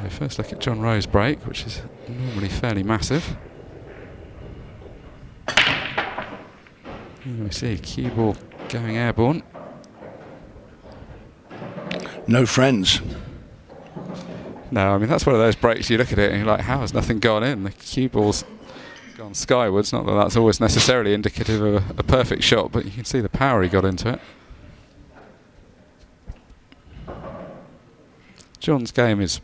So first look at John Rowe's break, which is normally fairly massive. And we see a cue ball going airborne. No friends. No, I mean, that's one of those breaks you look at it and you're like, how has nothing gone in? The cue ball's gone skywards. Not that that's always necessarily indicative of a perfect shot, but you can see the power he got into it. John's game is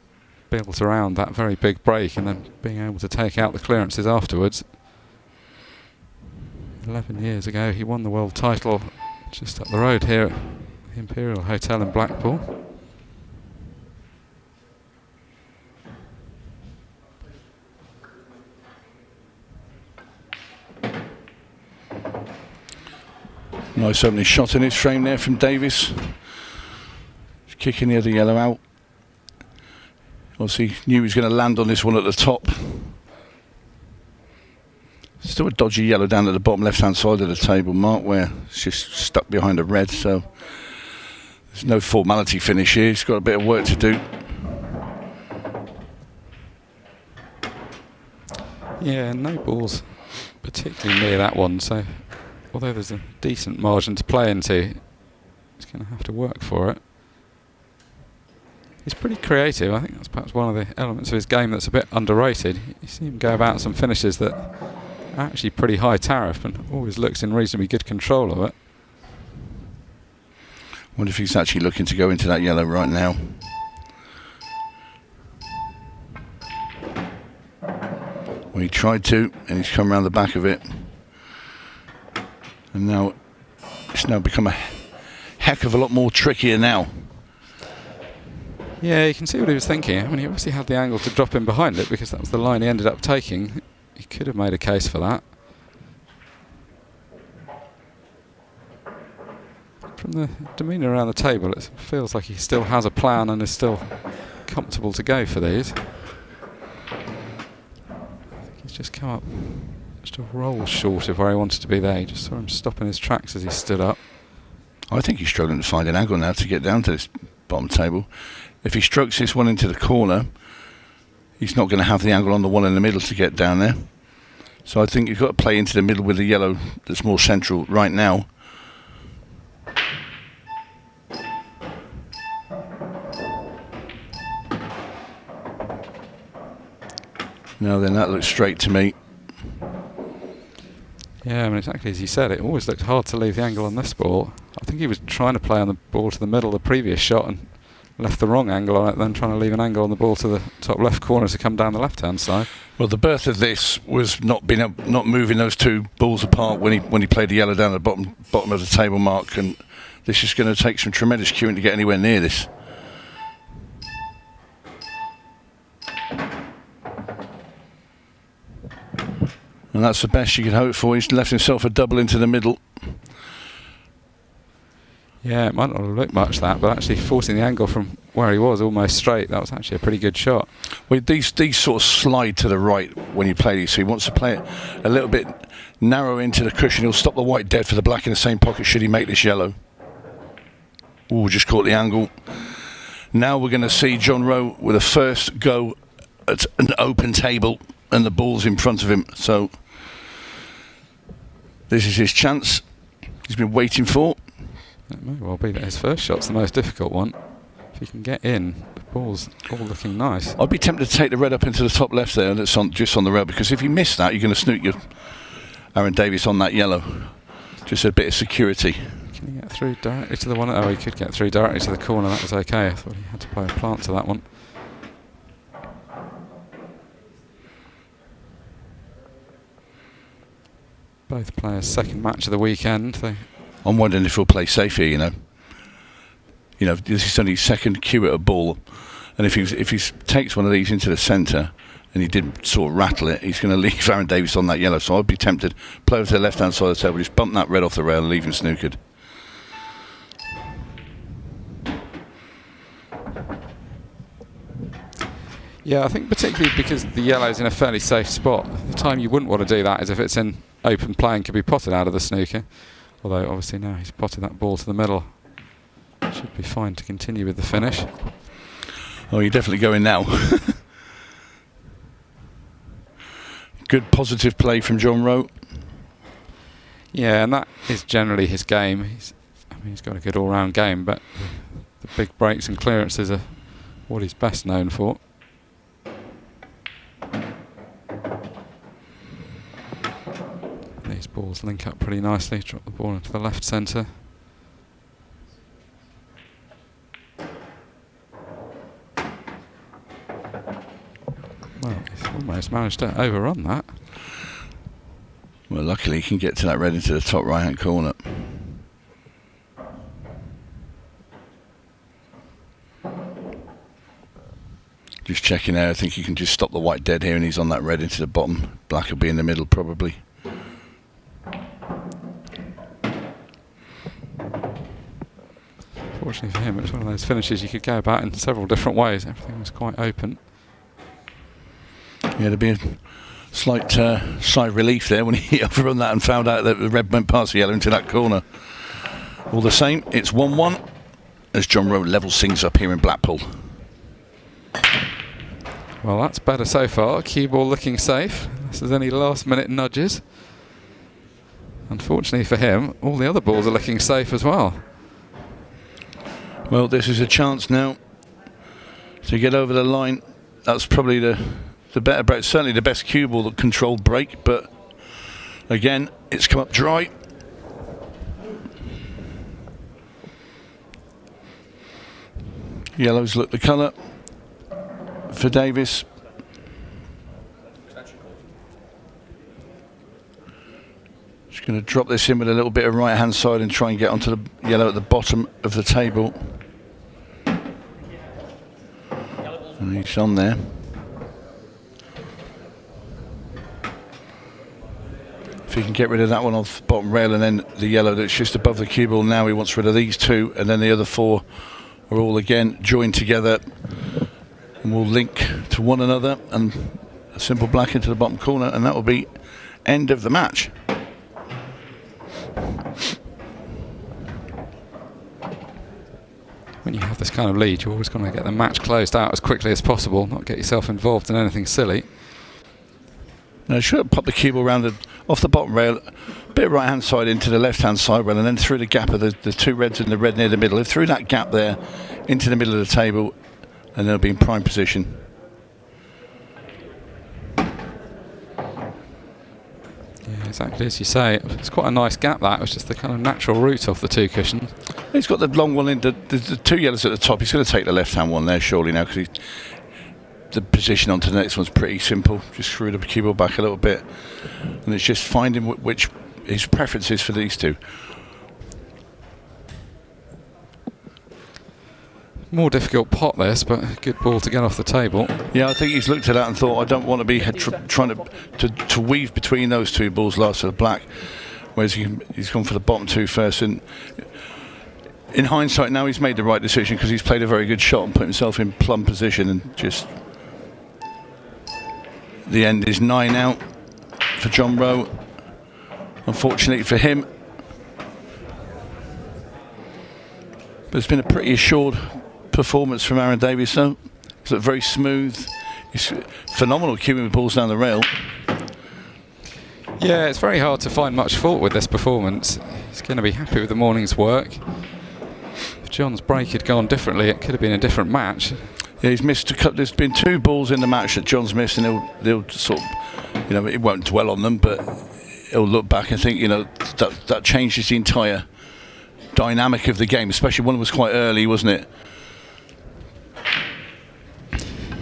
built around that very big break and then being able to take out the clearances afterwards. 11 years ago he won the world title just up the road here at the Imperial Hotel in Blackpool. Nice opening shot in his frame there from Davis. Just kicking the other yellow out. Obviously knew he was going to land on this one at the top. Still a dodgy yellow down at the bottom left hand side of the table, Mark, where it's just stuck behind a red, so there's no formality finish here. He's got a bit of work to do. Yeah, no balls particularly near that one, so although there's a decent margin to play into, he's going to have to work for it. He's pretty creative. I think that's perhaps one of the elements of his game that's a bit underrated. You see him go about some finishes that are actually pretty high tariff and always looks in reasonably good control of it. Wonder if he's actually looking to go into that yellow right now. Well, he tried to, and he's come around the back of it. And now it's now become a heck of a lot more trickier now. Yeah, you can see what he was thinking. I mean, he obviously had the angle to drop in behind it because that was the line he ended up taking. He could have made a case for that. From the demeanour around the table, it feels like he still has a plan and is still comfortable to go for these. I think he's just come up just a roll short of where he wanted to be there. You just saw him stop in his tracks as he stood up. I think he's struggling to find an angle now to get down to this bottom table. If he strokes this one into the corner, he's not going to have the angle on the one in the middle to get down there. So I think you've got to play into the middle with the yellow that's more central right now. Now then, that looks straight to me. Yeah, I mean, exactly as you said, it always looked hard to leave the angle on this ball. I think he was trying to play on the ball to the middle the previous shot and left the wrong angle on it, then trying to leave an angle on the ball to the top left corner to come down the left-hand side. Well, the birth of this was not moving those two balls apart when he played the yellow down at the bottom of the table, Mark, and this is going to take some tremendous cueing to get anywhere near this. And that's the best you could hope for. He's left himself a double into the middle. Yeah, it might not have looked much that, but actually forcing the angle from where he was almost straight, that was actually a pretty good shot. Well, these sort of slide to the right when you play these, so he wants to play it a little bit narrow into the cushion. He'll stop the white dead for the black in the same pocket should he make this yellow. Ooh, just caught the angle. Now we're going to see John Rowe with a first go at an open table and the ball's in front of him. So this is his chance. He's been waiting for. It may well be that his first shot's the most difficult one. If he can get in, the ball's all looking nice. I'd be tempted to take the red up into the top left there, and it's just on the rail, because if you miss that, you're going to snoot your Aaron Davis on that yellow. Just a bit of security. Can he get through directly to the one? Oh, he could get through directly to the corner. That was okay. I thought he had to play a plant to that one. Both players' second match of the weekend. I'm wondering if he'll play safe here, you know. You know, this is only his second cue at a ball, and if he takes one of these into the centre and he did sort of rattle it, he's going to leave Aaron Davis on that yellow. So I'd be tempted, play over to the left-hand side of the table, just bump that red off the rail and leave him snookered. Yeah, I think particularly because the yellow's in a fairly safe spot, the time you wouldn't want to do that is if it's in open play and could be potted out of the snooker. Although obviously now he's potted that ball to the middle. Should be fine to continue with the finish. Oh, you're definitely going now. Good positive play from John Rowe. Yeah, and that is generally his game. He's got a good all-round game, but the big breaks and clearances are what he's best known for. These balls link up pretty nicely. Drop the ball into the left centre. Well, he's almost managed to overrun that. Well, luckily he can get to that red into the top right-hand corner. Just checking there. I think he can just stop the white dead here, and he's on that red into the bottom. Black will be in the middle probably. Fortunately for him, it was one of those finishes you could go about in several different ways. Everything was quite open. Yeah, there'd be a slight sigh of relief there when he overrun that and found out that the red went past the yellow into that corner. All the same, it's 1-1 as John Rowe levels things up here in Blackpool. Well, that's better so far. Cue ball looking safe. Unless there's any last-minute nudges. Unfortunately for him, all the other balls are looking safe as well. Well, this is a chance now to get over the line. That's probably the better break, certainly the best cue ball that controlled break, but again, it's come up dry. Yellows look the colour for Davis. Just going to drop this in with a little bit of right hand side and try and get onto the yellow at the bottom of the table. And he's on there. If he can get rid of that one off the bottom rail and then the yellow that's just above the cue ball, now he wants rid of these two, and then the other four are all again joined together and will link to one another, and a simple black into the bottom corner, and that will be end of the match. When you have this kind of lead, you're always going to get the match closed out as quickly as possible, not get yourself involved in anything silly. Now, should have popped the cue ball round off the bottom rail, a bit right hand side into the left hand side rail, and then through the gap of the two reds and the red near the middle, through that gap there into the middle of the table, and they'll be in prime position. Yeah, exactly as you say. It's quite a nice gap, that. It was just the kind of natural route off the two cushions. He's got the long one in, the two yellows at the top. He's going to take the left hand one there surely now, because the position onto the next one's pretty simple. Just screw the cue ball back a little bit, and it's just finding which his preference is for these two. More difficult pot this, but a good ball to get off the table. Yeah, I think he's looked at that and thought, I don't want to be trying to weave between those two balls last to the black, whereas he's gone for the bottom two first. And in hindsight now, he's made the right decision, because he's played a very good shot and put himself in plumb position, and just the end is 9 out for John Rowe. Unfortunately for him, but it's been a pretty assured performance from Aaron Davies, though. It's very smooth. He's phenomenal cueing balls down the rail. Yeah, it's very hard to find much fault with this performance. He's going to be happy with the morning's work. If John's break had gone differently, it could have been a different match. Yeah, he's missed a couple. There's been 2 balls in the match that John's missed, and he'll sort of, it won't dwell on them, but he'll look back and think, that changes the entire dynamic of the game, especially one was quite early, wasn't it?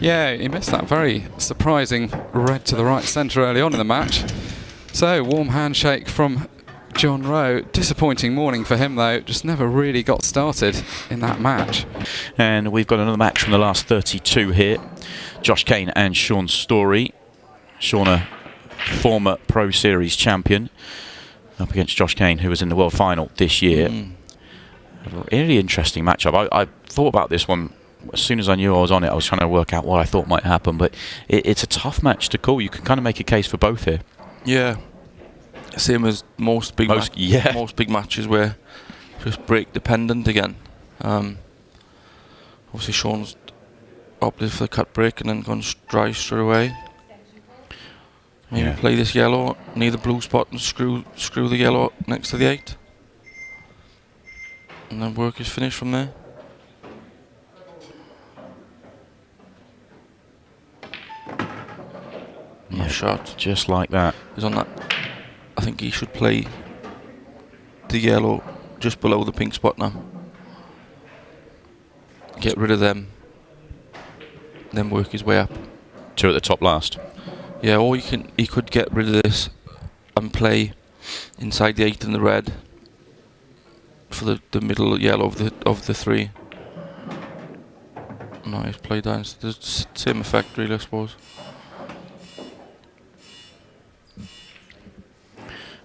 Yeah, he missed that very surprising red to the right centre early on in the match. So, warm handshake from John Rowe. Disappointing morning for him, though. Just never really got started in that match. And we've got another match from the last 32 here. Josh Kane and Sean Story. Sean, a former Pro Series champion, up against Josh Kane, who was in the World Final this year. A really interesting matchup. I thought about this one as soon as I knew I was on it. I was trying to work out what I thought might happen, but it's a tough match to call. You can kind of make a case for both here. Yeah, same as most big matches where just break dependent again. Obviously Sean's opted for the cut break and then gone drive straight away. Maybe Yeah. play this yellow near the blue spot and screw the yellow next to the 8. And then work his finish from there. Nice shot. Just like that. He's on that. I think he should play the yellow just below the pink spot now. Get rid of them. Then work his way up. 2 at the top last. Yeah, or he could get rid of this and play inside the 8 and the red for the middle yellow of the 3. No, he's played that. It's the same effect, really, I suppose.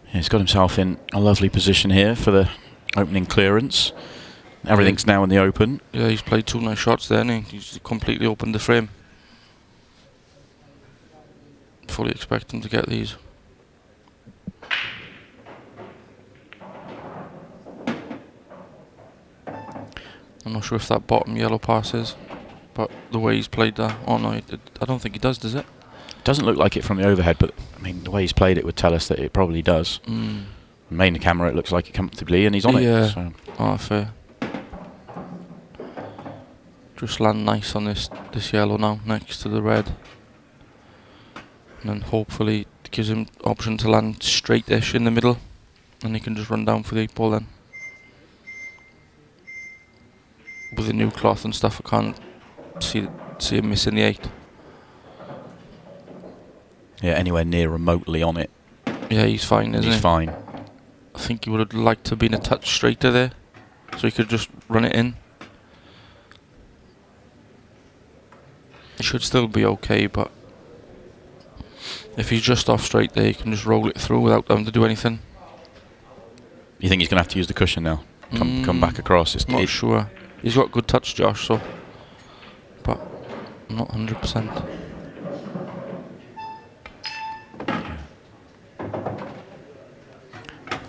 He's got himself in a lovely position here for the opening clearance. Everything's now in the open. Yeah, he's played 2 nice shots there, and he's completely opened the frame. Fully expect him to get these. I'm not sure if that bottom yellow passes, but the way he's played that, oh no, I don't think he does it? Doesn't look like it from the overhead, but I mean the way he's played it would tell us that it probably does. Main camera, it looks like it comfortably, and he's on yeah. it. So. Oh, fair. Just land nice on this yellow now, next to the red. And then hopefully it gives him option to land straight-ish in the middle, and he can just run down for the 8 ball then. With the new cloth and stuff, I can't see him missing the 8. Yeah, anywhere near remotely on it. Yeah, he's fine, isn't he? He's fine. I think he would have liked to have been a touch straighter there, so he could just run it in. It should still be okay, but if he's just off straight there, he can just roll it through without having to do anything. You think he's going to have to use the cushion now? Come back across? Not sure. He's got good touch, Josh, so... But not 100%.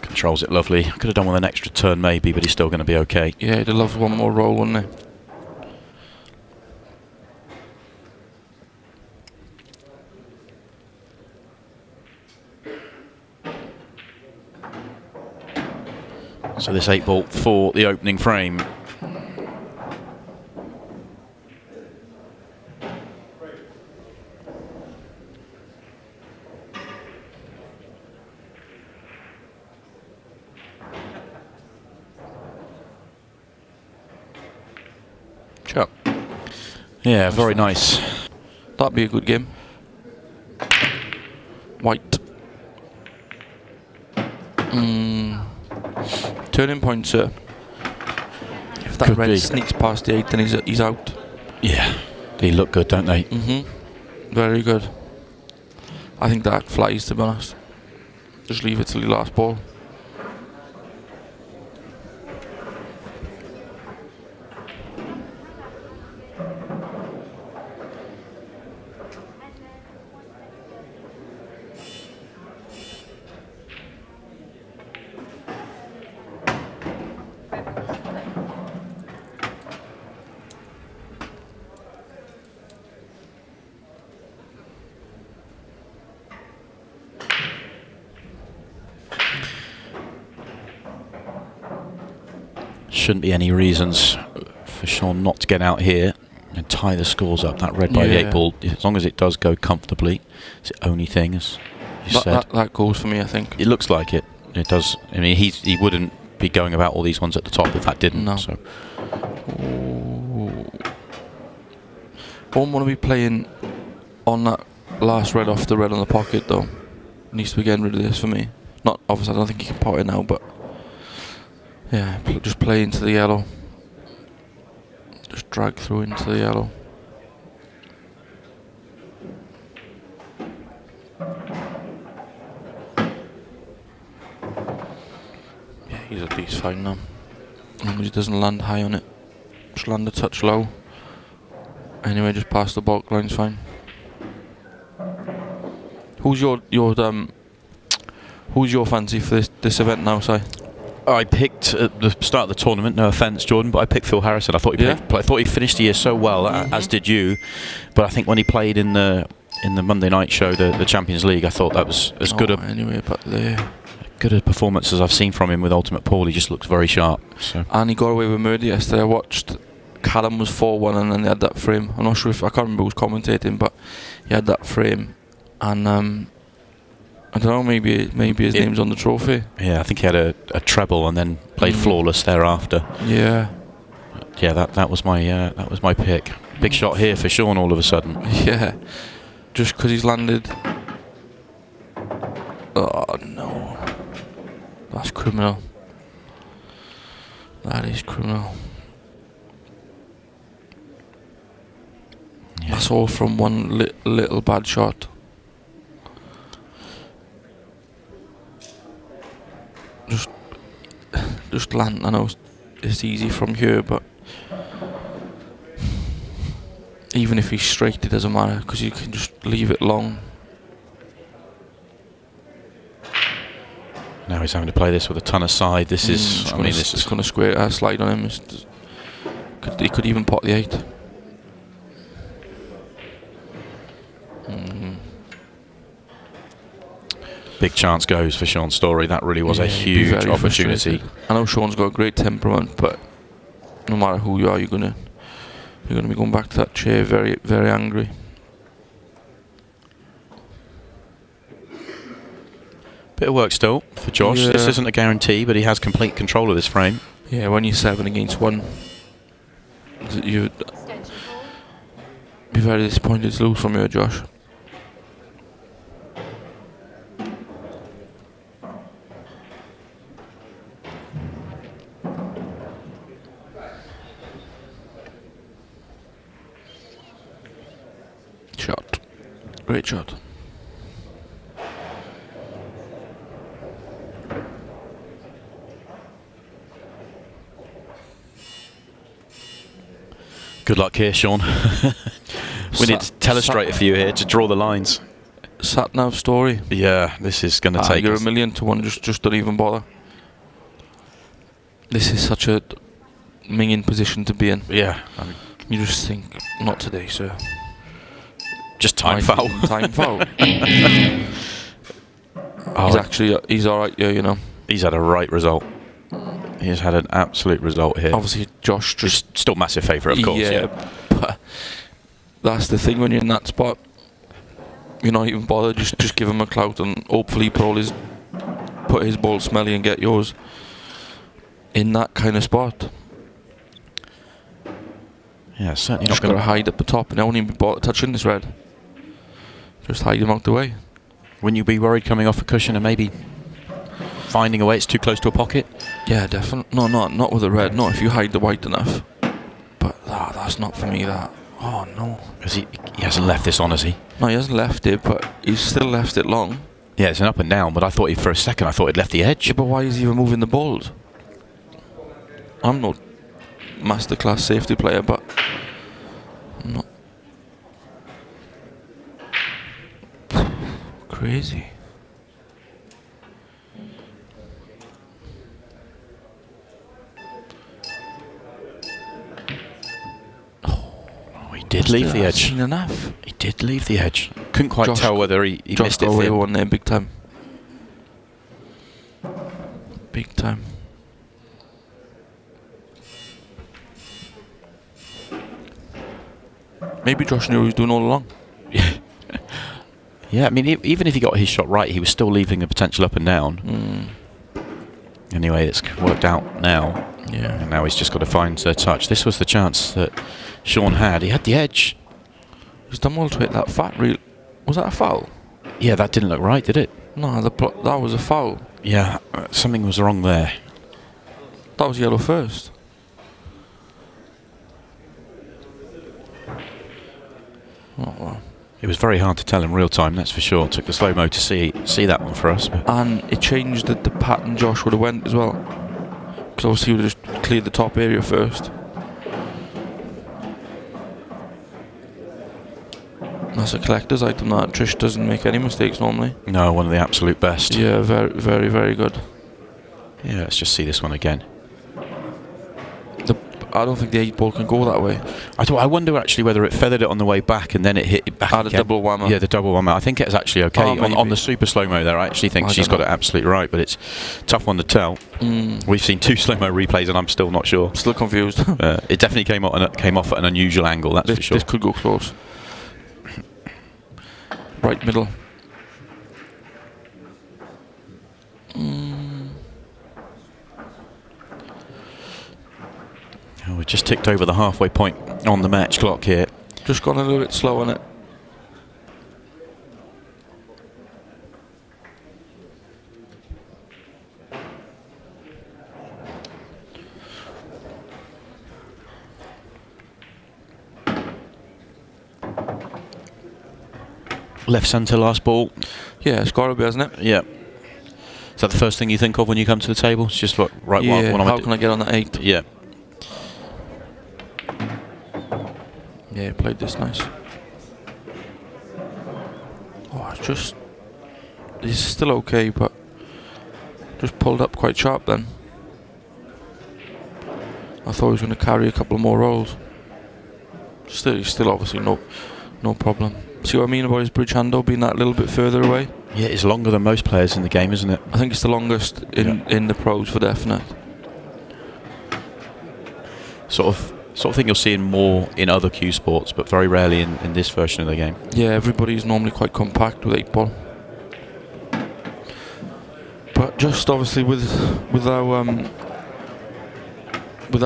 Controls it lovely. Could have done with an extra turn maybe, but he's still going to be okay. Yeah, he'd have loved one more roll, wouldn't he? So this 8 ball for the opening frame. Chap. Yeah, very nice. That'd be a good game. White. Turning point, sir. If that Could red be. sneaks past the 8, then he's out. Yeah, they look good, don't they? Very good. I think that flies, to be honest. Just leave it till the last ball. Shouldn't be any reasons for Sean not to get out here and tie the scores up. That red by the 8 ball, as long as it does go comfortably, it's the only thing, as you said. That goes for me, I think. It looks like it. It does. I mean, he wouldn't be going about all these ones at the top if that didn't. No. So. Won't want to be playing on that last red off the red on the pocket, though. Needs to be getting rid of this for me. Not obviously, I don't think he can pot it now, but yeah, just play into the yellow. Just drag through into the yellow. Yeah, he's fine now. As long as he doesn't land high on it. Just land a touch low. Anyway, just past the baulk line's fine. Who's your fancy for this event now, Si? I picked at the start of the tournament. No offence, Jordan, but I picked Phil Harrison. I thought he played, I thought he finished the year so well, as did you. But I think when he played in the Monday night show, the Champions League, I thought that was as good good a performance as I've seen from him with Ultimate Pool. He just looks very sharp. So. And he got away with murder yesterday. I watched. Callum was 4-1 and then they had that frame. I'm not sure if I can't remember who was commentating, but he had that frame, and I don't know, maybe his name's on the trophy. Yeah, I think he had a treble and then played flawless thereafter. Yeah. Yeah, that was my pick. Big shot here for Sean all of a sudden. Yeah. Just because he's landed. Oh no. That's criminal. That is criminal. Yeah. That's all from one little bad shot. Just land. I know it's easy from here, but even if he's straight, it doesn't matter because you can just leave it long. Now he's having to play this with a ton of side. This is, this is going to square slide on him. He could even pot the 8. Big chance goes for Sean Story. That really was a huge opportunity. I know Sean's got a great temperament, but no matter who you are, you're gonna be going back to that chair very, very angry. Bit of work still for Josh. Yeah. This isn't a guarantee, but he has complete control of this frame. Yeah, when you're 7 against 1, you'd be very disappointed to lose from here, Josh. Shot. Great shot. Good luck here, Sean. We need a telestrator for you here to draw the lines. Sat-nav Story. Yeah, this is going to take you're us. 1,000,000 to 1, just don't even bother. This is such a minging position to be in. Yeah. You just think, not today, sir. Just time foul. Time foul. He's alright, yeah, you know. He's had a right result. He's had an absolute result here. Obviously, Josh just still massive favourite, of course. Yeah, but that's the thing when you're in that spot. You're not even bothered. Just give him a clout and hopefully put his ball smelly and get yours. In that kind of spot. Yeah, certainly Just not going got to hide at the top, and I won't even be bothered touching this red. Just hide him out the way. Wouldn't you be worried coming off a cushion and maybe finding a way it's too close to a pocket? Yeah, definitely. No, not with the red. Not if you hide the white enough. But that's not for me, that. Oh, no. He hasn't left this on, has he? No, he hasn't left it, but he's still left it long. Yeah, it's an up and down, but I thought for a second I thought he'd left the edge. Yeah, but why is he even moving the balls? I'm no masterclass safety player, but I'm not. Crazy. He did leave the edge. Seen enough. He did leave the edge. Couldn't quite tell whether he missed it. Josh got away one there, big time. Big time. Maybe Josh knew what he was doing all along. Yeah, I mean, even if he got his shot right, he was still leaving a potential up and down. Anyway, it's worked out now. Yeah. And now he's just got to find the touch. This was the chance that Sean had. He had the edge. He's done well to hit that fat reel. Was that a foul? Yeah, that didn't look right, did it? No, that was a foul. Yeah, something was wrong there. That was yellow first. Oh, well. It was very hard to tell in real time, that's for sure. Took the slow-mo to see that one for us. But And it changed the pattern Josh would have went as well. Because obviously he would have just cleared the top area first. That's a collector's item, that. Trish doesn't make any mistakes normally. no, one of the absolute best. Yeah, very, very, very good. Yeah, let's just see this one again. I don't think the 8 ball can go that way. I wonder actually whether it feathered it on the way back and then it hit it back Had a again. double whammer. Yeah, the double whammer. I think it's actually okay. Oh, on the super slow-mo there, I actually think she's got it absolutely right, but it's a tough one to tell. We've seen 2 slow-mo replays and I'm still not sure. Still confused. It definitely came off at an unusual angle, that's for sure. This could go close. Right middle. Oh, we just ticked over the halfway point on the match clock here. Just gone a little bit slow on it. Left centre, last ball. Yeah, it's got to be, hasn't it? Yeah. Is that the first thing you think of when you come to the table? It's just what, right, Yeah, what how can I get on that 8? Yeah. Yeah, played this nice. Oh, it's just... It's still okay, but... Just pulled up quite sharp then. I thought he was going to carry a couple more rolls. Still obviously no problem. See what I mean about his bridge handle being that little bit further away? Yeah, it's longer than most players in the game, isn't it? I think it's the longest in the pros for definite. Sort of thing you're seeing more in other cue sports, but very rarely in this version of the game. Yeah, everybody's normally quite compact with 8 ball. But just obviously with how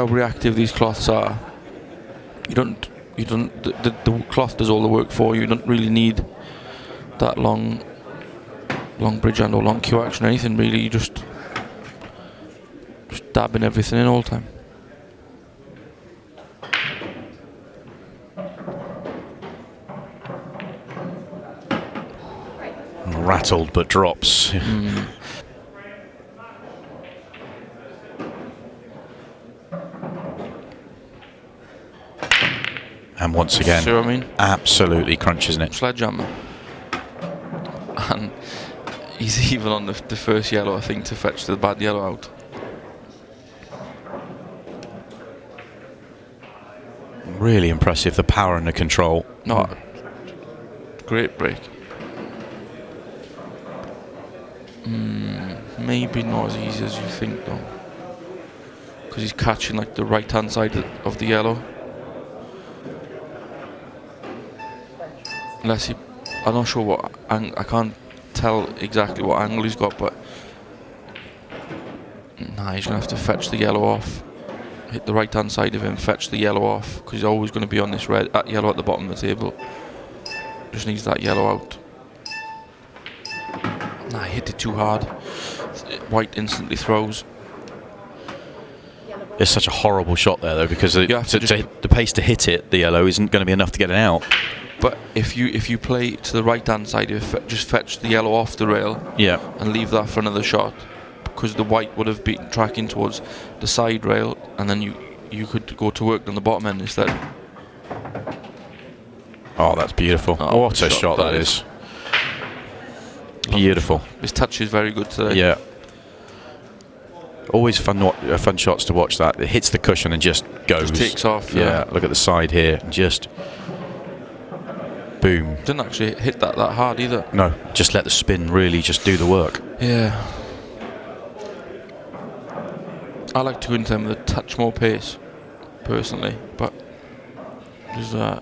reactive these cloths are, the cloth does all the work for you. You don't really need that long bridge hand or long cue action or anything really. You just dabbing everything in all the time. Rattled but drops. And once again, See what I mean? absolutely crunches in it. Sledgehammer. And he's even on the first yellow, I think, to fetch the bad yellow out. Really impressive, the power and the control. No, great break. Maybe not as easy as you think though, because he's catching like the right hand side of the yellow. Unless I'm not sure what I can't tell exactly what angle he's got, but nah, he's gonna have to fetch the yellow off. Hit the right hand side of him, fetch the yellow off, because he's always going to be on this yellow at the bottom of the table. Just needs that yellow out. Nah, he hit it too hard. White instantly throws. It's such a horrible shot there though, because the pace to hit it, the yellow, isn't going to be enough to get it out. But if you play to the right hand side, just fetch the yellow off the rail, yeah, and leave that for another shot, because the white would have been tracking towards the side rail, and then you could go to work on the bottom end instead. Oh, that's beautiful. Oh, what a shot that is. Beautiful. His touch is very good today. Yeah. Always fun shots to watch that. It hits the cushion and just goes. Just takes off. Yeah, look at the side here. Just boom. Didn't actually hit that hard either. No, just let the spin really just do the work. Yeah. I like to go into them with a touch more pace, personally, but there's Oh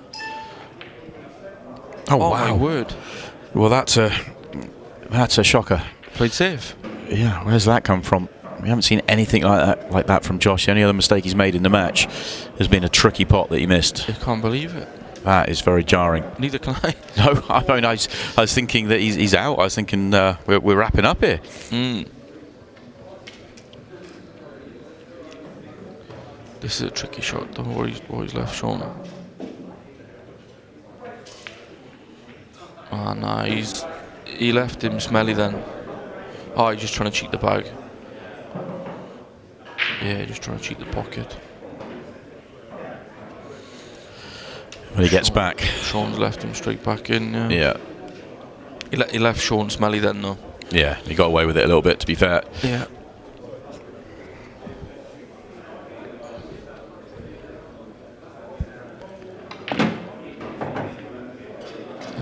wow. my word. Well, that's a shocker. Played safe. Yeah, where's that come from? We haven't seen anything like that from Josh. The only other mistake he's made in the match has been a tricky pot that he missed. I can't believe it. That is very jarring. Neither can I. No, I was thinking that he's out. I was thinking we're wrapping up here. This is a tricky shot, though, what he's left shown. Ah, nah, he left him smelly then. Oh, he's just trying to cheat the bag. Yeah, just trying to cheat the pocket. When he gets back. Sean's left him straight back in, yeah. Yeah. He left Sean smelly then, though. Yeah, he got away with it a little bit, to be fair. Yeah.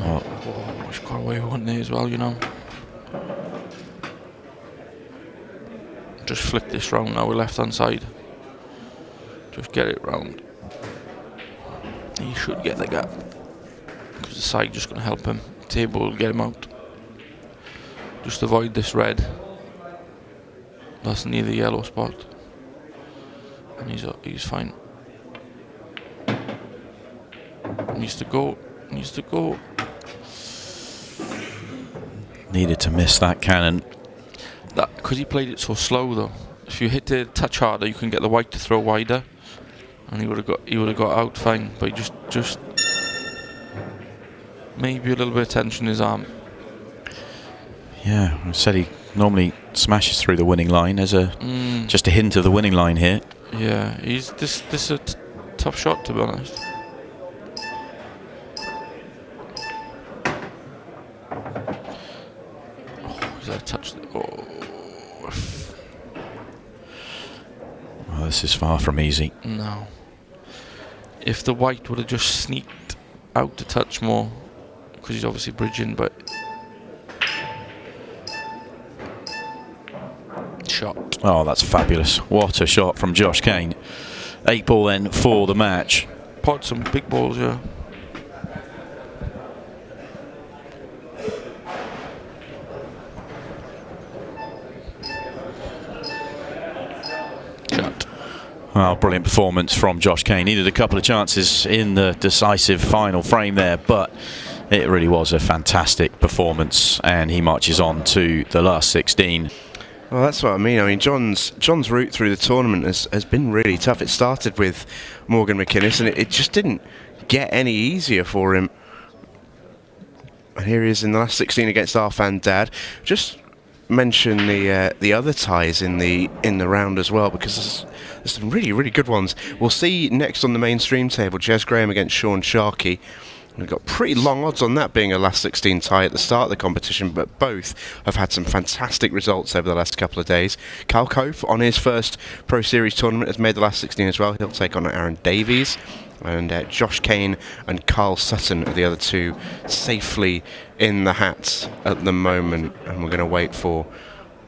Oh, Oh, he's got away with one there as well, you know. Just flick this round now with left hand side. Just get it round. He should get the gap. Because the side just going to help him. Table will get him out. Just avoid this red. That's near the yellow spot. And he's fine. Needs to go. Needs to go. needed to miss that cannon. That because he played it so slow though. If you hit it a touch harder, you can get the white to throw wider, and he would have got out fine. But he just maybe a little bit of tension in his arm. Yeah, I said he normally smashes through the winning line. There's just a hint of the winning line here. Yeah, this is a tough shot, to be honest. Oh, is that a touch? Oh. Well, this is far from easy. No. If the white would have just sneaked out to touch more, because he's obviously bridging, but shot. Oh, that's fabulous. What a shot from Josh Kane. 8 ball then for the match. Pot some big balls, yeah. Shot. Well, brilliant performance from Josh Kane. Needed a couple of chances in the decisive final frame there, but it really was a fantastic performance, and he marches on to the last 16. Well, that's what I mean. I mean, John's route through the tournament has been really tough. It started with Morgan McInnes, and it just didn't get any easier for him. And here he is in the last 16 against Arfan Dad. Just mention the other ties in the round as well, because there's some really good ones. We'll see next on the mainstream table, Jez Graham against Sean Sharkey. We've got pretty long odds on that being a last 16 tie at the start of the competition, but both have had some fantastic results over the last couple of days. Cal Cope on his first Pro Series tournament has made the last 16 as well. He'll take on Aaron Davies, and Josh Kane and Carl Sutton are the other two safely in the hats at the moment, and we're going to wait for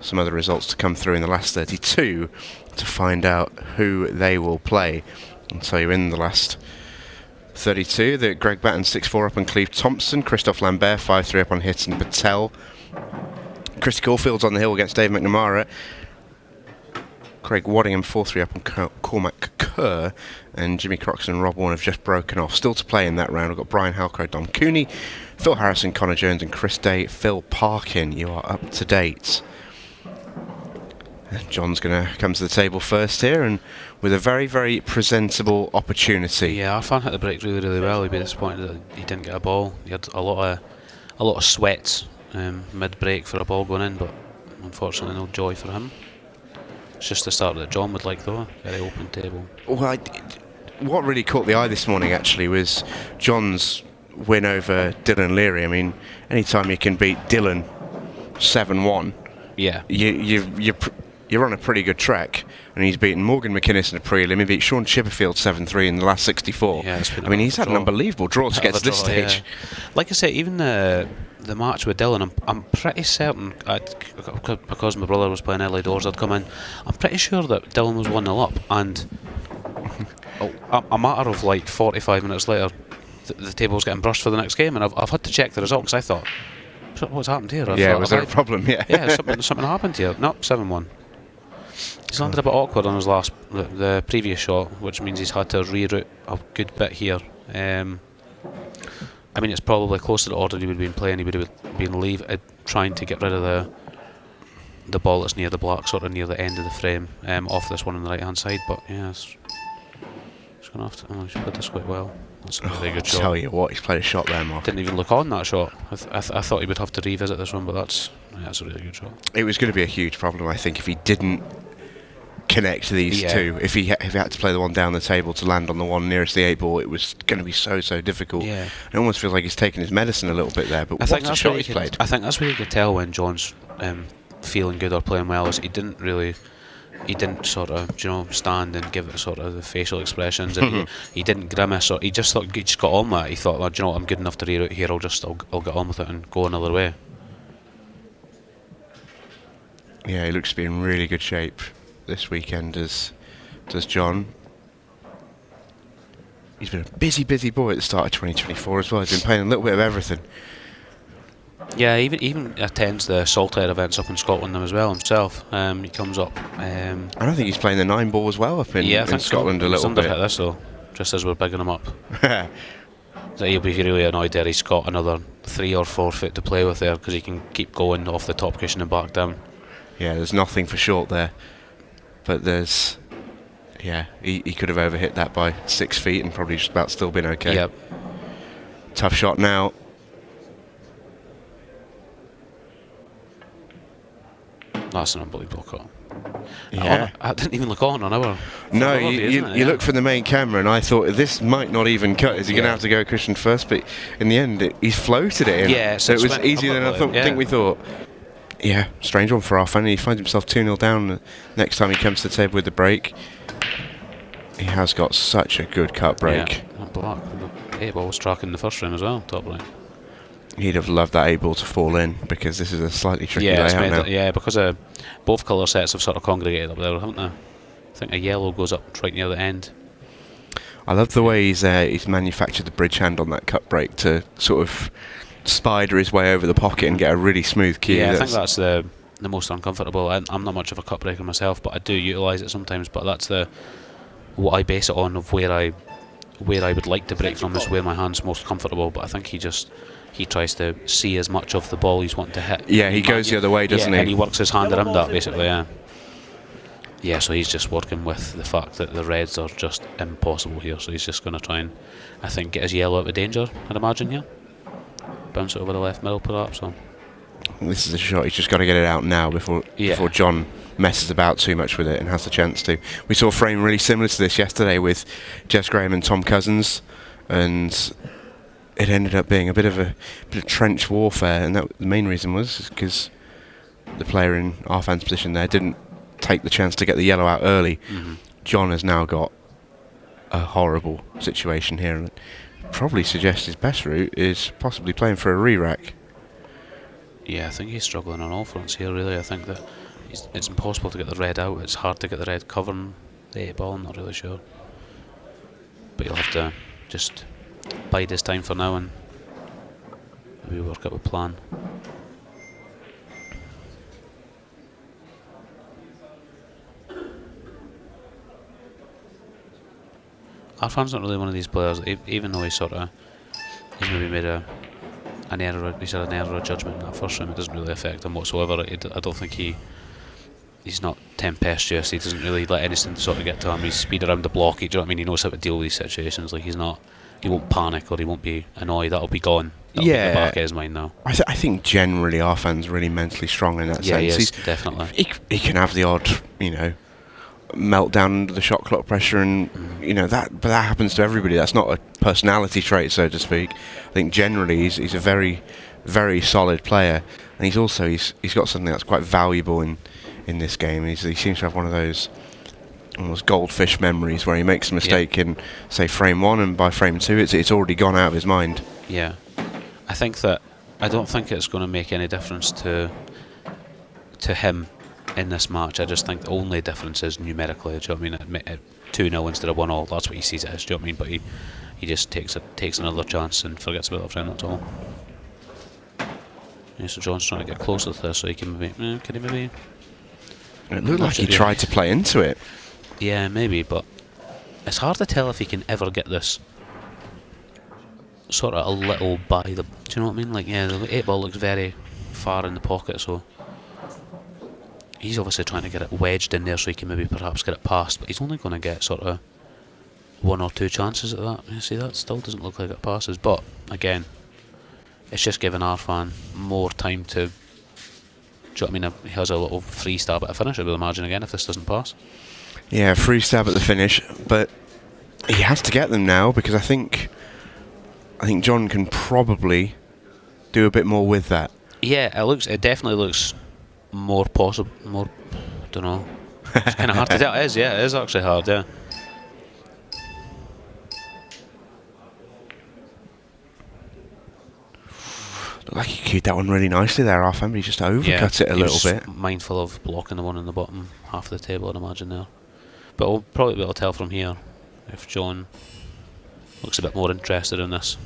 some other results to come through in the last 32 to find out who they will play. And so you're in the last 32, that Greg Batten 6-4 up on Cleve Thompson, Christophe Lambert 5-3 up on Hitton Patel, Chris Caulfield's on the hill against Dave McNamara, Craig Waddingham 4-3 up on Cormac Kerr, and Jimmy Croxton and Rob Warren have just broken off. Still to play in that round, we've got Brian Halcrow, Don Cooney, Phil Harrison, Connor Jones and Chris Day, Phil Parkin. You are up to date. John's going to come to the table first here, and with a very presentable opportunity. Yeah, Arfan hit the break really well. He'd be disappointed that he didn't get a ball. He had a lot of sweats mid-break for a ball going in, but unfortunately no joy for him. It's just the start that John would like, though. Very open table. Well, what really caught the eye this morning actually was John's win over Dylan Leary. I mean, anytime you can beat Dylan 7-1, yeah, you're on a pretty good track. And he's beaten Morgan McInnes in a prelim. He beat Sean Chipperfield 7-3 in the last 64. Yeah, I mean, he's had an unbelievable draw to get to this stage. Yeah. Like I say, even the match with Dylan, I'm pretty certain, because my brother was playing early doors, I'd come in. I'm pretty sure that Dylan was 1-0 up, and a matter of like 45 minutes later, the table's getting brushed for the next game, and I've had to check the result because I thought, what's happened here? Was there a problem? Yeah, something happened here. No, 7-1. He's landed a bit awkward on his the previous shot, which means he's had to reroute a good bit here. I mean, it's probably close to the order he would have been playing. He would have been trying to get rid of the ball that's near the black, sort of near the end of the frame, off this one on the right hand side. But yeah, it's going to have to. Oh, he's played this quite well. That's a really good shot. Tell you what, he's played a shot there, Mark. Didn't even look on that shot. I thought he would have to revisit this one, but that's a really good shot. It was going to be a huge problem, I think, if he didn't connect these two. If he had to play the one down the table to land on the one nearest the 8 ball, it was going to be so difficult. Yeah. It almost feels like he's taken his medicine a little bit there, but what a shot he's played. I think that's where you could tell when John's feeling good or playing well, is he didn't really he didn't sort of, stand and give it sort of the facial expressions, and he didn't grimace, or he just thought he just got on with it. He thought, well, do you know what, I'm good enough to reroute here. I'll get on with it and go another way. Yeah, he looks to be in really good shape this weekend, as does John. He's been a busy boy at the start of 2024 as well. He's been playing a little bit of everything. Yeah, even attends the Saltair events up in Scotland now as well himself. He comes up. I don't think he's playing the 9 ball as well up in Scotland a little bit. He's this though, just as we're bigging him up. So he'll be really annoyed there. He's got another 3 or 4 foot to play with there, because he can keep going off the top cushion and back down. Yeah, there's nothing for short there, but there's. Yeah, he could have overhit that by 6 feet and probably just about still been okay. Yep. Tough shot now. That's an unbelievable cut. Yeah. I didn't even look on our. No, you look from the main camera, and I thought this might not even cut. Is he going to have to go cushion first? But in the end, he's floated it in. Yeah, so it was easier than I think we thought. Yeah, strange one for our fan. He finds himself 2-0 down the next time he comes to the table with the break. He has got such a good cut break. Yeah, that block. The 8 ball was struck in the first round as well, top right. He'd have loved that 8 ball to fall in, because this is a slightly tricky layout now. Because both colour sets have sort of congregated up there, haven't they? I think a yellow goes up right near the end. I love the way he's manufactured the bridge hand on that cut break to sort of spider his way over the pocket and get a really smooth cue. Yeah, I think that's the most uncomfortable. I'm not much of a cut breaker myself, but I do utilise it sometimes. But that's what I base it on, of where I would like to break from, is where my hand's most comfortable. But I think he tries to see as much of the ball he's wanting to hit. Yeah, he goes the other way, doesn't he? And he works his hand around that, basically, yeah. Yeah, so he's just working with the fact that the reds are just impossible here. So he's just going to try and, I think, get his yellow out of danger, I'd imagine, yeah. Bounce it over the left middle, perhaps. So. This is a shot. He's just got to get it out now before John messes about too much with it and has the chance to. We saw a frame really similar to this yesterday with Jess Graham and Tom Cousins, and it ended up being a bit of trench warfare, and the main reason was because the player in our fan's position there didn't take the chance to get the yellow out early. John has now got a horrible situation here, and probably suggests his best route is possibly playing for a re-rack. Yeah, I think he's struggling on all fronts here, really. I think that it's impossible to get the red out. It's hard to get the red covering the 8 ball, I'm not really sure. But you'll have to just bide his time for now and maybe work out a plan. Arfan's not really one of these players, even though he's maybe made an error of judgment in that first round. It doesn't really affect him whatsoever. I don't think he's not tempestuous. He doesn't really let anything sort of get to him. He's speed around the block. Do you know what I mean? He knows how to deal with these situations. Like, he won't panic, or he won't be annoyed. That'll be gone. That'll be in the back of his mind now. I think generally our fans really mentally strong in that sense. Yeah, he is, definitely. He can have the odd, meltdown under the shot clock pressure, and but that happens to everybody. That's not a personality trait, so to speak. I think generally he's a very, very solid player, and he's got something that's quite valuable in this game. He seems to have one of those almost goldfish memories where he makes a mistake in, say, frame 1, and by frame 2 it's already gone out of his mind. Yeah, I don't think it's going to make any difference to him in this match. I just think the only difference is numerically. Do you know what I mean? 2-0 instead of 1-1. That's what he sees it as. Do you know what I mean? But he just takes another chance and forgets about the frame, that's all. Yeah, so John's trying to get closer to this so he can maybe. It looked like he tried to play into it. Yeah, maybe, but it's hard to tell if he can ever get this sort of a little by the. Do you know what I mean? Like, yeah, the 8 ball looks very far in the pocket, so he's obviously trying to get it wedged in there so he can maybe perhaps get it past, but he's only going to get sort of 1 or 2 chances at that. You see, that still doesn't look like it passes, but again, it's just giving Arfan more time to. Do you know what I mean? He has a little free stab at a finish, I would imagine, again, if this doesn't pass. Yeah, free stab at the finish, but he has to get them now, because I think John can probably do a bit more with that. Yeah, it definitely looks more possible. More, don't know. It's kind of hard to tell. It is actually hard, yeah. Looked like he cued that one really nicely there, off him. He just overcut it a he little was bit. mindful of blocking the one in the bottom half of the table, I'd imagine there. But we'll probably be able to tell from here if John looks a bit more interested in this.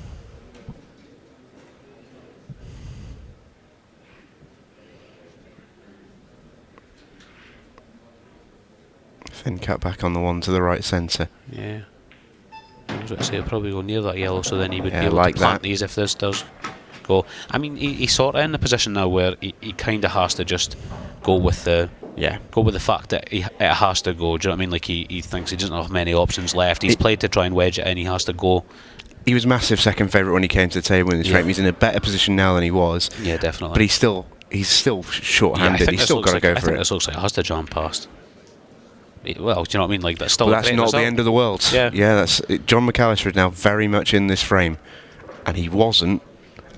Thin cut back on the one to the right centre. Yeah. I was going to say, he'll probably go near that yellow, so then he would Yeah, be able like to plant that. these if this does go. I mean, he's sort of in the position now where he kind of has to just go with the fact that it has to go. Do you know what I mean? Like he thinks he doesn't have many options left. He's played to try and wedge it in. He has to go. He was massive second favourite when he came to the table in this frame. He's in a better position now than he was. Yeah, definitely. But he's still short-handed. He's still got to go for I think it. this looks like it has to jump past. Well, do you know what I mean? Like that's still. But that's not the end of the world. Yeah. That's John McAllister is now very much in this frame, and he wasn't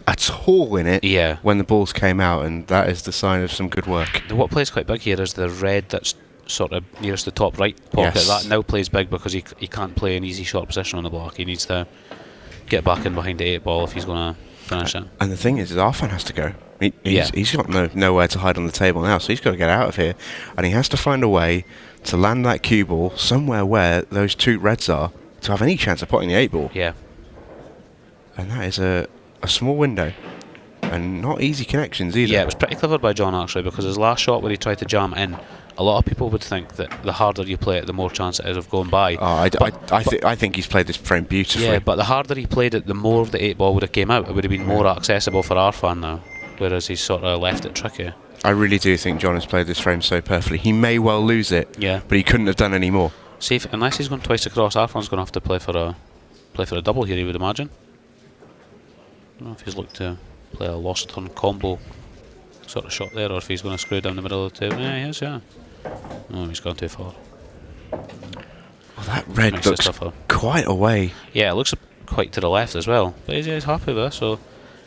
at all in it when the balls came out, and that is the sign of some good work. What plays quite big here is the red that's sort of nearest the top right pocket. Yes. That now plays big because he can't play an easy short position on the block. He needs to get back in behind the 8 ball if he's going to finish it. And the thing is, Arfan has to go. He's got nowhere to hide on the table now, so he's got to get out of here, and he has to find a way to land that cue ball somewhere where those 2 reds are to have any chance of potting the 8 ball. Yeah. And that is a small window, and not easy connections either. Yeah, it was pretty clever by John actually, because his last shot where he tried to jam in, a lot of people would think that the harder you play it, the more chance it is of going by. I think he's played this frame beautifully. Yeah, but the harder he played it, the more the 8 ball would have came out. It would have been more accessible for Arfan now, whereas he's sort of left it tricky. I really do think John has played this frame so perfectly. He may well lose it, but he couldn't have done any more. See, unless he's going twice across, Arfan's going to have to play for a double here, you would imagine. I don't know if he's looked to play a lost turn combo sort of shot there, or if he's going to screw down the middle of the table. Yeah, he is, yeah. No, he's gone too far. Well, that red looks quite away. Yeah, it looks quite to the left as well. But he's happy with it, so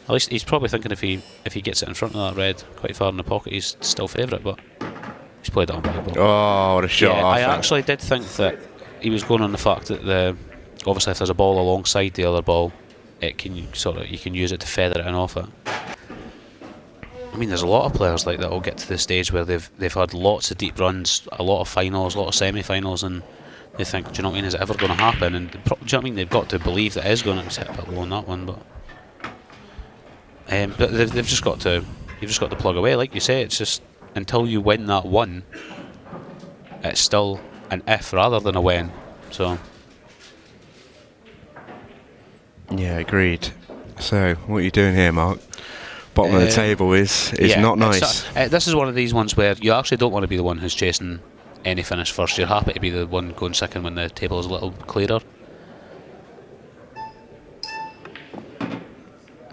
at least he's probably thinking if he gets it in front of that red quite far in the pocket, he's still favourite, but he's played it unbelievable. Oh, what a shot. Yeah, I actually did think that he was going on the fact that obviously if there's a ball alongside the other ball, you can use it to feather it in off it. I mean, there's a lot of players like that will get to the stage where they've had lots of deep runs, a lot of finals, a lot of semi-finals, and they think, do you know what I mean, is it ever going to happen? And do you know what I mean, they've got to believe that it is going to hit a bit low on that one, but they've just got to plug away, like you say. It's just until you win that one, it's still an if rather than a when. So yeah, agreed. So what are you doing here, Mark? Bottom of the table is not nice. This is one of these ones where you actually don't want to be the one who's chasing any finish first. You're happy to be the one going second when the table is a little clearer.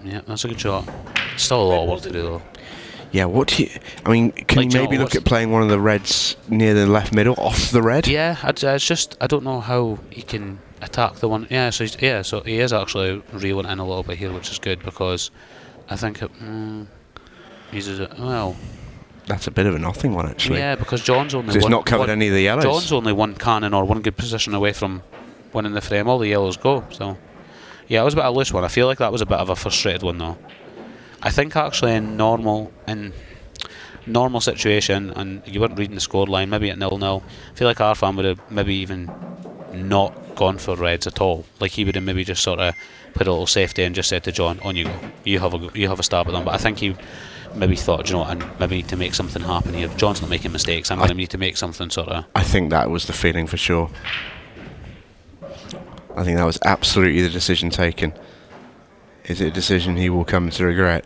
Yeah, that's a good shot. Still a lot of work to do though. Yeah, can you maybe look at playing one of the reds near the left middle, off the red? Yeah, it's just, I don't know how he can attack the one. Yeah, so he is actually reeling in a little bit here, which is good, because I think it uses it, well... That's a bit of a nothing one, actually. Yeah, because John's only he's not covered any of the yellows. John's only one cannon or one good position away from winning the frame. All the yellows go, so... Yeah, it was a bit of a loose one. I feel like that was a bit of a frustrated one, though. I think actually in normal situation, and you weren't reading the scoreline, maybe at 0-0, I feel like Arfan would have maybe even not gone for reds at all. Like he would have maybe just sort of put a little safety and just said to John, on you go, you have a stab at them. But I think he maybe thought, do you know what, and maybe to make something happen here, John's not making mistakes, I'm going to need to make something sort of... I think that was the feeling for sure. I think that was absolutely the decision taken. Is it a decision he will come to regret?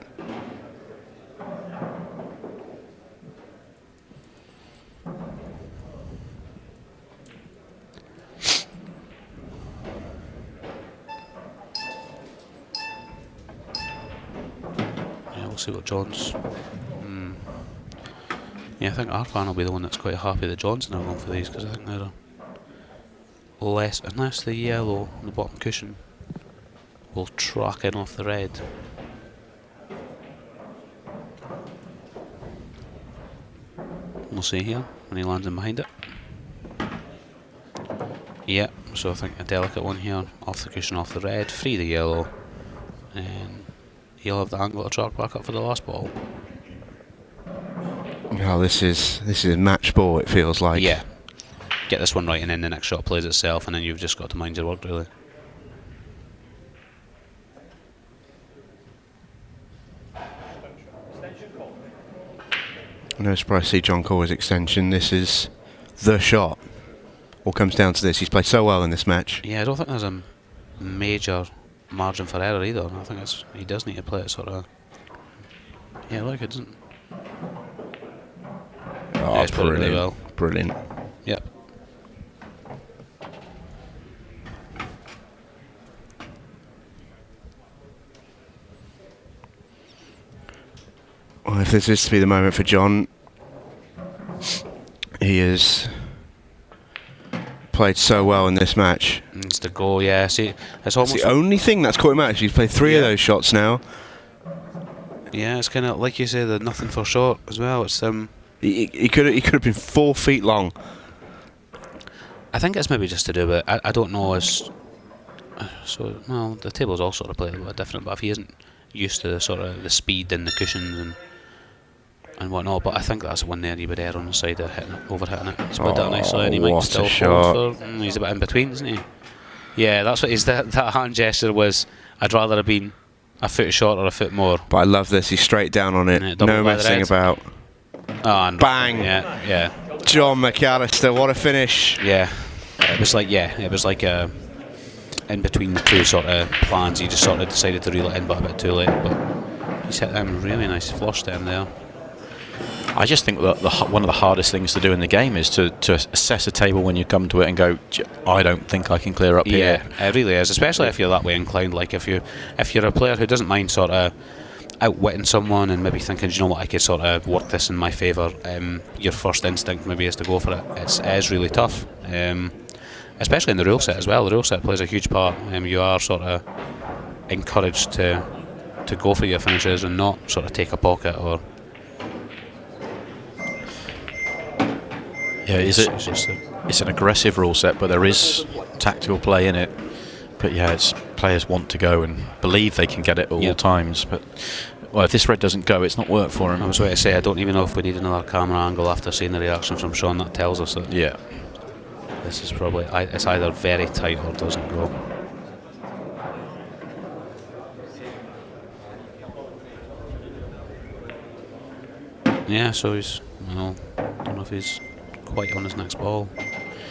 Yeah, we'll see what John's... Yeah, I think Arfan will be the one that's quite happy that John's now going for these, because I think they're less, unless the yellow on the bottom cushion will track in off the red. We'll see here when he lands in behind it. Yeah, so I think a delicate one here, off the cushion, off the red, free the yellow, and he'll have the angle to chalk back up for the last ball. Oh, this is match ball, it feels like. Yeah. Get this one right, and then the next shot plays itself, and then you've just got to mind your work, really. No surprise to see John call his extension. This is the shot. All comes down to this. He's played so well in this match. Yeah, I don't think there's a major margin for error either. I think he does need to play it sort of. Yeah, look, it doesn't. Oh, Yeah, he's put it really well. Brilliant. Yep. Well, if this is to be the moment for John, he has played so well in this match. Needs to go, yeah. See, it's It's almost. the only thing that's caught him out. He's played 3 of those shots now. Yeah, it's kind of like you say, the nothing for short as well. It's He could have been 4 feet long. I think it's maybe just to do with I don't know as so well the tables all sort of play a little bit different, but if he isn't used to the sort of the speed and the cushions and whatnot, but I think that's one there he would err on the side of overhitting it. He's played that nicely, and he might what still a shot. hold for. He's a bit in between, isn't he? Yeah, that's what he's that hand gesture was. I'd rather have been a foot short or a foot more. But I love this. He's straight down on it. Yeah, double No by the messing red. about. Oh, and Bang. Yeah. John McAllister, what a finish. Yeah, it was like in between the two sort of plans. He just sort of decided to reel it in, but a bit too late. But he's hit them really nice flush down there. I just think that one of the hardest things to do in the game is to assess a table when you come to it and go, I don't think I can clear up here. Yeah, it really is, especially if you're that way inclined. Like if you're a player who doesn't mind sort of outwitting someone and maybe thinking, do you know what, I could sort of work this in my favour. Your first instinct maybe is to go for it. It is really tough, especially in the rule set as well. The rule set plays a huge part. You are sort of encouraged to go for your finishes and not sort of take a pocket or. Yeah, it's an aggressive rule set, but there is tactical play in it. But yeah, it's players want to go and believe they can get it at all times. But well, if this red doesn't go, it's not work for him. I was going to say, I don't even know if we need another camera angle after seeing the reaction from Sean. That tells us that this is probably it's either very tight or doesn't go. Yeah, so he's I don't know if he's quite on his next ball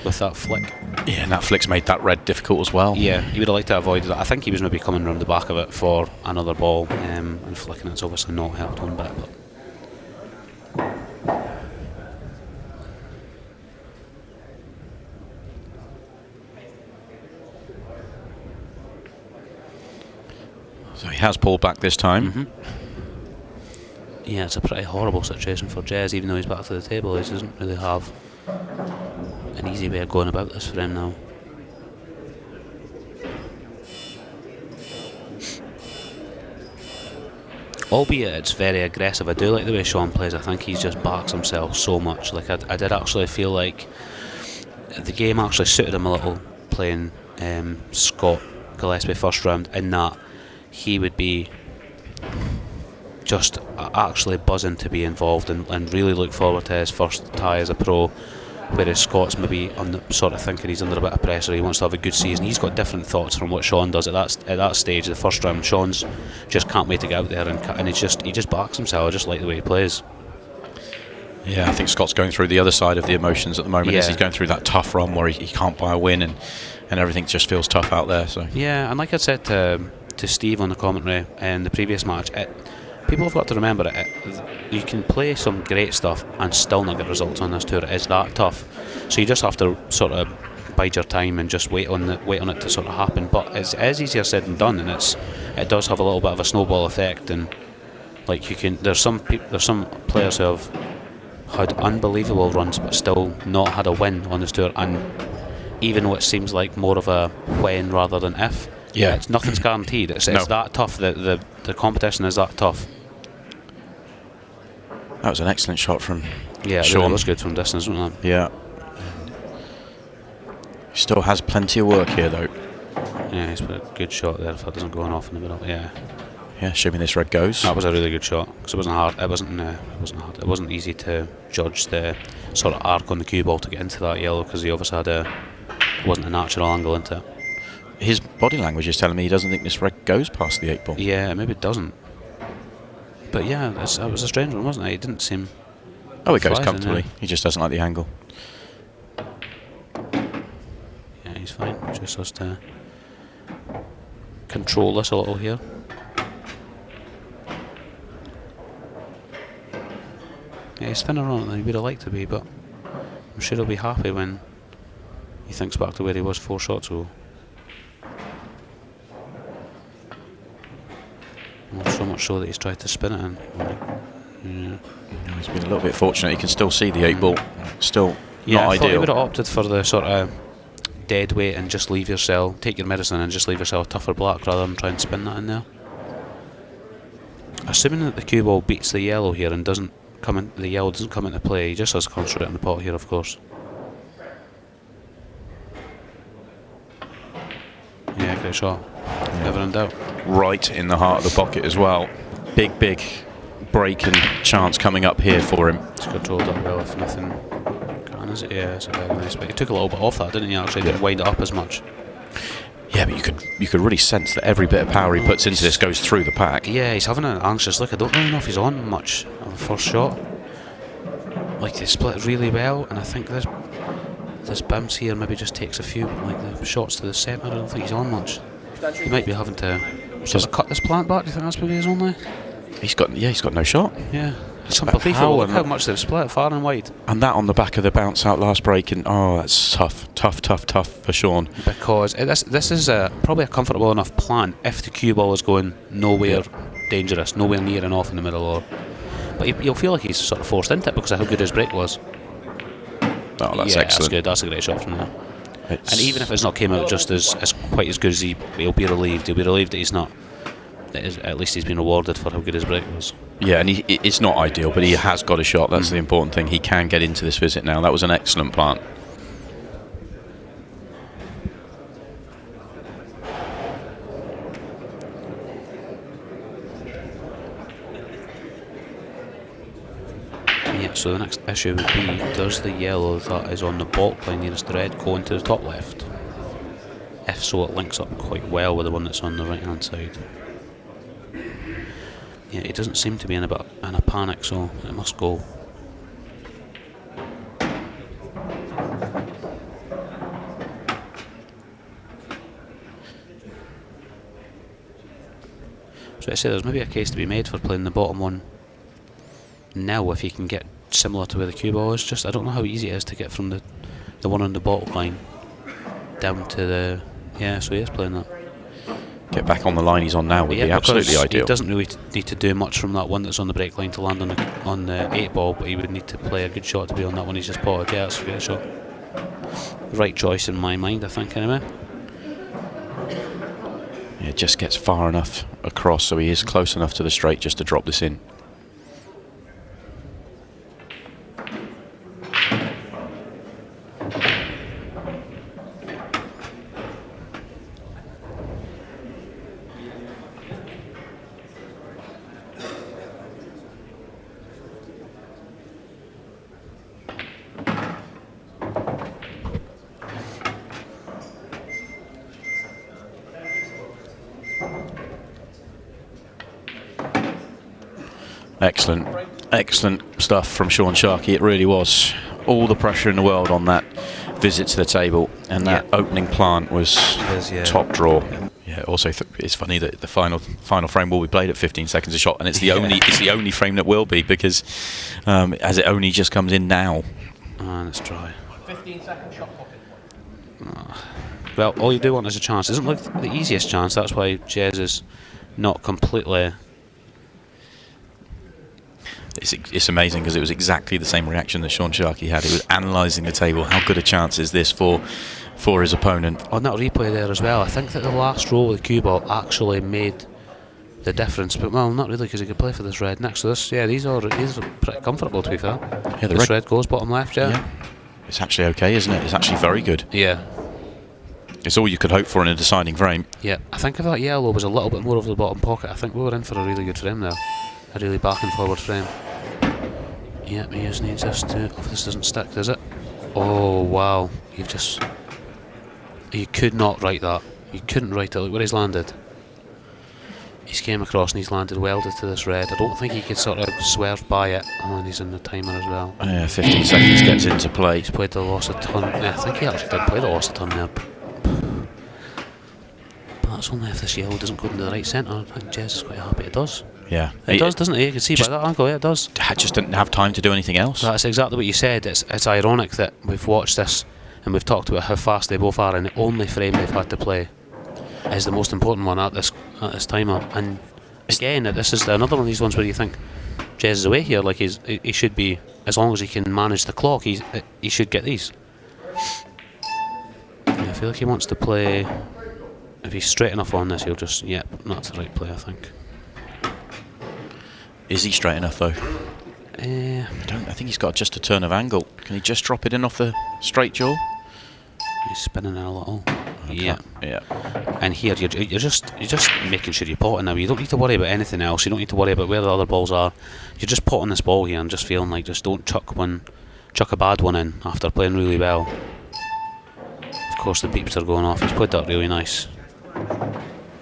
with that flick. Yeah, and that flick's made that red difficult as well. Yeah, he would have liked to avoid that. I think he was maybe coming around the back of it for another ball, and flicking it's obviously not helped one bit. But So he has pulled back this time. yeah, it's a pretty horrible situation for Jez, even though he's back to the table. He doesn't really have an easy way of going about this for him now. Albeit it's very aggressive. I do like the way Sean plays. I think he just backs himself so much. Like I did actually feel like the game actually suited him a little, playing Scott Gillespie first round, in that he would be just actually buzzing to be involved and really look forward to his first tie as a pro, whereas Scott's maybe on the sort of thinking he's under a bit of pressure. He wants to have a good season. He's got different thoughts from what Sean does at that stage, the first round. Sean's just can't wait to get out there and he just backs himself. I just like the way he plays. Yeah, I think Scott's going through the other side of the emotions at the moment. He's going through that tough run where he can't buy a win and everything just feels tough out there. So yeah, and like I said to Steve on the commentary in the previous match, people have got to remember it. You can play some great stuff and still not get results on this tour. It is that tough. So you just have to sort of bide your time and just wait on it to sort of happen. But it is easier said than done, and it does have a little bit of a snowball effect. And like there's some players who have had unbelievable runs but still not had a win on this tour. And even though it seems like more of a when rather than if, nothing's guaranteed. It's that tough. The competition is that tough. that was an excellent shot from Yeah, Sean. it was good from distance, wasn't it? Yeah. Still has plenty of work here, though. Yeah, he's put a good shot there. If that doesn't go off in the middle, yeah. Yeah, assuming this red goes. That was a really good shot because it wasn't hard. It wasn't hard. It wasn't easy to judge the sort of arc on the cue ball to get into that yellow because he obviously wasn't a natural angle into it. His body language is telling me he doesn't think this red goes past the 8 ball. Yeah, maybe it doesn't. But yeah, it was a strange one, wasn't it? It didn't seem. Oh, it goes flies, comfortably. didn't He just doesn't like the angle. Yeah, he's fine. Just has to control this a little here. Yeah, he's thinner on it than he would have liked to be, but I'm sure he'll be happy when he thinks back to where he was 4 shots ago. Not so much so that he's tried to spin it in. Yeah. He's been a little bit fortunate. He can still see the 8 ball. Still Yeah, not I thought he ideal. would have opted for the sort of dead weight and just leave yourself, take your medicine and just leave yourself a tougher black rather than try and spin that in there. Assuming that the cue ball beats the yellow here and doesn't come in, the yellow doesn't come into play, he just has to concentrate on the pot here, of course. Yeah, great shot. Never in doubt. Right in the heart of the pocket as well. Big break and chance coming up here for him. He's controlled that well, if nothing. Can, is it? Yeah, it's a very nice. But he took a little bit off that, didn't he? Actually, didn't wind it up as much. Yeah, but you could really sense that every bit of power he puts into this goes through the pack. Yeah, he's having an anxious look. I don't really know if he's on much on the first shot. Like, they split really well, and I think this bounce here maybe just takes a few, like the shots to the centre. I don't think he's on much. He might be having to sort of cut this plant back. Do you think that's maybe his only? He's got no shot. Yeah, it's But unbelievable. Look how- how much they've split, far and wide. And that on the back of the bounce out last break, and that's tough for Sean. Because this is probably a comfortable enough plant if the cue ball is going nowhere dangerous, nowhere near and off in the middle, but you'll feel like he's sort of forced into it because of how good his break was. Oh, that's yeah, excellent. That's good. That's a great shot from there. It's- And even if it's not came out just as quite as good as he'll be relieved. He'll be relieved that he's not. At least he's been rewarded for how good his break was. Yeah, and it's not ideal, but he has got a shot. That's the important thing. He can get into this visit now. That was an excellent plant. Yeah, so the next issue would be, does the yellow that is on the baulk line nearest the red go into the top left? If so, it links up quite well with the one that's on the right hand side. Yeah, he doesn't seem to be in a panic, so it must go. So I say there's maybe a case to be made for playing the bottom one now if you can get similar to where the cue ball is. Just I don't know how easy it is to get from the one on the bottom line down to the. Yeah, so he is playing that. Get back on the line he's on now would be absolutely because ideal. He doesn't really need to do much from that one that's on the break line to land on the 8 ball, but he would need to play a good shot to be on that one he's just potted. Yeah, that's a great shot. Right choice in my mind, I think, anyway. It just gets far enough across so he is close enough to the straight just to drop this in. Excellent stuff from Sean Sharkey. It really was. All the pressure in the world on that visit to the table, and that opening plant was top draw. Yeah. Also, it's funny that the final frame will be played at 15 seconds a shot, and it's the only frame that will be because as it only just comes in now. And it's dry. 15-second shot pocket. Well, all you do want is a chance. It doesn't look the easiest chance. That's why Jez is not completely. It's amazing because it was exactly the same reaction that Sean Sharkey had. He was analysing the table. How good a chance is this for his opponent? On that replay there as well, I think that the last roll with the cue ball actually made the difference. But well, not really, because he could play for this red next to this. Yeah, these are pretty comfortable, to be fair. Yeah, this red goes bottom left. Yeah. It's actually okay, isn't it? It's actually very good. Yeah. It's all you could hope for in a deciding frame. Yeah, I think if that yellow was a little bit more over the bottom pocket, I think we were in for a really good frame there. A really back and forward frame. Yeah, he just needs us to... Oh, this doesn't stick, does it? Oh, wow. You've just... You could not write that. You couldn't write it. Look where he's landed. He's came across and he's landed welded to this red. I don't think he could sort of swerve by it. Oh, and he's in the timer as well. 15 seconds gets into play. He's played the loss of ton. Yeah, I think he actually did play the loss of ton there. But that's only if this yellow doesn't go into the right centre. I think Jez is quite happy it does. Yeah. It does, doesn't it? You can see by that angle, yeah, it does. Just didn't have time to do anything else. That's exactly what you said. It's ironic that we've watched this and we've talked about how fast they both are, and the only frame they've had to play is the most important one at this timer. And again, this is another one of these ones where you think Jez is away here. Like he should be, as long as he can manage the clock, he should get these. Yeah, I feel like he wants to play. If he's straight enough on this, he'll just that's the right play, I think. Is he straight enough though? I think he's got just a turn of angle. Can he just drop it in off the straight jaw? He's spinning in a little. Okay. Yeah. And here you're just making sure you're potting now. You don't need to worry about anything else. You don't need to worry about where the other balls are. You're just potting this ball here and just feeling like just don't chuck a bad one in after playing really well. Of course the beeps are going off. He's played that really nice.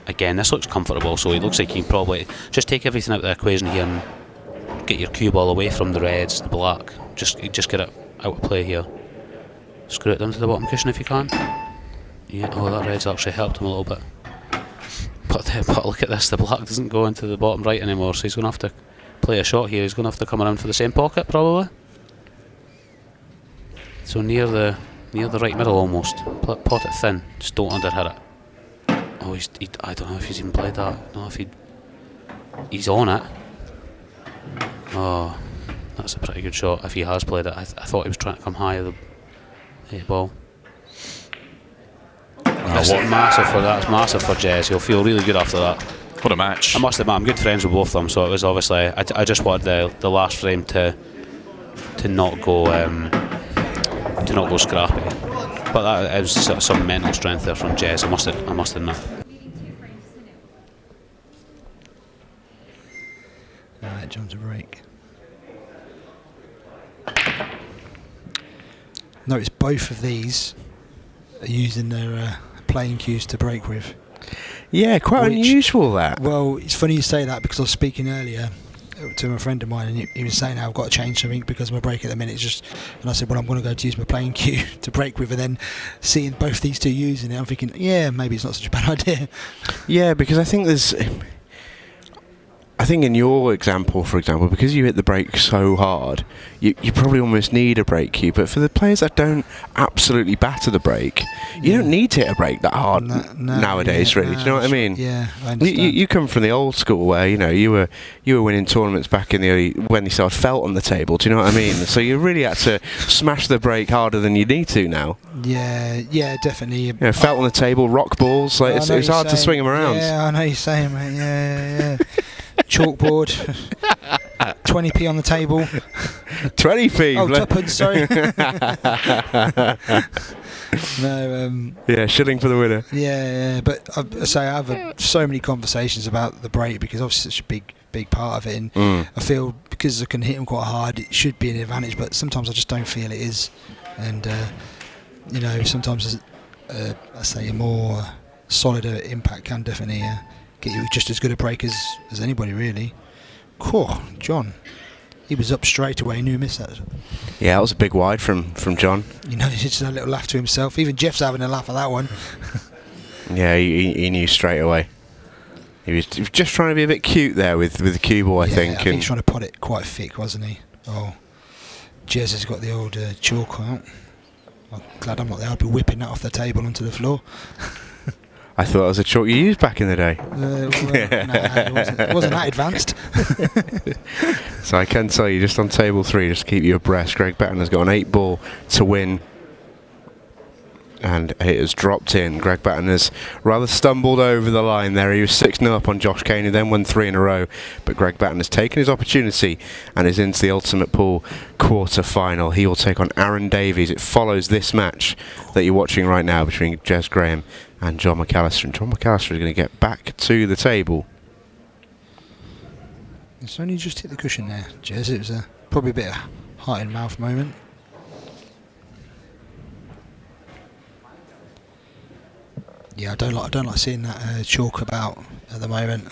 Again, this looks comfortable, so it looks like you can probably just take everything out of the equation here and get your cue ball away from the reds, the black. Just get it out of play here. Screw it down to the bottom cushion if you can. Yeah, oh, that red's actually helped him a little bit. But look at this, the black doesn't go into the bottom right anymore, so he's going to have to play a shot here. He's going to have to come around for the same pocket, probably. So near the right middle almost. Pot it thin, just don't underhit it. Oh, I don't know if he's even played that. I don't know if he's on it. Oh, that's a pretty good shot if he has played it. I thought he was trying to come high of the 8 ball. That's massive for Jez. He'll feel really good after that. What a match. I must admit, I'm good friends with both of them, so it was obviously I just wanted the last frame to not go scrappy. But that was some mental strength there from Jez. I must admit. Alright, John's a break. Notice both of these are using their playing cues to break with. Yeah, quite unusual that. Well, it's funny you say that because I was speaking earlier to a friend of mine and he was saying I've got to change something because my break at the minute is and I said, well, I'm going to go to use my playing cue to break with, and then seeing both these two using it, I'm thinking, yeah, maybe it's not such a bad idea. Yeah, because I think in your example, for example, because you hit the brake so hard, you probably almost need a brake cue. But for the players that don't absolutely batter the brake, you don't need to hit a brake that hard nowadays, really. Do you know what I mean? Yeah, I understand. You come from the old school where you were winning tournaments back in the early when they started felt on the table. Do you know what I mean? So you really had to smash the brake harder than you need to now. Yeah, definitely. Yeah, felt on the table, rock balls. Like it's hard to swing them around. Yeah, I know you're saying, mate. Yeah. Chalkboard, 20p on the table. 20p. Oh, tuppence, sorry. No. Yeah, shilling for the winner. Yeah. But I have so many conversations about the break because obviously it's such a big part of it, and I feel because I can hit them quite hard, it should be an advantage. But sometimes I just don't feel it is, and sometimes I say a more solid impact can definitely. Get you just as good a break as anybody, really. Cool, John. He was up straight away. He knew he missed that. Yeah, that was a big wide from John. He just had a little laugh to himself. Even Jeff's having a laugh at that one. Yeah, he knew straight away. He was just trying to be a bit cute there with the cue ball, I think. I think he's trying to pot it quite thick, wasn't he? Oh, Jez has got the old chalk out. I'm glad I'm not there. I'd be whipping that off the table onto the floor. I thought it was a chalk you used back in the day. It wasn't that advanced. So I can tell you, just on table 3, just to keep you abreast, Greg Betton has got an 8 ball to win And it has dropped in. Greg Batten has rather stumbled over the line there. He was 6-0 up on Josh Kane, who then won 3 in a row. But Greg Batten has taken his opportunity and is into the Ultimate Pool quarter-final. He will take on Aaron Davies. It follows this match that you're watching right now between Jez Graham and John McAllister. And John McAllister is going to get back to the table. It's only just hit the cushion there, Jez. It was probably a bit of heart in mouth moment. Yeah, I don't like seeing that chalk about at the moment.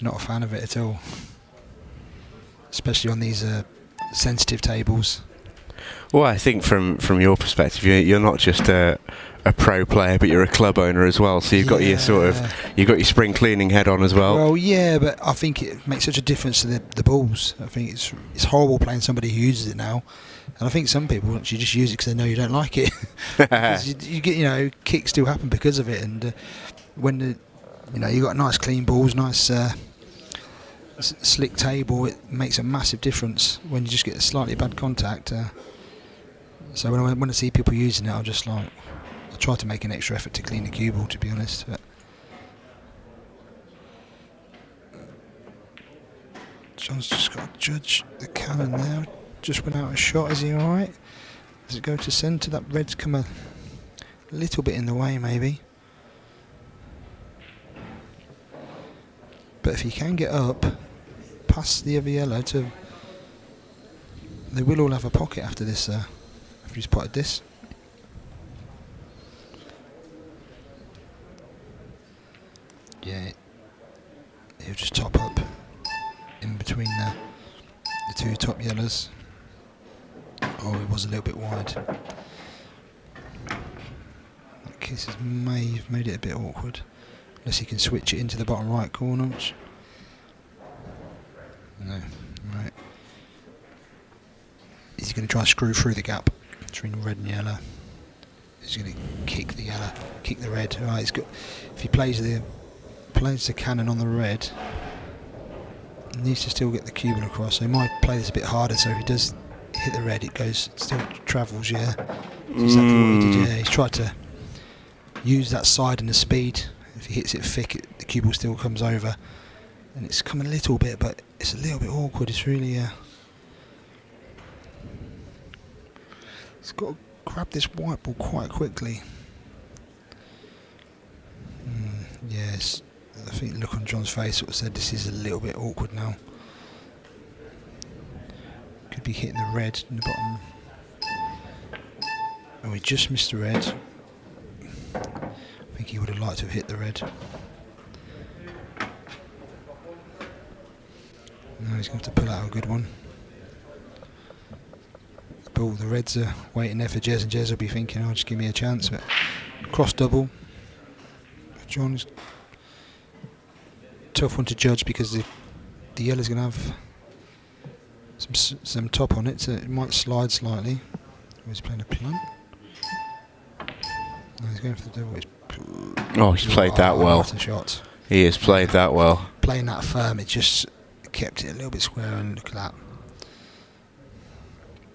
Not a fan of it at all, especially on these sensitive tables. Well, I think from your perspective, you're not just a pro player, but you're a club owner as well. So you've got your you've got your spring cleaning head on as well. Well, yeah, but I think it makes such a difference to the balls. I think it's horrible playing somebody who uses it now. And I think some people actually just use it because they know you don't like it. you get, kicks still happen because of it. And when you got nice clean balls, nice slick table, it makes a massive difference when you just get a slightly bad contact. So when I see people using it, I'm just like, I try to make an extra effort to clean the cue ball, to be honest. But John's just got to judge the cannon there. Just went out a shot. Is he alright? Does it go to centre? That red's come a little bit in the way, maybe. But if he can get up past the other yellow they will all have a pocket after this. After he's potted this. Yeah, he'll just top up in between the two top yellows. Oh, it was a little bit wide. That kiss may have made it a bit awkward. Unless he can switch it into the bottom right corner. No, right. He's going to try and screw through the gap between red and yellow. He's going to kick the yellow, kick the red. Right, he's got. If he plays the cannon on the red, he needs to still get the cue ball across. So he might play this a bit harder. So if he does hit the red, it still travels. Yeah, that's exactly what he did. Yeah, he's tried to use that side and the speed. If he hits it thick, the cue ball still comes over, and it's come a little bit, but it's a little bit awkward. It's really he's got to grab this white ball quite quickly. Yes, I think the look on John's face sort of said this is a little bit awkward now. Could be hitting the red in the bottom. And we just missed the red. I think he would have liked to have hit the red. Now he's going to have to pull out a good one. The reds are waiting there for Jez, and Jez will be thinking, oh, just give me a chance. But cross double. John's tough one to judge because the yellow's going to have some top on it, so it might slide slightly. Oh, he's playing a punt. No, he's going for the double. He's played that well. What a shot. He has played that well. Playing that firm, it just kept it a little bit square, and look at that.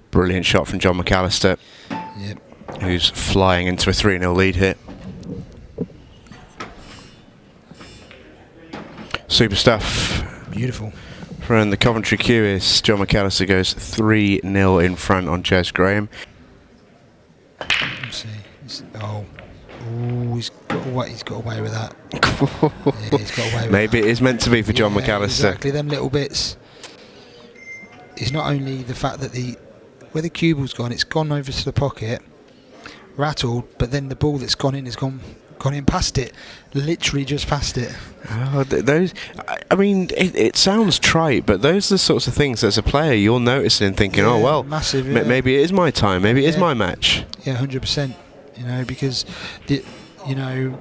Brilliant shot from John McAllister. Yep. Who's flying into a 3-0 lead here. Super stuff. Beautiful. From the Coventry Q is John McAllister goes 3-0 in front on Jez Graham. Let's see. He's got away with that. Yeah, he's got away with Maybe that. it is meant to be for John McAllister. Exactly, them little bits. It's not only the fact that where the cue ball's gone, it's gone over to the pocket, rattled, but then the ball that's gone in has gone in past it, literally just past it. Oh, those. I mean, it sounds trite, but those are the sorts of things as a player you're noticing and thinking, oh well, massive, maybe it is my time, maybe it is my match. Yeah, 100%. Because in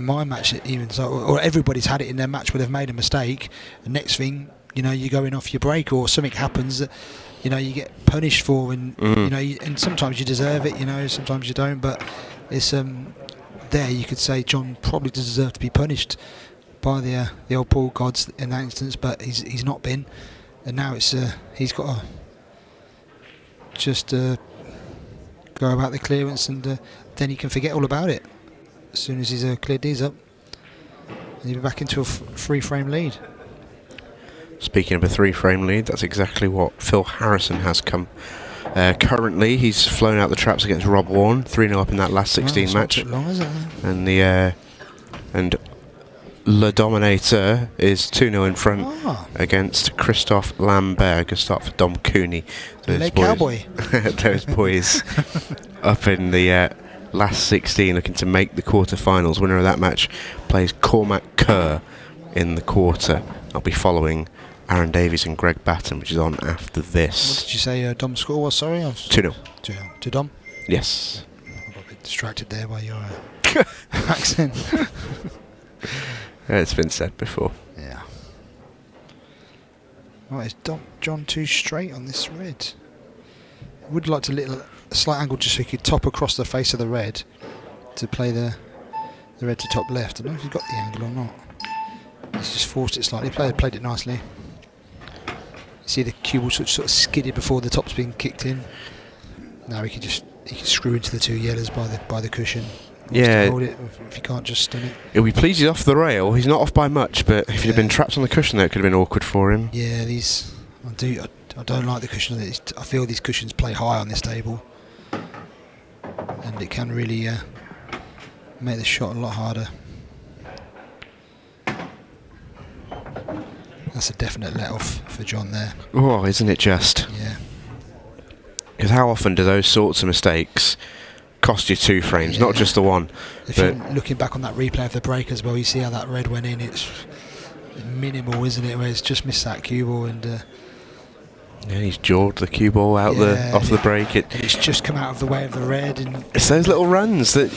my match, even so, or everybody's had it in their match where they've made a mistake. The next thing, you're going off your break, or something happens that you get punished for, and and sometimes you deserve it, sometimes you don't, but it's there you could say John probably deserved to be punished by the old pool gods in that instance, but he's not been, and now it's he's got to just go about the clearance, and then he can forget all about it as soon as he's cleared these up. And he'll be back into a free-frame lead. Speaking of a 3-frame lead, that's exactly what Phil Harrison has come. Currently, he's flown out the traps against Rob Warren, 3-0 up in that last 16 match. Not long, is it? And Le Dominator is 2-0 in front against Christophe Lambert. Good start for Dom Cooney. Le Cowboy. Those boys up in the last 16 looking to make the quarter-finals. Winner of that match plays Cormac Kerr in the quarter. I'll be following Aaron Davies and Greg Batten, which is on after this. What did you say Dom's score was? Sorry? 2-0. 2-0. To Dom? Yes. I got a bit distracted there by your accent. It's been said before. Yeah. Right, is John too straight on this red? I would like a slight angle just so he could top across the face of the red to play the red to top left. I don't know if he's got the angle or not. He's just forced it slightly. Played it nicely. See the cue ball sort of skidded before the top's been kicked in. Now he can screw into the 2 yellows by the cushion. Yeah. Hold it if you can't just stun it. He'll be pleased he's off the rail. He's not off by much, but if he'd have been trapped on the cushion there, it could have been awkward for him. Yeah, I don't like the cushions. I feel these cushions play high on this table, and it can really make the shot a lot harder. That's a definite let off for John there. Oh, isn't it just? Yeah. Because how often do those sorts of mistakes cost you 2 frames, not just the one? If you're looking back on that replay of the break as well, you see how that red went in. It's minimal, isn't it? Where it's just missed that cue ball, and he's jawed the cue ball out off the break. It's just come out of the way of the red, and it's those little runs that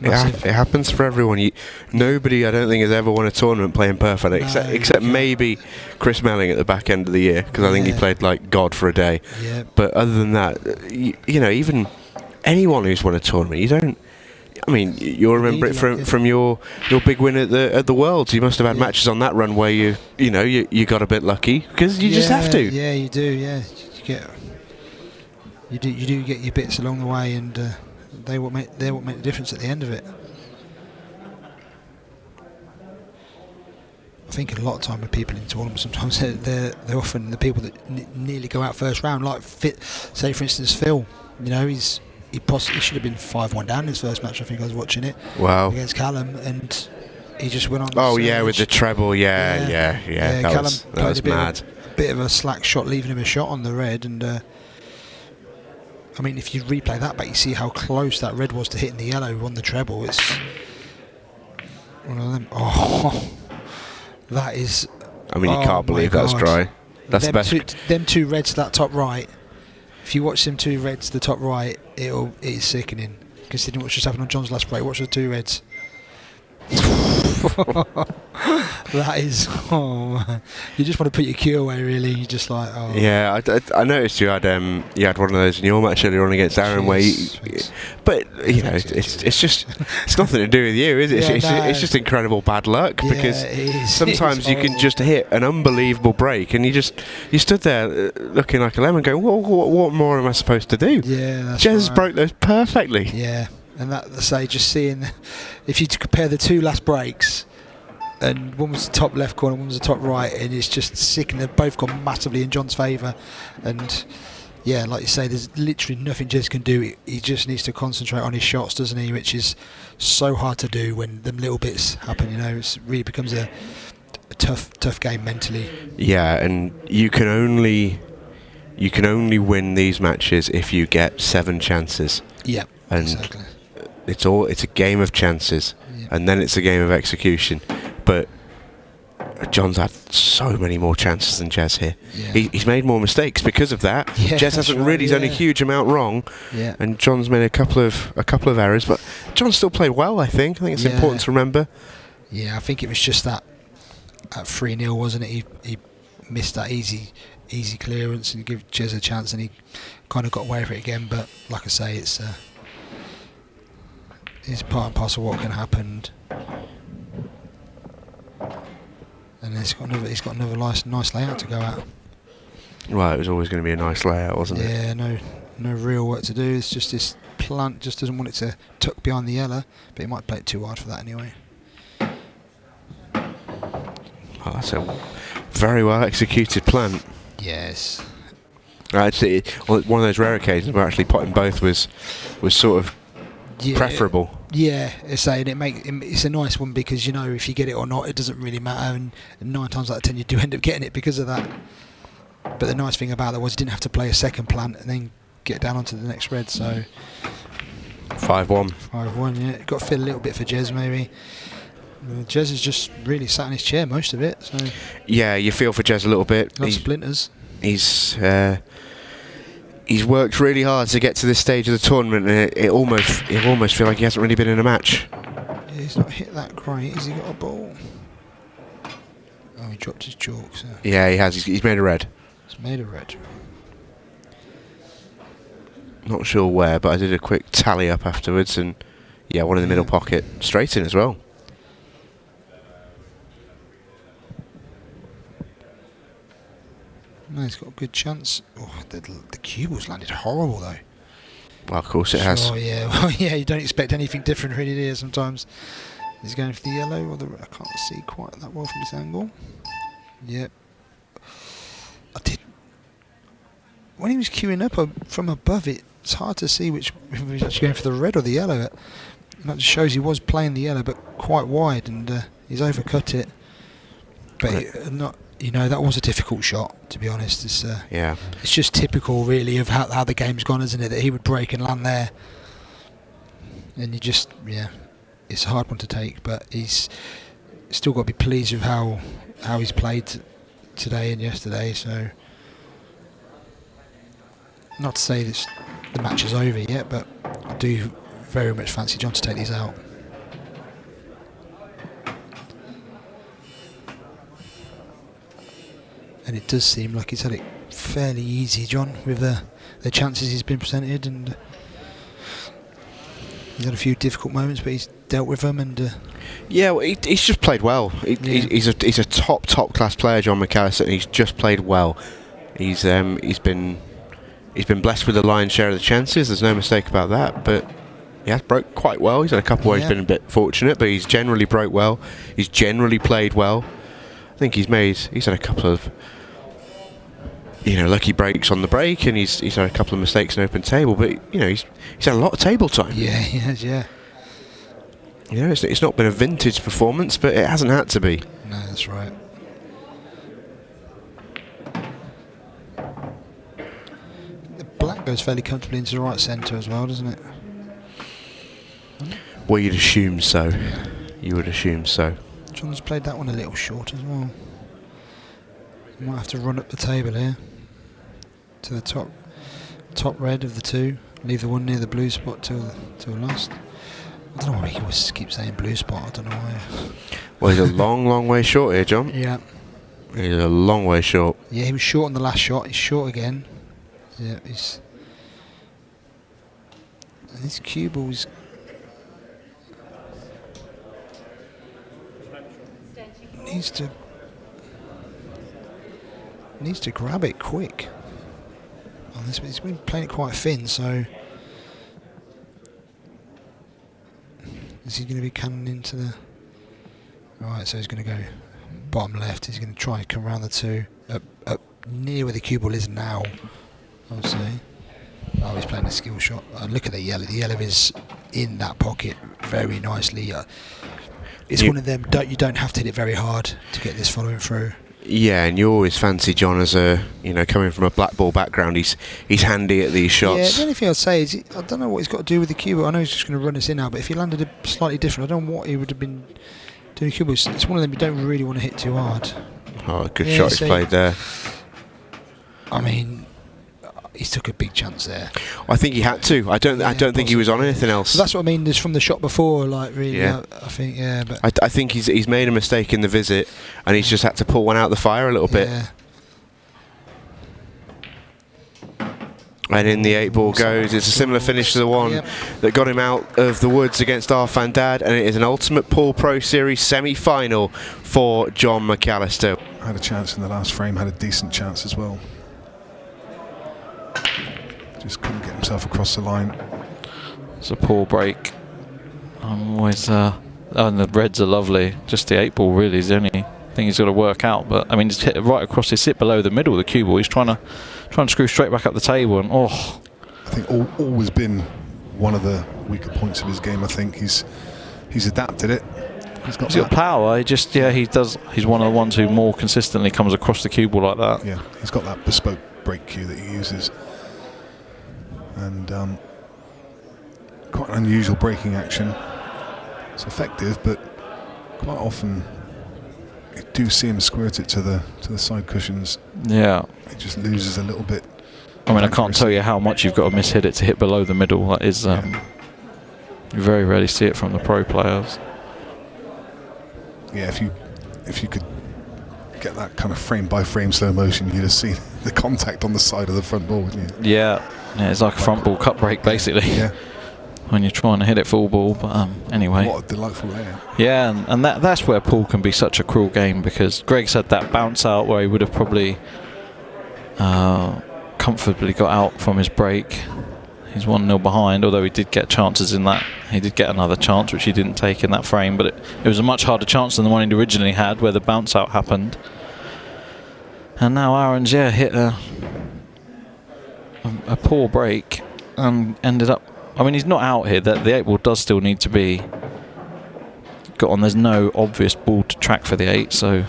massive. It happens for everyone. Nobody, I don't think, has ever won a tournament playing perfect, except maybe Chris Melling at the back end of the year, because I think he played like God for a day. Yeah. But other than that, even anyone who's won a tournament, you don't. I mean, you'll remember it from your big win at the Worlds. You must have had matches on that run where you got a bit lucky, because you just have to. Yeah, you do. Yeah, you do get your bits along the way, and they're what make the difference at the end of it. I think a lot of time with people in tournaments, sometimes they're often the people that nearly go out first round. Like say for instance Phil, he should have been 5-1 down in his first match. I think I was watching it. Wow. Against Callum, and he just went on. Oh yeah, with the treble. Yeah. That was mad. A bit of a slack shot, leaving him a shot on the red, and I mean, if you replay that back, you see how close that red was to hitting the yellow on the treble. It's one of them. Oh, that is. I mean, you can't believe that's dry. That's the best. Them 2 reds to that top right. If you watch them 2 reds to the top right, it is sickening. Considering what just happened on John's last break, watch the 2 reds. That is, man. You just want to put your cue away, really. You just like, oh. Yeah, I noticed you had one of those in your match earlier on against Aaron, where but it's just it's nothing to do with you, is it? It's just incredible bad luck, because sometimes you can just hit an unbelievable break, and you stood there looking like a lemon, going, what more am I supposed to do? Yeah, that's Jez right. broke those perfectly. Yeah. And just seeing, if you compare the 2 last breaks, and one was the top left corner, one was the top right, and it's just sick, and they've both gone massively in John's favour. And yeah, like you say, there's literally nothing Jez can do. He just needs to concentrate on his shots, doesn't he? Which is so hard to do when them little bits happen. It really becomes a tough game mentally. Yeah, and you can only win these matches if you get 7 chances. Yeah, and exactly. It's a game of chances, and then it's a game of execution. But John's had so many more chances than Jez here. Yeah. He's made more mistakes because of that. Yeah, Jez hasn't really done a huge amount wrong, and John's made a couple of errors. But John still played well. I think it's important to remember. Yeah, I think it was just that at 3-0, wasn't it? He missed that easy clearance, and he gave Jez a chance, and he kind of got away with it again. But like I say, it's part and parcel of what can happen. And he's got another nice layout to go at. Well, it was always going to be a nice layout, wasn't it? Yeah, no no real work to do. It's just this plant just doesn't want it to tuck behind the yellow, but he might play it too hard for that anyway. Oh, that's a very well executed plant. Yes. Actually, one of those rare occasions where actually potting both was sort of preferable. Yeah, it's a nice one because you know if you get it or not, it doesn't really matter, and 9 times out of 10 you do end up getting it because of that. But the nice thing about that was he didn't have to play a second plant and then get down onto the next red. So 5-1. 5-1. Yeah, got to feel a little bit for Jez maybe. Jez has just really sat in his chair most of it. So yeah, you feel for Jez a little bit. Got splinters. He's worked really hard to get to this stage of the tournament, and it almost feel like he hasn't really been in a match. Yeah, he's not hit that great. Has he got a ball? Oh, he dropped his chalk. So. Yeah, he has. He's made a red. He's made a red. Not sure where, but I did a quick tally up afterwards, and yeah, one in the middle pocket, straight in as well. No, he's got a good chance. Oh, the cue ball's landed horrible though. Well, of course it has. Oh yeah, well yeah. You don't expect anything different really, do you? Sometimes he's going for the yellow or the. I can't see quite that well from this angle. Yep. I did. When he was queuing up from above it, it's hard to see which if he was actually going for the red or the yellow. And that just shows he was playing the yellow, but quite wide, and he's overcut it. But not. You know, that was a difficult shot, to be honest. It's it's just typical, really, of how the game's gone, isn't it? That he would break and land there, and you just, it's a hard one to take. But he's still got to be pleased with how he's played today and yesterday. So, not to say that the match is over yet, but I do very much fancy John to take these out. And it does seem like he's had it fairly easy, John, with the chances he's been presented, and he's had a few difficult moments, but he's dealt with them. And well, he's just played well. He's a top class player, John McAllister, and he's just played well. He's been blessed with the lion's share of the chances. There's no mistake about that. But he has broke quite well. He's had a couple where he's been a bit fortunate, but he's generally broke well. He's generally played well. I think he's had a couple of lucky breaks on the break, and he's had a couple of mistakes in open table, but he's had a lot of table time. Yeah, he has. Yeah. It's not been a vintage performance, but it hasn't had to be. No, that's right. The black goes fairly comfortably into the right centre as well, doesn't it? Well, you'd assume so. You would assume so. John's played that one a little short as well. Might have to run up the table here to the top red of the two. Leave the one near the blue spot till last. I don't know why he always keeps saying blue spot. I don't know why. Well, he's a long way short here, John. Yeah. He's a long way short. Yeah, he was short on the last shot. He's short again. Yeah, and this cue ball's. Needs to grab it quick. On this, he's been playing it quite thin, so is he going to be cannon into the? Right, so he's going to go bottom left. He's going to try and come around the two up near where the cue ball is now. I would say. Oh, he's playing a skill shot. Look at the yellow. The yellow is in that pocket very nicely. It's one of them. You don't have to hit it very hard to get this following through. Yeah, and you always fancy John as a coming from a black ball background. He's handy at these shots. Yeah, the only thing I'd say is I don't know what he's got to do with the cue ball. I know he's just going to run this in now, but if he landed it slightly different, I don't know what he would have been doing. Cue ball. It's one of them you don't really want to hit too hard. Oh, good shot he's played there. I mean, he took a big chance there. I think he had to. I don't think he was on anything else. So that's what I mean. There's from the shot before, like really. Yeah. I think but I think he's made a mistake in the visit, and he's just had to pull one out the fire a little bit. And in the 8-ball goes. It's a similar finish to the one that got him out of the woods against Arfan Dad, and it is an Ultimate Pool Pro Series semi-final for John McAllister. Had a chance in the last frame. Had a decent chance as well. Just couldn't get himself across the line. It's a poor break. I'm always... and the reds are lovely. Just the 8-ball really is the only thing he's got to work out. But I mean, he's hit it right across his hit below the middle of the cue ball. He's trying to screw straight back up the table, and I think always been one of the weaker points of his game. I think he's adapted it. He's got power. He just he does. He's one of the ones who more consistently comes across the cue ball like that. Yeah, he's got that bespoke break cue that he uses, and quite an unusual breaking action. It's effective, but quite often you do see him squirt it to the side cushions. Yeah, it just loses a little bit. I mean, I can't tell you how much you've got to miss-hit it to hit below the middle. That is, you very rarely see it from the pro players. Yeah, if you could get that kind of frame by frame slow motion, you'd have seen the contact on the side of the front ball, wouldn't you? Yeah, it's like a front ball cut break basically. Yeah. When you're trying to hit it full ball, but anyway. What a delightful layout. Yeah, and that's where pool can be such a cruel game, because Greg's had that bounce out where he would have probably comfortably got out from his break. He's 1-0 behind, although he did get chances in that. He did get another chance, which he didn't take in that frame, but it was a much harder chance than the one he originally had, where the bounce out happened. And now Aaron's, hit a poor break and ended up... I mean, he's not out here. The 8-ball does still need to be got on. There's no obvious ball to track for the 8, so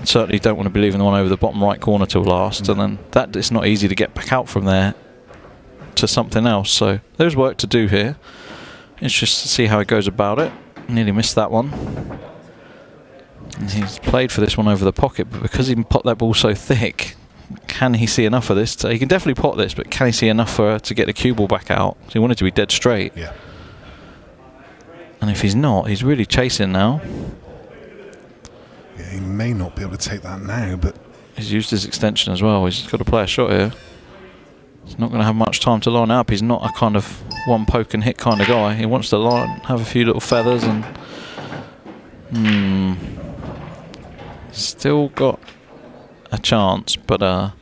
certainly don't want to be leaving the one over the bottom right corner till last. And then that it's not easy to get back out from there to something else. So there's work to do here. It's just to see how he goes about it. Nearly missed that one. And he's played for this one over the pocket, but because he popped that ball so thick, can he see enough of this? He can definitely pot this, but can he see enough to get the cue ball back out? So he wanted to be dead straight. Yeah. And if he's not, he's really chasing now. Yeah, he may not be able to take that now, but... He's used his extension as well. He's got to play a shot here. He's not going to have much time to line up. He's not a kind of one poke and hit kind of guy. He wants to have a few little feathers and... Still got a chance, but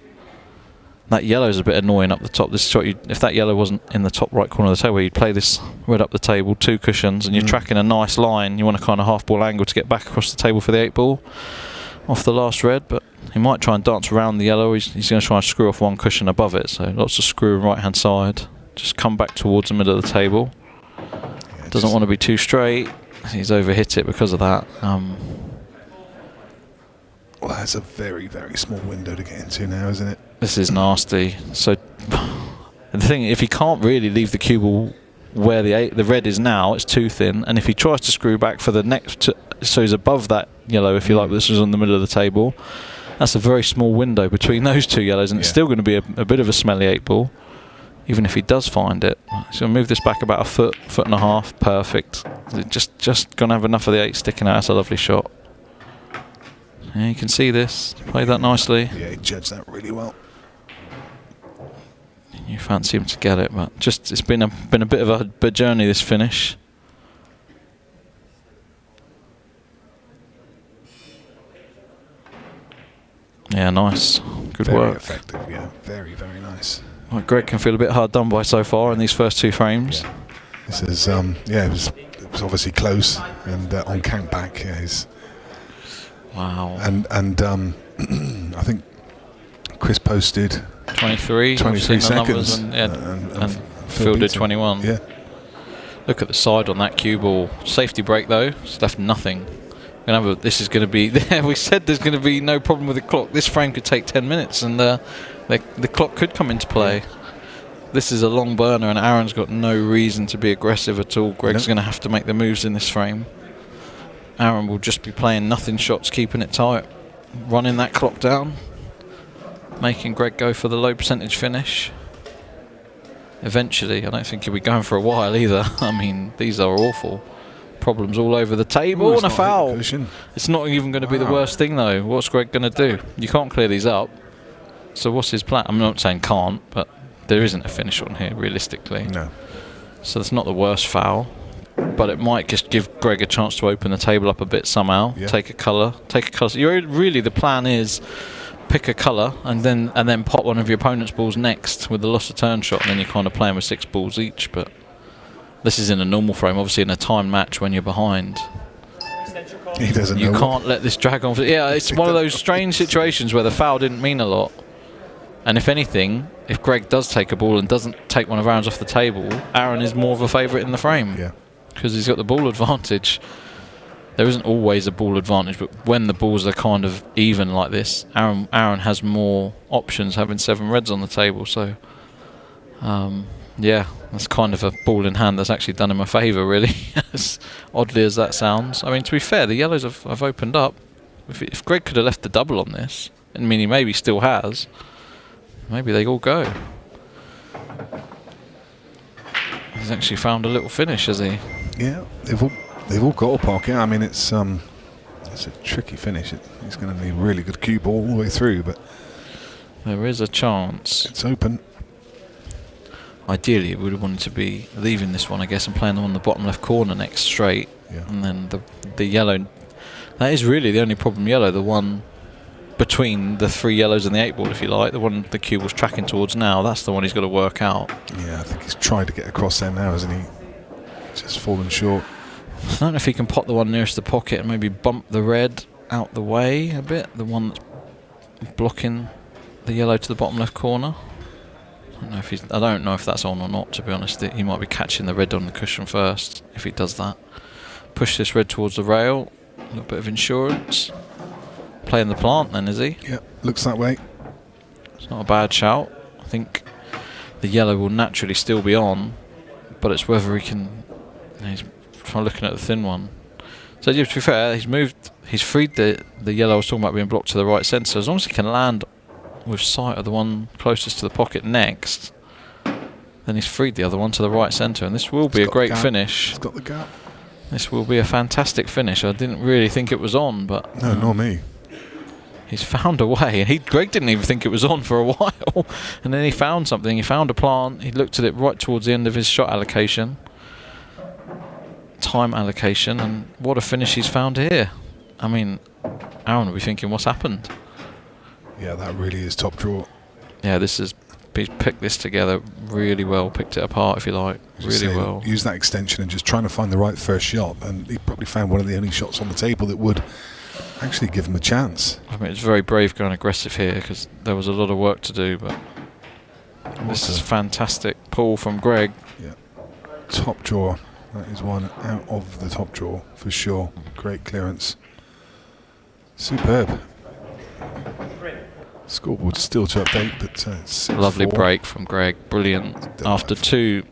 that yellow's a bit annoying up the top. This shot, if that yellow wasn't in the top right corner of the table, you'd play this red up the table, 2 cushions, and you're tracking a nice line. You want a kind of half ball angle to get back across the table for the 8-ball off the last red, but he might try and dance around the yellow. He's going to try and screw off one cushion above it, so lots of screw right hand side. Just come back towards the middle of the table. Doesn't want to be too straight. He's overhit it because of that. Well, that's a very, very small window to get into now, isn't it? This is nasty. So the thing, if he can't really leave the cue ball where the red is now, it's too thin. And if he tries to screw back for the next, so he's above that yellow, if you like, this was on the middle of the table. That's a very small window between those 2 yellows, and it's still going to be a bit of a smelly 8-ball, even if he does find it. He's going to move this back about a foot and a half. Perfect. Just going to have enough of the 8 sticking out. That's a lovely shot. Yeah, you can see this. Played that nicely. Yeah, he judged that really well. You fancy him to get it, but it's been a bit of a journey, this finish. Yeah, nice. Good very work. Effective, yeah. Very, very nice. Well, Greg can feel a bit hard done by so far in these first 2 frames. Yeah. This is, it was obviously close, and on count back, Wow. And I think Chris posted 23 seconds and Phil did 21. Yeah. Look at the side on that cue ball. Safety break though, it's left nothing. This is going to be... we said there's going to be no problem with the clock. This frame could take 10 minutes and the clock could come into play. This is a long burner and Aaron's got no reason to be aggressive at all. Greg's going to have to make the moves in this frame. Aaron will just be playing nothing shots, keeping it tight, running that clock down, making Greg go for the low percentage finish. Eventually, I don't think he'll be going for a while either. I mean, these are awful. Problems all over the table. And a foul. It's not even going to be the worst thing though. What's Greg going to do? You can't clear these up. So what's his plan? I'm not saying can't, but there isn't a finish on here realistically. No. So that's not the worst foul. But it might just give Greg a chance to open the table up a bit somehow. Yeah. Take a colour. Really, the plan is pick a colour and then pot one of your opponent's balls next with the loss of turn shot, and then you're kind of playing with 6 balls each. But this is in a normal frame. Obviously, in a time match when you're behind, He doesn't you know. can't let this drag on. Yeah, it's one of those strange situations where the foul didn't mean a lot. And if anything, if Greg does take a ball and doesn't take one of Aaron's off the table, Aaron is more of a favourite in the frame. Yeah. Because he's got the ball advantage. There isn't always a ball advantage, but when the balls are kind of even like this, Aaron has more options, having 7 reds on the table. So, yeah, that's kind of a ball in hand that's actually done him a favour, really, as oddly as that sounds. I mean, to be fair, the yellows have opened up. If Greg could have left the double on this, I mean, he maybe still has, maybe they all go. He's actually found a little finish, has he? Yeah, they've all got a pocket. I mean, it's a tricky finish. It's going to need really good cue ball all the way through, but there is a chance. It's open. Ideally, it would have wanted to be leaving this one, I guess, and playing the one in the bottom left corner next straight. Yeah. And then the yellow. That is really the only problem yellow, the one between the 3 yellows and the 8 ball, if you like, the one the cue was tracking towards now. That's the one he's got to work out. Yeah, I think he's tried to get across there now, hasn't he? Just fallen short. I don't know if he can pot the one nearest the pocket and maybe bump the red out the way a bit, the one that's blocking the yellow to the bottom left corner. I don't know if that's on or not, to be honest. He might be catching the red on the cushion first if he does that. Push this red towards the rail, a little bit of insurance. Playing the plant then, is he? Yeah, looks that way. It's not a bad shout. I think the yellow will naturally still be on, but it's whether he can. He's trying looking at the thin one. So to be fair, he's freed the yellow I was talking about being blocked to the right centre. As long as he can land with sight of the one closest to the pocket next, then he's freed the other one to the right centre, and this will be a great finish. He's got the gap. This will be a fantastic finish. I didn't really think it was on, but no, nor me. He's found a way, and Greg didn't even think it was on for a while, and then he found something. He found a plant. He looked at it right towards the end of his shot allocation, time allocation, and what a finish he's found here. I mean, Aaron will be thinking, what's happened? Yeah, that really is top draw. Yeah, he's picked this together really well, picked it apart, if you like, really well. Use that extension and just trying to find the right first shot, and he probably found one of the only shots on the table that would actually give him a chance. I mean, it's very brave going aggressive here because there was a lot of work to do, but this is fantastic pull from Greg. Yeah, top draw. That is one out of the top draw for sure. Great clearance. Superb. Scoreboard still to update, but it's 6-4. Lovely break from Greg. Brilliant. After two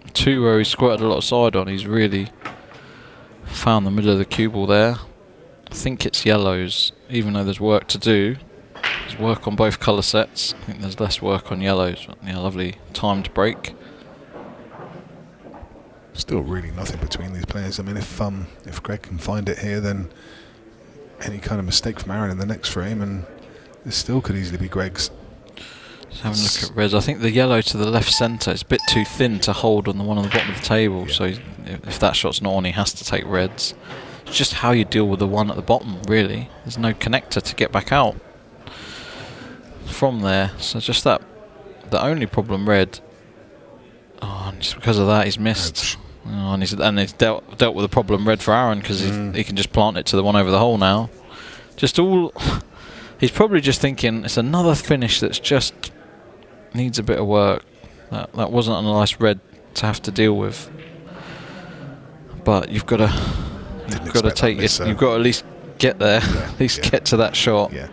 where he squirted a lot of side on, he's really found the middle of the cue ball there. I think it's yellows, even though there's work to do. There's work on both colour sets. I think there's less work on yellows. But yeah, lovely timed break. Still really nothing between these players. I mean, if Greg can find it here, then any kind of mistake from Aaron in the next frame, and this still could easily be Greg's. Just having a look at reds. I think the yellow to the left centre is a bit too thin to hold on the one on the bottom of the table. Yeah. So if that shot's not on, he has to take reds. It's just how you deal with the one at the bottom, really. There's no connector to get back out from there. So just that. The only problem, red. Oh, and just because of that, he's missed. Oh, and he's dealt with a problem, red for Aaron, because he can just plant it to the one over the hole now. He's probably just thinking it's another finish that's just needs a bit of work. That wasn't a nice red to have to deal with. But you've got to take it. You've got to at least get there, at least get to that shot. Yeah.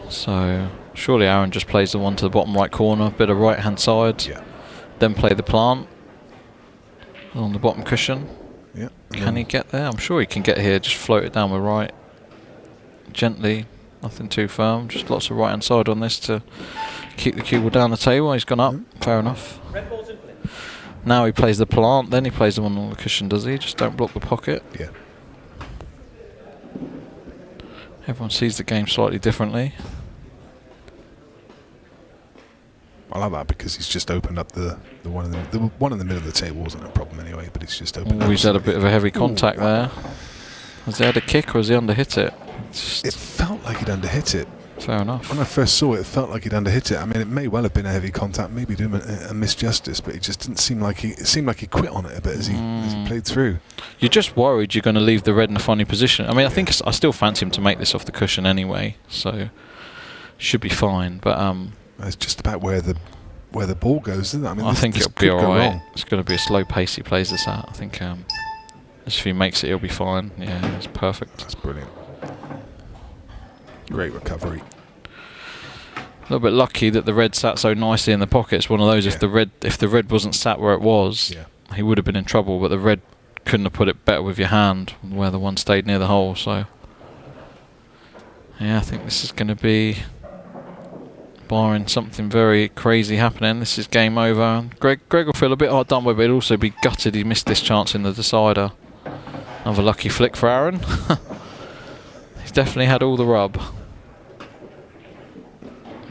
So surely Aaron just plays the one to the bottom right corner, bit of right hand side, then play the plant on the bottom cushion. Yeah. Can he get there? I'm sure he can get here. Just float it down with right, gently, nothing too firm. Just lots of right hand side on this to keep the cue ball down the table. He's gone up. Fair enough. Now he plays the plant, then he plays the one on the cushion, does he? Just don't block the pocket. Yeah. Everyone sees the game slightly differently. I like that because he's just opened up the one in the middle of the table wasn't a problem anyway, but he's just opened up. He's had a bit of a heavy contact there. Has he had a kick or has he underhit it? It felt like he'd underhit it. Fair enough. When I first saw it, it felt like he'd underhit it. I mean, it may well have been a heavy contact, maybe doing a misjustice, but it just didn't seem like it seemed like he quit on it a bit as he played through. You're just worried you're going to leave the red in a funny position. I mean, I think I still fancy him to make this off the cushion anyway, so should be fine. But It's just about where the ball goes, isn't it? I mean, I think it'll be all right. Wrong. It's going to be a slow pace he plays this at. I think if he makes it, he'll be fine. Yeah, it's perfect. That's brilliant. Great recovery. A little bit lucky that the red sat so nicely in the pocket. It's one of those. If the red wasn't sat where it was, he would have been in trouble. But the red couldn't have put it better with your hand, where the one stayed near the hole. So yeah, I think this is going to be, barring something very crazy happening, this is game over. Greg will feel a bit hard done by, but he'll also be gutted he missed this chance in the decider. Another lucky flick for Aaron. He's definitely had all the rub.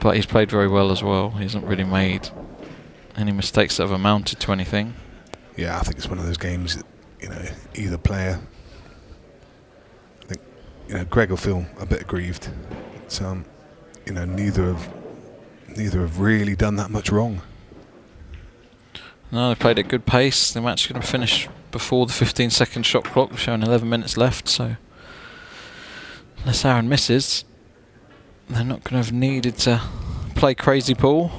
But he's played very well as well. He hasn't really made any mistakes that have amounted to anything. Yeah, I think it's one of those games that, either player, I think, Greg will feel a bit aggrieved. But, neither have really done that much wrong. No, they played at good pace. The match is going to finish before the 15-second shot clock, showing 11 minutes left. So unless Aaron misses, they're not going to have needed to play crazy pool.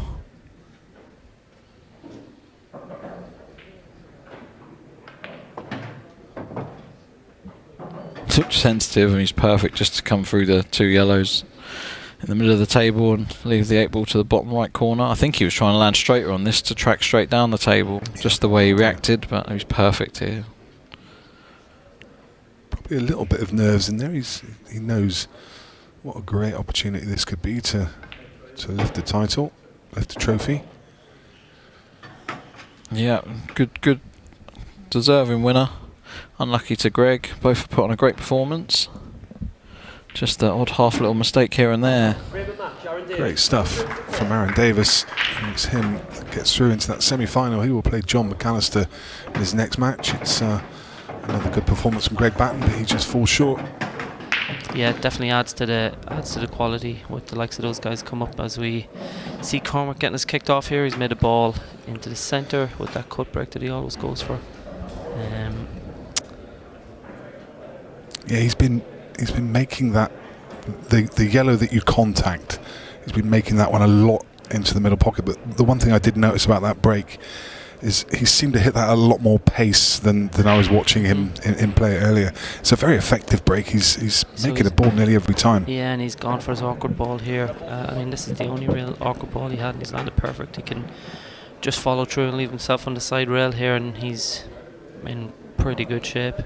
Too sensitive, and he's perfect just to come through the 2 yellows in the middle of the table and leave the 8 ball to the bottom right corner. I think he was trying to land straighter on this to track straight down the table, just the way he reacted, but he's perfect here. Probably a little bit of nerves in there. He knows what a great opportunity this could be to lift the title, lift the trophy. Yeah, good deserving winner. Unlucky to Greg. Both have put on a great performance. Just the odd half little mistake here and there. Great stuff from Aaron Davis. And it's him that gets through into that semi-final. He will play John McAllister in his next match. It's another good performance from Greg Batten, but he just falls short. Yeah, it definitely adds to the quality with the likes of those guys come up. As we see Cormac getting us kicked off here, he's made a ball into the centre with that cut break that he always goes for. Yeah, he's been making that the yellow that you contact. He's been making that one a lot into the middle pocket. But the one thing I did notice about that break is he seemed to hit that at a lot more pace than I was watching him in play earlier. It's a very effective break. He's making a ball nearly every time. Yeah, and he's gone for his awkward ball here. I mean, this is the only real awkward ball he had, and he's landed perfect. He can just follow through and leave himself on the side rail here, and he's in pretty good shape.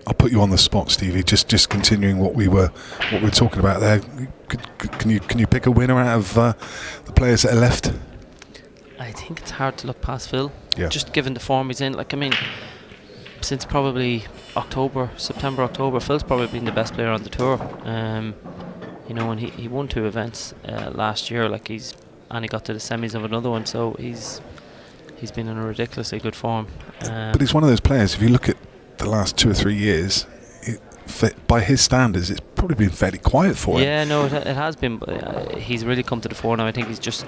I'll put you on the spot, Stevie. Just continuing what we were talking about there. Can you pick a winner out of the players that are left? I think it's hard to look past Phil. Yeah. Just given the form he's in. Like, I mean, since probably September, October, Phil's probably been the best player on the tour. And he won 2 events last year. Like, he got to the semis of another one. So he's been in a ridiculously good form. But he's one of those players. If you look at the last 2 or 3 years, by his standards, it's probably been fairly quiet for him. Yeah, no, it has been. But he's really come to the fore now. I think he's just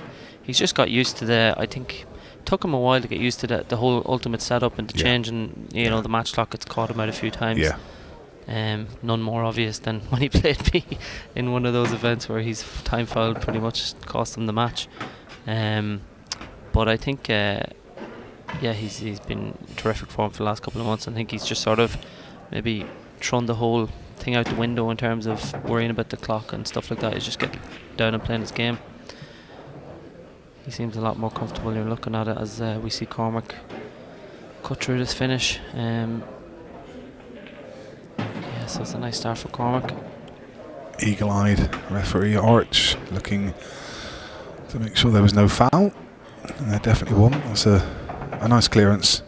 got used to I think it took him a while to get used to the whole ultimate setup and the change, and the match clock gets caught him out a few times. Yeah. None more obvious than when he played me in one of those events where his time foul pretty much cost him the match. But I think he's been in terrific form for the last couple of months. I think he's just sort of maybe thrown the whole thing out the window in terms of worrying about the clock and stuff like that. He's just getting down and playing his game. He seems a lot more comfortable. You're looking at it as we see Cormac cut through this finish. So it's a nice start for Cormac. Eagle-eyed referee Orich looking to make sure there was no foul, and there definitely wasn't. That's a nice clearance.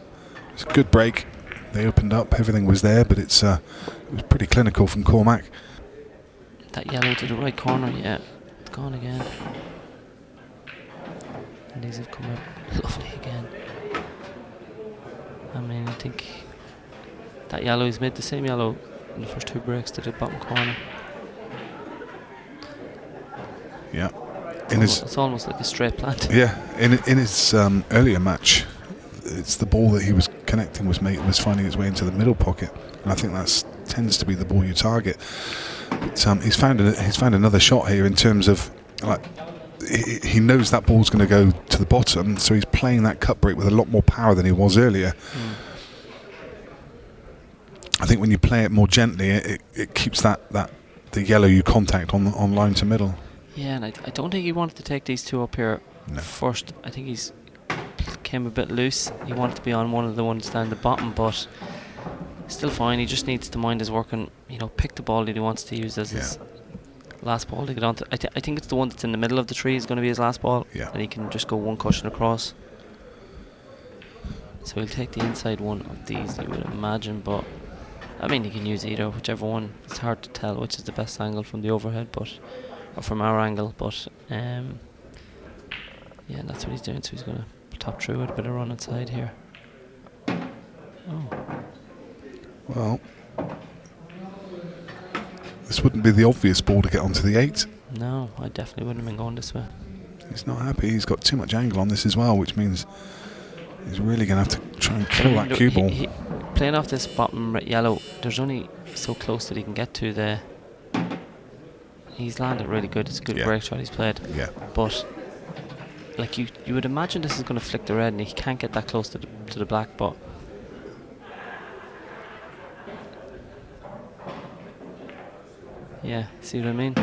It's a good break. They opened up, everything was there, but it was pretty clinical from Cormac. That yellow to the right corner, yeah, it's gone again. And these have come out lovely again. I mean, I think that yellow, he's made the same yellow in the first 2 breaks to the bottom corner. Yeah. It's almost like a straight plant. Yeah, in his earlier match, it's the ball that he was connecting was finding its way into the middle pocket, and I think that tends to be the ball you target. But, he's found another shot here in terms of like he knows that ball's going to go to the bottom, so he's playing that cut break with a lot more power than he was earlier. I think when you play it more gently, it keeps the yellow you contact on line to middle. Yeah, and I don't think he wanted to take these two up here No. first. I think he's came a bit loose. He wanted to be on one of the ones down the bottom, but still fine. He just needs to mind his work and pick the ball that he wants to use as his last ball to get onto. I think it's the one that's in the middle of the tree is going to be his last ball, and he can just go one cushion across. So he'll take the inside one of these, you would imagine, but I mean, he can use either, whichever one. It's hard to tell which is the best angle from the overhead, or from our angle, but yeah, that's what he's doing. So he's going to top through with a bit of run inside here. Oh. Well, this wouldn't be the obvious ball to get onto the 8. No, I definitely wouldn't have been going this way. He's not happy. He's got too much angle on this as well, which means he's really going to have to try and kill that cue ball. Playing off this bottom yellow, there's only so close that he can get to the. He's landed really good. It's a good break shot he's played. Yeah. But like you would imagine this is going to flick the red, and he can't get that close to the black. But yeah, see what I mean?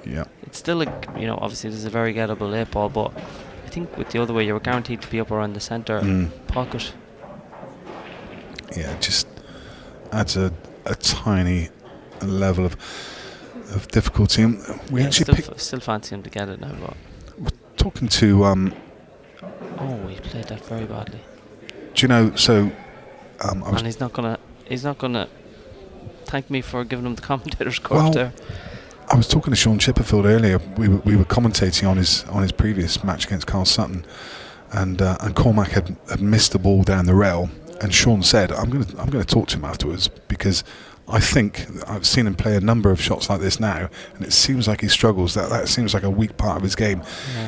Yeah. It's still obviously this is a very gettable 8 ball, but I think with the other way you were guaranteed to be up around the centre pocket. Yeah, it just adds a tiny level of difficulty. And we actually still fancy him to get it now, but we're talking to he played that very badly. do you know, so and he's not gonna thank me for giving him the commentator's court there. I was talking to Sean Chipperfield earlier. We were commentating on his previous match against Carl Sutton, and Cormac had missed the ball down the rail, and Sean said, "I'm going to talk to him afterwards because I think I've seen him play a number of shots like this now, and it seems like he struggles. That seems like a weak part of his game,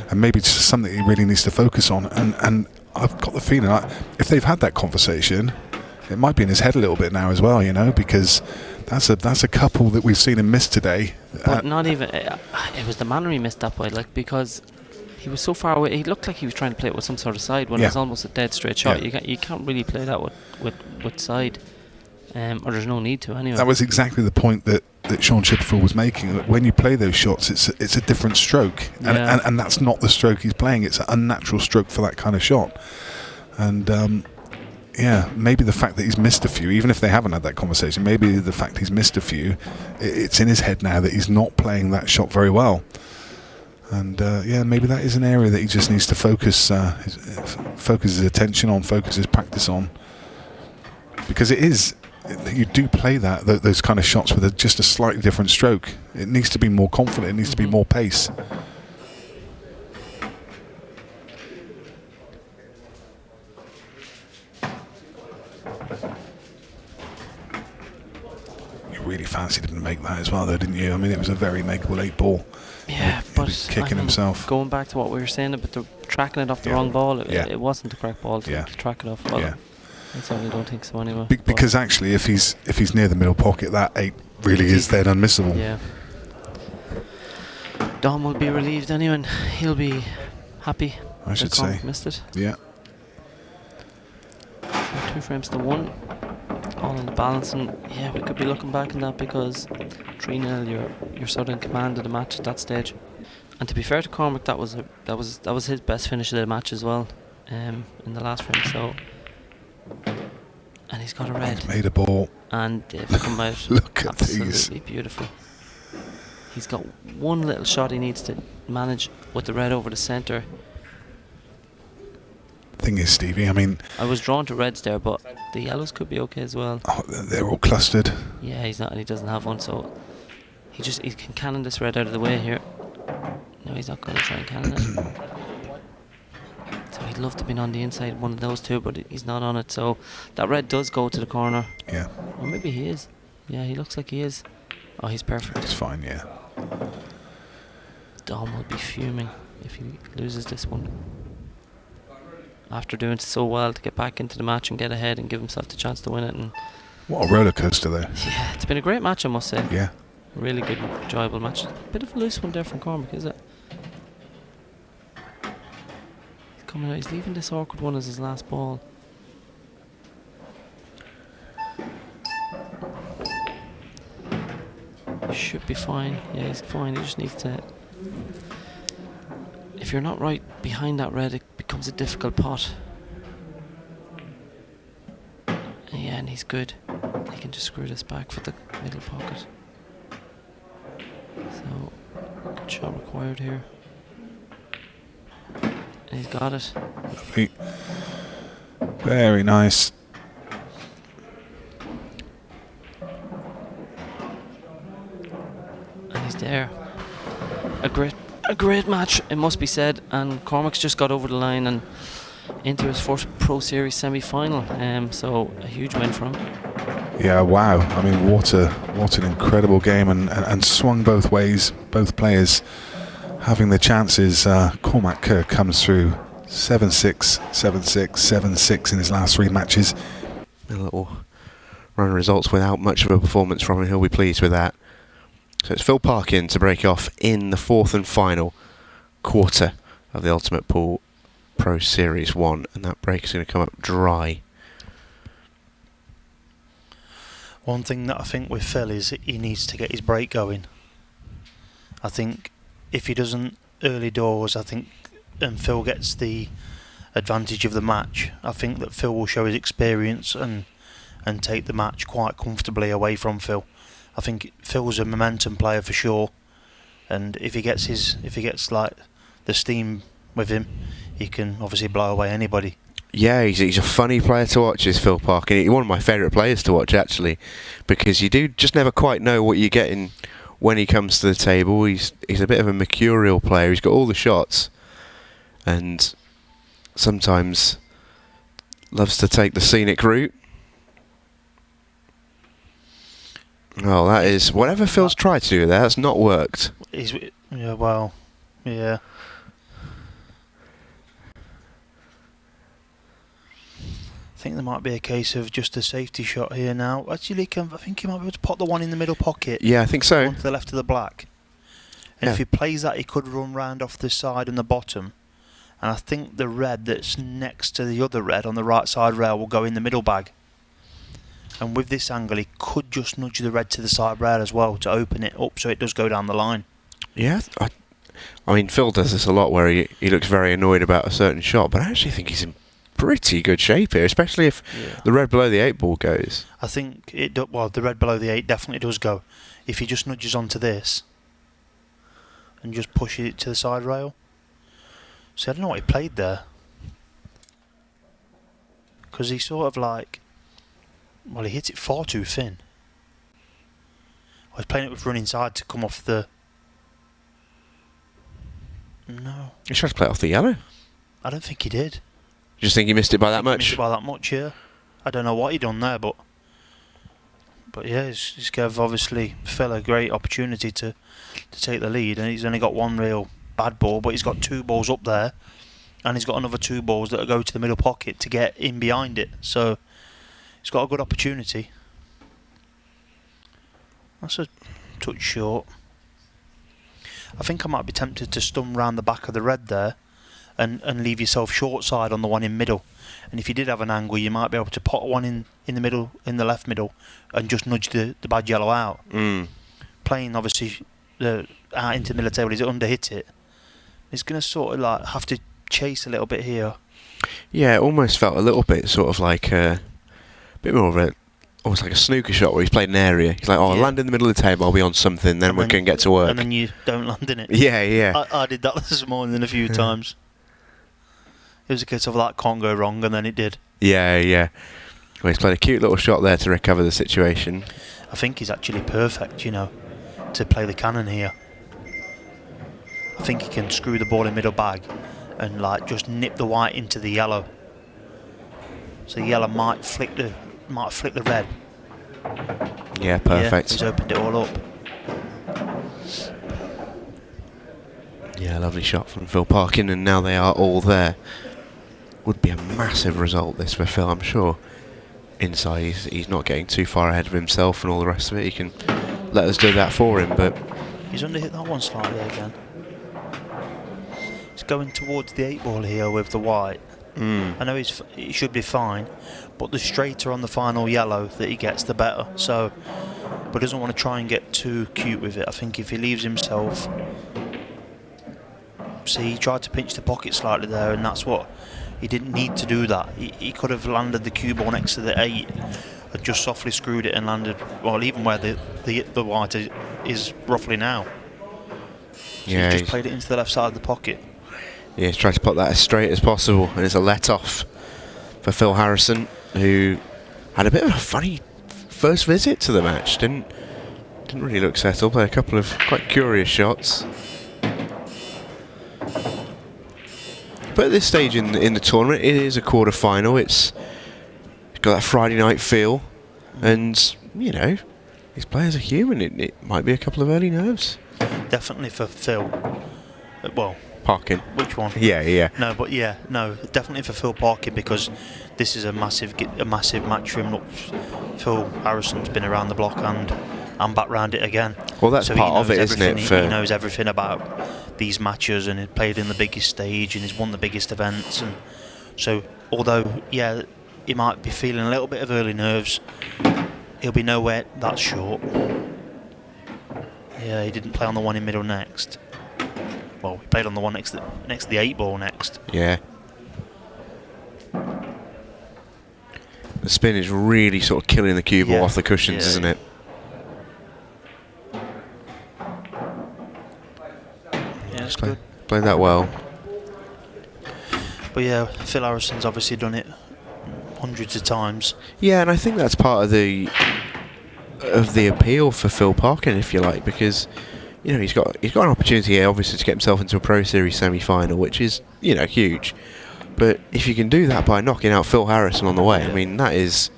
and maybe it's just something he really needs to focus on." And I've got the feeling if they've had that conversation, it might be in his head a little bit now as well, because that's a couple that we've seen him miss today. But not even it was the manner he missed that way, because he was so far away. He looked like he was trying to play it with some sort of side when it was almost a dead straight shot. You can't really play that with side, or there's no need to anyway. That was exactly the point that Sean Chipperfield was making. That when you play those shots, it's a different stroke, and that's not the stroke he's playing. It's an unnatural stroke for that kind of shot, and. Maybe the fact that he's missed a few, even if they haven't had that conversation, maybe the fact he's missed a few, it's in his head now that he's not playing that shot very well. And maybe that is an area that he just needs to focus his attention on, focus his practice on. Because you do play those kind of shots with just a slightly different stroke. It needs to be more confident, it needs to be more pace. Really fancied him to make that as well, though, didn't you? I mean, it was a very makeable 8 ball. Yeah, but kicking himself. Going back to what we were saying about tracking it off the wrong ball, it wasn't the correct ball to track it off. Well, I certainly don't think so anyway. Because actually, if he's near the middle pocket, that 8 really is then unmissable. Yeah. Dom will be relieved anyway. He'll be happy. I should say. Missed it. Yeah. So 2 frames to 1. All in the balance, and we could be looking back on that because 3-0, you're sort of in command of the match at that stage. And to be fair to Cormac, that was his best finish of the match as well, in the last frame. So, and he's got a red. He's made a ball, and they've come out look at absolutely these. Beautiful. He's got one little shot he needs to manage with the red over the centre. Thing is, Stevie, I mean, I was drawn to reds there, but the yellows could be okay as well. Oh, they're all clustered. Yeah, he's not, and he doesn't have one, so he can cannon this red out of the way here. No, he's not going to try and cannon it. So he'd love to be on the inside one of those two, but he's not on it. So that red does go to the corner. Yeah. Or maybe he is. Yeah, he looks like he is. Oh, he's perfect. It's fine, yeah. Dom will be fuming if he loses this one. After doing so well to get back into the match and get ahead and give himself the chance to win it. And What a roller coaster there. yeah, it's been a great match, I must say. Yeah. Really good, enjoyable match. Bit of a loose one there from Cormac, is it? He's coming out. He's leaving this awkward one as his last ball. Should be fine. Yeah, he's fine. He just needs to. If you're not right behind that red, it becomes a difficult pot. Yeah, and he's good. He can just screw this back for the middle pocket. So, good shot required here. And he's got it. Lovely. Very nice. And he's there. A great match, it must be said. And Cormac's just got over the line and into his first Pro Series semi-final. So a huge win for him. Yeah, wow. I mean, what an incredible game, and swung both ways. Both players having the chances. Cormac Kerr comes through 7-6, 7-6, 7-6 in his last 3 matches. A little run of results without much of a performance from him. He'll be pleased with that. So it's Phil Parkin to break off in the 4th and final quarter of the Ultimate Pool Pro Series 1, and that break is going to come up dry. One thing that I think with Phil is he needs to get his break going. I think if he doesn't early doors, and Phil gets the advantage of the match, I think that Phil will show his experience and take the match quite comfortably away from Phil. I think Phil's a momentum player for sure, and if he gets like the steam with him, he can obviously blow away anybody. Yeah, he's a funny player to watch, is Phil Parkin. He's one of my favourite players to watch, actually, because you do just never quite know what you're getting when he comes to the table. He's a bit of a mercurial player. He's got all the shots, and sometimes loves to take the scenic route. Well, that is whatever Phil's tried to do there. That's not worked. Yeah. I think there might be a case of just a safety shot here now. Actually, I think he might be able to pot the one in the middle pocket. Yeah, I think so. One to the left of the black. And Yeah. if he plays that, he could run round off the side and the bottom. And I think the red that's next to the other red on the right side rail will go in the middle bag. And with this angle, he could just nudge the red to the side rail as well to open it up so it does go down the line. Yeah, I mean, Phil does this a lot where he looks very annoyed about a certain shot, but I actually think he's in pretty good shape here, especially if the red below the 8 ball goes. I think the red below the 8 definitely does go. If he just nudges onto this and just pushes it to the side rail. See, I don't know what he played there. Because he sort of like... Well, he hit it far too thin. I was playing it with running side to come off the... No. He tried to play it off the yellow. I don't think he did. You just think he missed it by that He much? missed it by that much, yeah. I don't know what he done there, but yeah, he's gave obviously Phil a great opportunity to take the lead, and he's only got one real bad ball, but he's got 2 balls up there, and he's got another 2 balls that go to the middle pocket to get in behind it. So he's got a good opportunity. That's a touch short. I think I might be tempted to stun round the back of the red there and leave yourself short side on the one in middle. And if you did have an angle, you might be able to pot one in the middle, in the left middle, and just nudge the bad yellow out. Playing obviously out into the middle table, he's under hit it. He's going to sort of like have to chase a little bit here. Yeah, it almost felt a little bit sort of like a bit more of almost like a snooker shot where he's played an area. He's like, I'll land in the middle of the table, I'll be on something, then we can get to work. And then you don't land in it. Yeah. I did that this morning a few times. It was a case of that can't go wrong, and then it did. Yeah. Well, he's played a cute little shot there to recover the situation. I think he's actually perfect, to play the cannon here. I think he can screw the ball in middle bag and like just nip the white into the yellow. So the yellow might flick the red. Yeah, perfect. Yeah, he's opened it all up. Yeah, lovely shot from Phil Parkin, and now they are all there. Would be a massive result this for Phil, I'm sure. Inside, he's not getting too far ahead of himself and all the rest of it. He can let us do that for him, but He's underhit that one slightly again. He's going towards the 8-ball here with the white. I know he should be fine, but the straighter on the final yellow that he gets, the better. So, but doesn't want to try and get too cute with it. I think if he leaves himself, see, he tried to pinch the pocket slightly there, and that's what he didn't need to do. That he could have landed the cue ball next to the 8, had just softly screwed it and landed, well, even where the white is roughly now. So yeah, he's just played it into the left side of the pocket. yeah, he's tried to put that as straight as possible, and it's a let-off for Phil Harrison, who had a bit of a funny first visit to the match. Didn't really look settled. Played a couple of quite curious shots. But at this stage in the tournament, it is a quarter-final. It's got that Friday night feel, and you know, these players are human. It might be a couple of early nerves. Definitely for Phil. Well, Parkin. which one? Yeah. No, but yeah, no, definitely for Phil Parkin, because this is a massive match for him. Look, Phil Harrison's been around the block and back round it again. Well, that's so part of it, isn't it? He knows everything about these matches, and he played in the biggest stage, and he's won the biggest events. And so, although yeah, he might be feeling a little bit of early nerves, he'll be nowhere that short. Yeah, he didn't play on the one in middle next. Well, he played on the one next to the 8-ball next. Yeah. The spin is really sort of killing the cue ball off the cushions, isn't it? Yeah, it's good. Playing that well. But yeah, Phil Harrison's obviously done it hundreds of times. Yeah, and I think that's part of the appeal for Phil Parkin, if you like, because you know he's got an opportunity here, obviously, to get himself into a Pro Series semi-final, which is, you know, huge. But if you can do that by knocking out Phil Harrison on the way, I mean, that's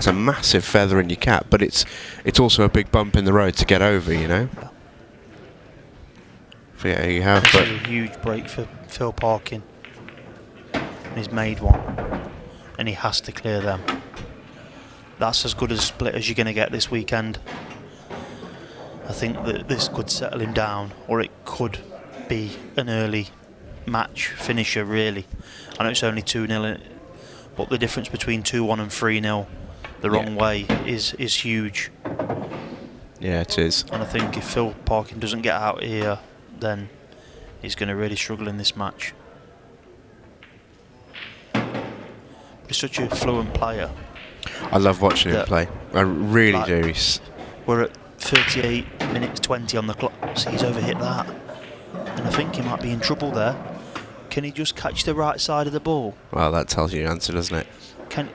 a massive feather in your cap. But it's also a big bump in the road to get over, you know. So yeah, you have. This is a huge break for Phil Parkin, and he's made one, and he has to clear them. That's as good a split as you're going to get this weekend. I think that this could settle him down, or it could be an early match finisher, really. I know it's only 2-0, but the difference between 2-1 and 3-0 the wrong way is huge. Yeah, it is. And I think if Phil Parkin doesn't get out here, then he's going to really struggle in this match. He's such a fluent player. I love watching him play. I really Like, do. We're at 38 minutes 20 on the clock, so he's overhit that. And I think he might be in trouble there. Can he just catch the right side of the ball? Well, that tells you the answer, doesn't it?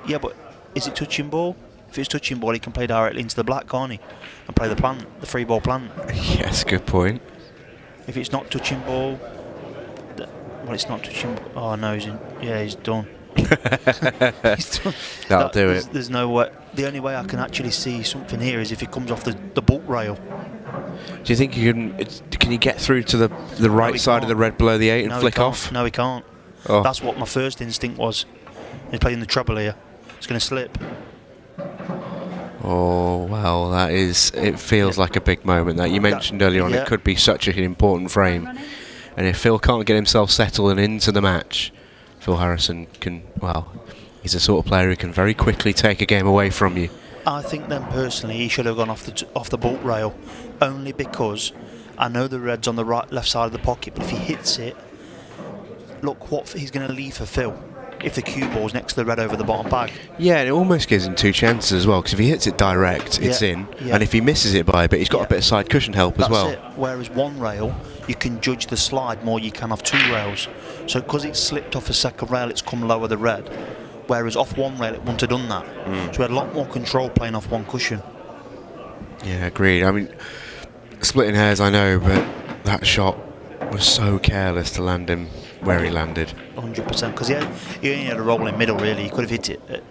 Yeah, but is it touching ball? If it's touching ball, he can play directly into the black, can't he? And play the free ball plant. Yes, good point. If it's not touching ball, well, it's not touching. Oh no, he's done. That'll do it. There's no way. The only way I can actually see something here is if it comes off the bolt rail. Do you think you can you get through to the right side of the red below the 8 and flick off? No, he can't. Oh. That's what my first instinct was. He's playing the treble here. It's going to slip. Oh, well, it feels like a big moment. That you mentioned earlier on, it could be such an important frame. And if Phil can't get himself settled and into the match, Phil Harrison can, well, he's the sort of player who can very quickly take a game away from you. I think then personally he should have gone off the bolt rail, only because I know the red's on the left side of the pocket, but if he hits it, look what he's going to leave for Phil if the cue ball's next to the red over the bottom bag. Yeah, and it almost gives him two chances as well, because if he hits it direct, it's in, and if he misses it by a bit, he's got a bit of side cushion help as well. That's it. Whereas one rail, you can judge the slide more, you can have two rails. So because it's slipped off a second rail, it's come lower the red. Whereas off one rail, it wouldn't have done that. So we had a lot more control playing off one cushion. Yeah, agreed. I mean, splitting hairs, I know, but that shot was so careless to land him where he landed. 100%, because he only had a rolling middle, really. He could have hit it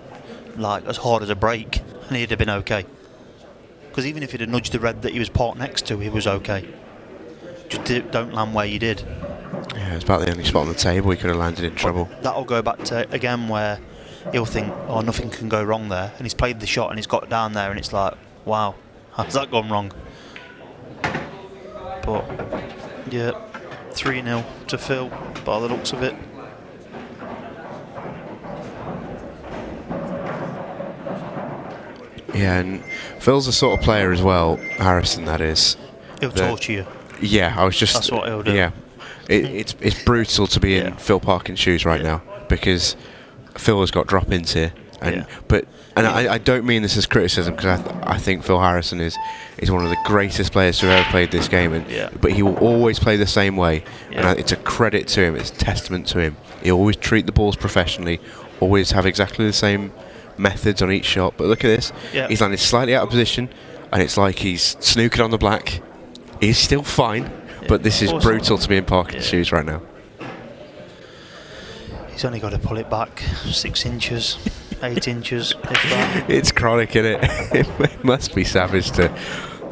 like as hard as a break, and he'd have been okay. Because even if he'd have nudged the red that he was parked next to, he was okay. Just don't land where you did. Yeah, it was about the only spot on the table he could have landed in trouble. That'll go back to, again, where he'll think, oh, nothing can go wrong there. And he's played the shot and he's got down there and it's like, wow, how's that gone wrong? But, yeah, 3-0 to Phil, by the looks of it. Yeah, and Phil's the sort of player as well, Harrison that is. He'll torture you. Yeah, I was just... That's what he'll do. Yeah. It's brutal to be in Phil Parkin's shoes right now, because Phil has got drop-ins here. And I don't mean this as criticism, because I think Phil Harrison is one of the greatest players to have ever played this game, but he will always play the same way, and it's a credit to him, it's a testament to him. He'll always treat the balls professionally, always have exactly the same methods on each shot. But look at this, he's landed slightly out of position, and it's like he's snookered on the black. He's still fine, but this is brutal to be in Parkin's shoes right now. He's only got to pull it back 6 inches, 8 inches, if that. It's chronic, isn't it? It must be savage to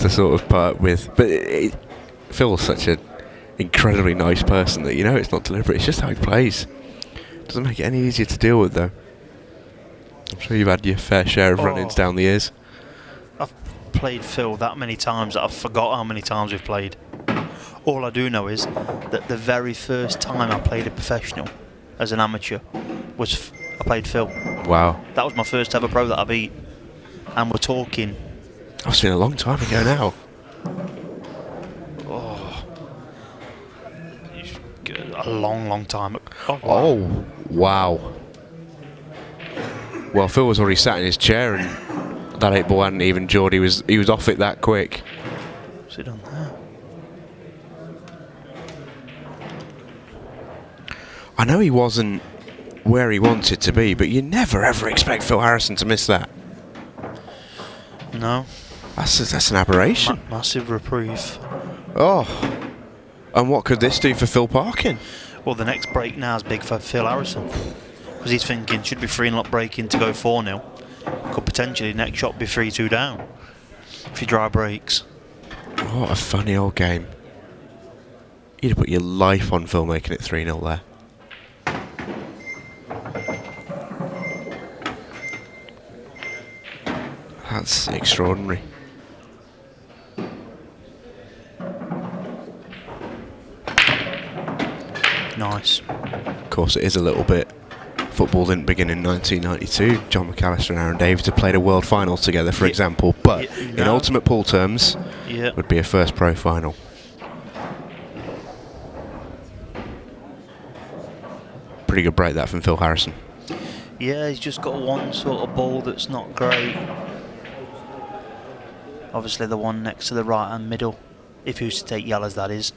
sort of part with. But Phil's such an incredibly nice person that, it's not deliberate. It's just how he plays. Doesn't make it any easier to deal with, though. I'm sure you've had your fair share of run-ins down the years. I've played Phil that many times that I've forgot how many times we've played. All I do know is that the very first time I played a professional as an amateur was I played Phil. Wow. That was my first ever pro that I beat. And we're talking... That's been a long time ago now. A long time. Oh, wow. Well, Phil was already sat in his chair, and that 8 ball hadn't even jawed. He was off it that quick. What's it done there? I know he wasn't where he wanted to be, but you never ever expect Phil Harrison to miss that. No. That's an aberration. Massive reprieve. Oh. And what could this do for Phil Parkin? Well, the next break now is big for Phil Harrison. Because he's thinking, should be 3-0 breaking to go 4-0. Could potentially next shot be 3-2 down. If he dry breaks. What a funny old game. You'd have put your life on Phil making it 3-0 there. That's extraordinary. Nice. Of course, it is a little bit. Football didn't begin in 1992. John McAllister and Aaron Davies have played a world final together, for example, but in ultimate pool terms, would be a first pro final. Pretty good break that from Phil Harrison. Yeah, he's just got one sort of ball that's not great. Obviously the one next to the right hand middle, if he was to take yellows, that is.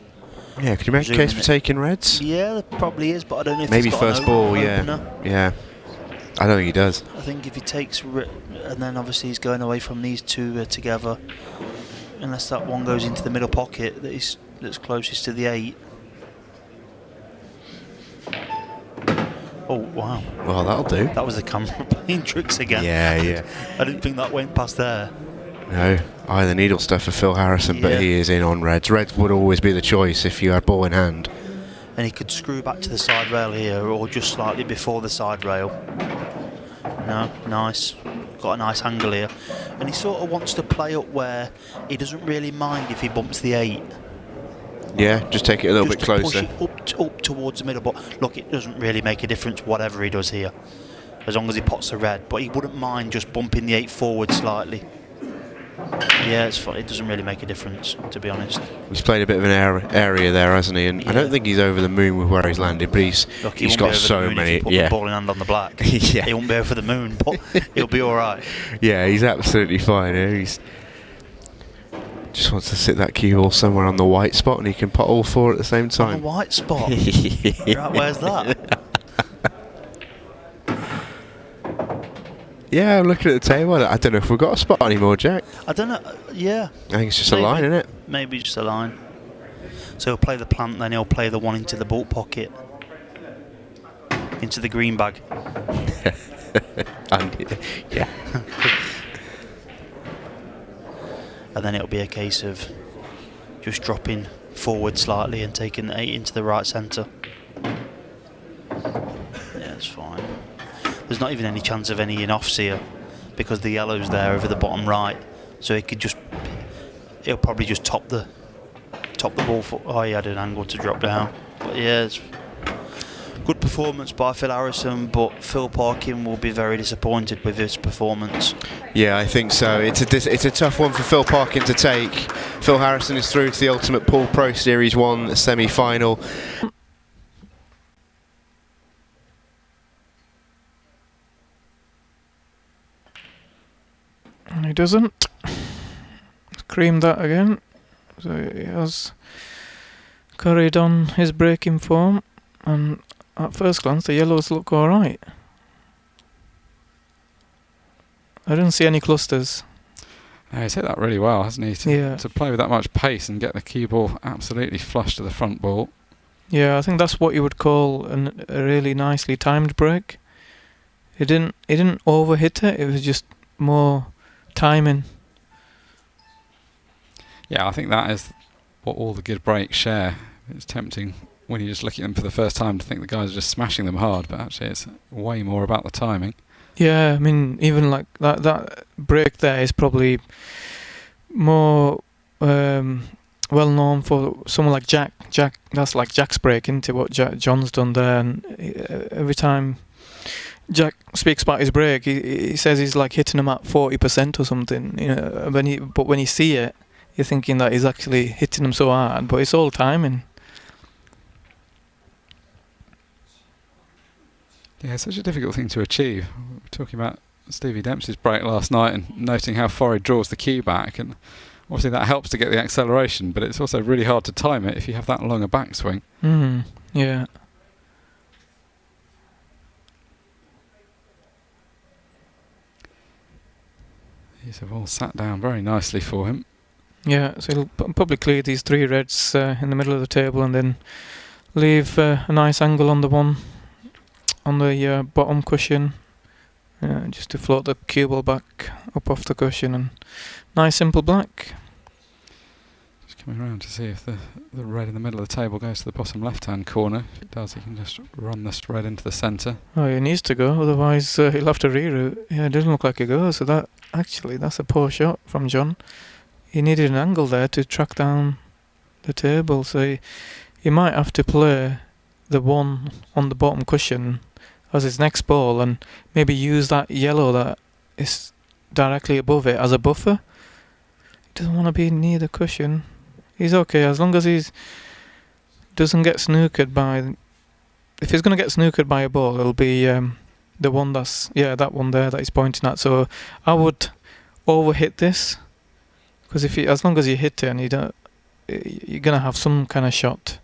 Yeah, could you make a case for taking reds? Yeah, there probably is, but I don't know if maybe he's got first an ball, opener. Yeah. I don't think he does. I think if he takes, and then obviously he's going away from these two together, unless that one goes into the middle pocket that's closest to the 8. Oh, wow. Well, that'll do. That was the camera playing tricks again. Yeah. I didn't think that went past there. No, the needle stuff for Phil Harrison, but he is in on reds. Reds would always be the choice if you had ball in hand. And he could screw back to the side rail here, or just slightly before the side rail. No, nice. Got a nice angle here. And he sort of wants to play up where he doesn't really mind if he bumps the 8. Yeah, just take it a little bit closer. Push it up towards the middle, but look, it doesn't really make a difference whatever he does here, as long as he pots the red. But he wouldn't mind just bumping the 8 forward slightly. Yeah, it's fine. It doesn't really make a difference, to be honest. He's played a bit of an area there, hasn't he? And I don't think he's over the moon with where he's landed, but he's got so many. If he put the ball in hand on the black. Yeah. He won't be over the moon, but he'll be all right. Yeah, he's absolutely fine. He's just wants to sit that cue ball somewhere on the white spot, and he can pot all 4 at the same time. On the white spot. Right, where's that? Yeah, I'm looking at the table. I don't know if we've got a spot anymore, Jack. I don't know. Yeah. I think it's just a line, isn't it? Maybe just a line. So he'll play the plant, then he'll play the one into the ball pocket. Into the green bag. Yeah. And then it'll be a case of just dropping forward slightly and taking the 8 into the right centre. Yeah, it's fine. There's not even any chance of any in-offs here because the yellow's there over the bottom right, so it'll probably just top the ball for. Oh, he had an angle to drop down, but yeah, it's good performance by Phil Harrison, but Phil Parkin will be very disappointed with his performance. Yeah, I think so. It's a tough one for Phil Parkin to take. Phil Harrison is through to the Ultimate Pool Pro Series 1 semi-final. And he doesn't. Creamed that again. So he has carried on his breaking form, and at first glance the yellows look alright. I didn't see any clusters. No, he's hit that really well, hasn't he? To play with that much pace and get the cue ball absolutely flush to the front ball. Yeah, I think that's what you would call a really nicely timed break. He didn't overhit it. It was just more timing. Yeah, I think that is what all the good breaks share. It's tempting when you just look at them for the first time to think the guys are just smashing them hard, but actually it's way more about the timing. Yeah, I mean, even like that break there is probably more well known for someone like Jack. That's like Jack's break into what John's done there, and every time Jack speaks about his break, he says he's like hitting them at 40% or something. You know, but when you see it, you're thinking that he's actually hitting them so hard, but it's all timing. Yeah, it's such a difficult thing to achieve. We were talking about Stevie Dempsey's break last night and noting how far he draws the cue back, and obviously that helps to get the acceleration, but it's also really hard to time it if you have that long a backswing. Yeah. These have all sat down very nicely for him. Yeah, so he'll probably clear these 3 reds in the middle of the table and then leave a nice angle on the one on the bottom cushion, just to float the cue ball back up off the cushion, and nice simple black. Just coming around to see if the red in the middle of the table goes to the bottom left-hand corner. If it does, he can just run this red into the centre. Oh, he needs to go, otherwise he'll have to reroute. Yeah, it doesn't look like he goes, so that's a poor shot from John. He needed an angle there to track down the table, so he might have to play the one on the bottom cushion as his next ball and maybe use that yellow that is directly above it as a buffer. He doesn't want to be near the cushion. He's okay as long as he doesn't get snookered by... If he's going to get snookered by a ball, it'll be the one that one there that he's pointing at. So I would overhit this, because as long as you hit it and you're going to have some kind of shot.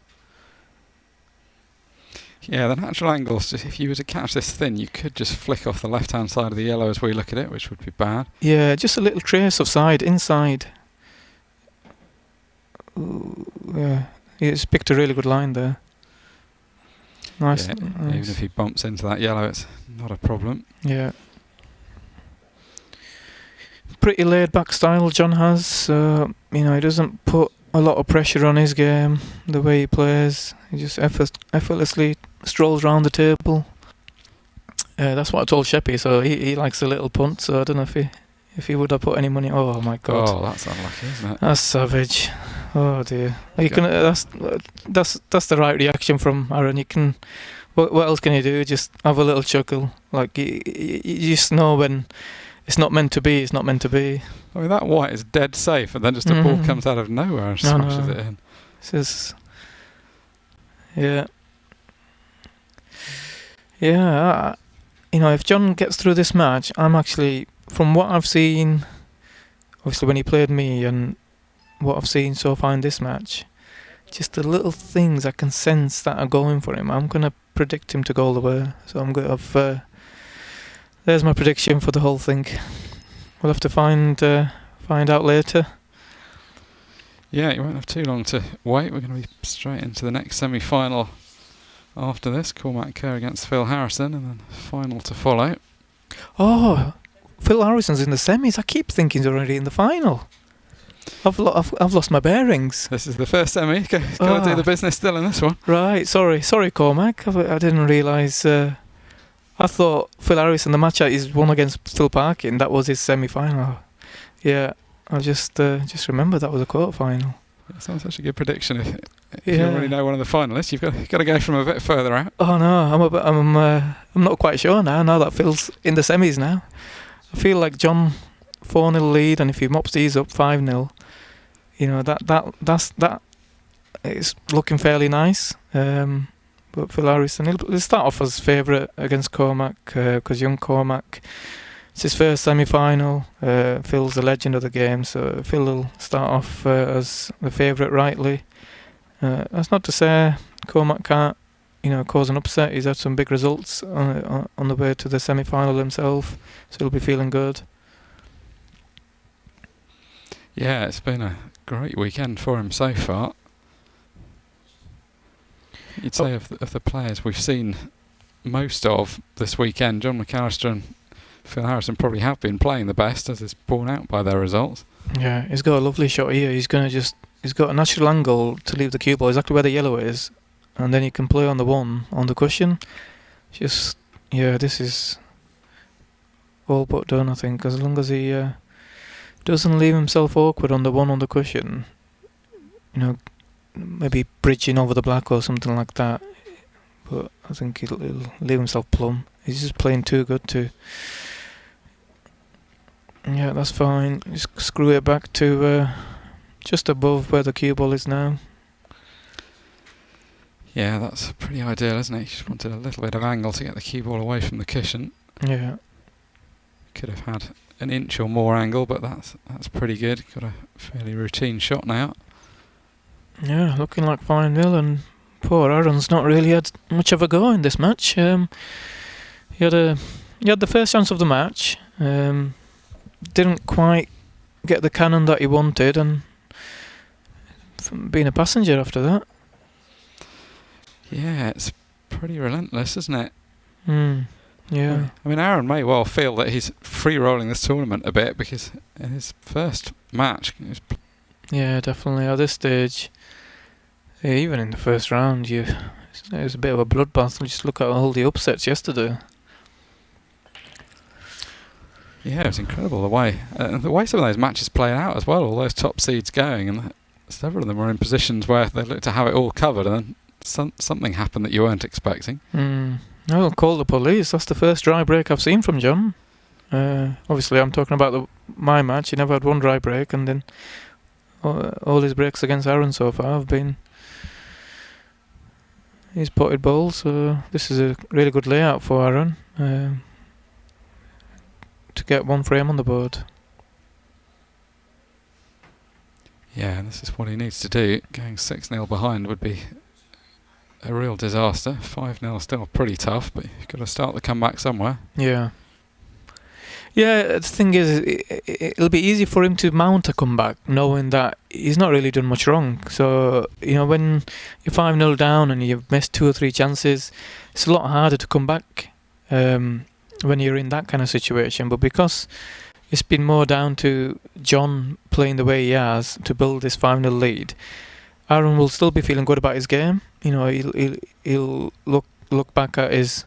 Yeah, the natural angles, if you were to catch this thin, you could just flick off the left-hand side of the yellow as we look at it, which would be bad. Yeah, just a little trace of side, inside. Ooh, yeah, he's picked a really good line there. Nice, yeah, nice. Even if he bumps into that yellow, it's not a problem. Yeah. Pretty laid-back style John has. He doesn't put a lot of pressure on his game, the way he plays. He just effortlessly strolls around the table. That's what I told Sheppy, so he likes a little punt, so I don't know if he would have put any money. Oh my god. Oh, that's unlucky, isn't it? That's savage. Oh dear. That's the right reaction from Aaron. You can... What else can you do? Just have a little chuckle. Like, you just know when it's not meant to be, it's not meant to be. I mean, that white is dead safe, and then just a ball comes out of nowhere and smashes it in. This is... Yeah. Yeah, if John gets through this match, I'm actually, from what I've seen, obviously when he played me and what I've seen so far in this match, just the little things I can sense that are going for him, I'm going to predict him to go all the way. So I'm going to there's my prediction for the whole thing. We'll have to find out later. Yeah, you won't have too long to wait. We're going to be straight into the next semi-final after this. Cormac Kerr against Phil Harrison, and then final to follow. Oh, Phil Harrison's in the semis. I keep thinking he's already in the final. I've lost my bearings. This is the first semi. Got to do the business still in this one. Right, sorry, Cormac. I didn't realise. I thought Phil Harris in the match he's won against Phil Parkin. That was his semi-final. Yeah, I just remembered that was a quarter-final. It sounds such a good prediction. If you already know one of the finalists, you've got to go from a bit further out. Oh no, I'm not quite sure now that Phil's in the semis now. I feel like John 4-0 lead, and if he mops these up 5-0, you know that is looking fairly nice. But Phil Harrison, he'll start off as favourite against Cormac because young Cormac, it's his first semi-final. Phil's the legend of the game, so Phil will start off as the favourite rightly. That's not to say Cormac can't, cause an upset. He's had some big results on the way to the semi-final himself, so he'll be feeling good. Yeah, it's been a great weekend for him so far. You'd say of the players we've seen most of this weekend, John McAllister and Phil Harrison probably have been playing the best, as is borne out by their results. Yeah, he's got a lovely shot here. He's got a natural angle to leave the cue ball exactly where the yellow is, and then he can play on the one on the cushion. This is all but done, I think, as long as he doesn't leave himself awkward on the one on the cushion. Maybe bridging over the black or something like that. But I think he'll leave himself plumb. He's just playing too good to. Yeah, that's fine. Just screw it back to just above where the cue ball is now. Yeah, that's pretty ideal, isn't it? You just wanted a little bit of angle to get the cue ball away from the cushion. Yeah. Could have had an inch or more angle, but that's pretty good. Got a fairly routine shot now. Yeah, looking like 5-0, and poor Aaron's not really had much of a go in this match. He had the first chance of the match, didn't quite get the cannon that he wanted, and being a passenger after that. Yeah, it's pretty relentless, isn't it? Yeah. I mean, Aaron may well feel that he's free-rolling this tournament a bit, because in his first match... Yeah, definitely. At this stage, even in the first round, it was a bit of a bloodbath. Just look at all the upsets yesterday. Yeah, it's incredible the way some of those matches played out as well. All those top seeds going, and several of them were in positions where they looked to have it all covered, and then something happened that you weren't expecting. I'll call the police. That's the first dry break I've seen from John. Obviously, I'm talking about my match. He never had one dry break, and then all his breaks against Aaron so far have been his potted balls. So this is a really good layout for Aaron to get one frame on the board. Yeah, this is what he needs to do. Going 6-0 behind would be a real disaster. 5-0 still pretty tough, but you've got to start the comeback somewhere. Yeah. Yeah, the thing is, it'll be easy for him to mount a comeback, knowing that he's not really done much wrong. So, when you're 5-0 down and you've missed 2 or 3 chances, it's a lot harder to come back when you're in that kind of situation. But because it's been more down to John playing the way he has to build this 5-0 lead, Aaron will still be feeling good about his game. He'll look back at his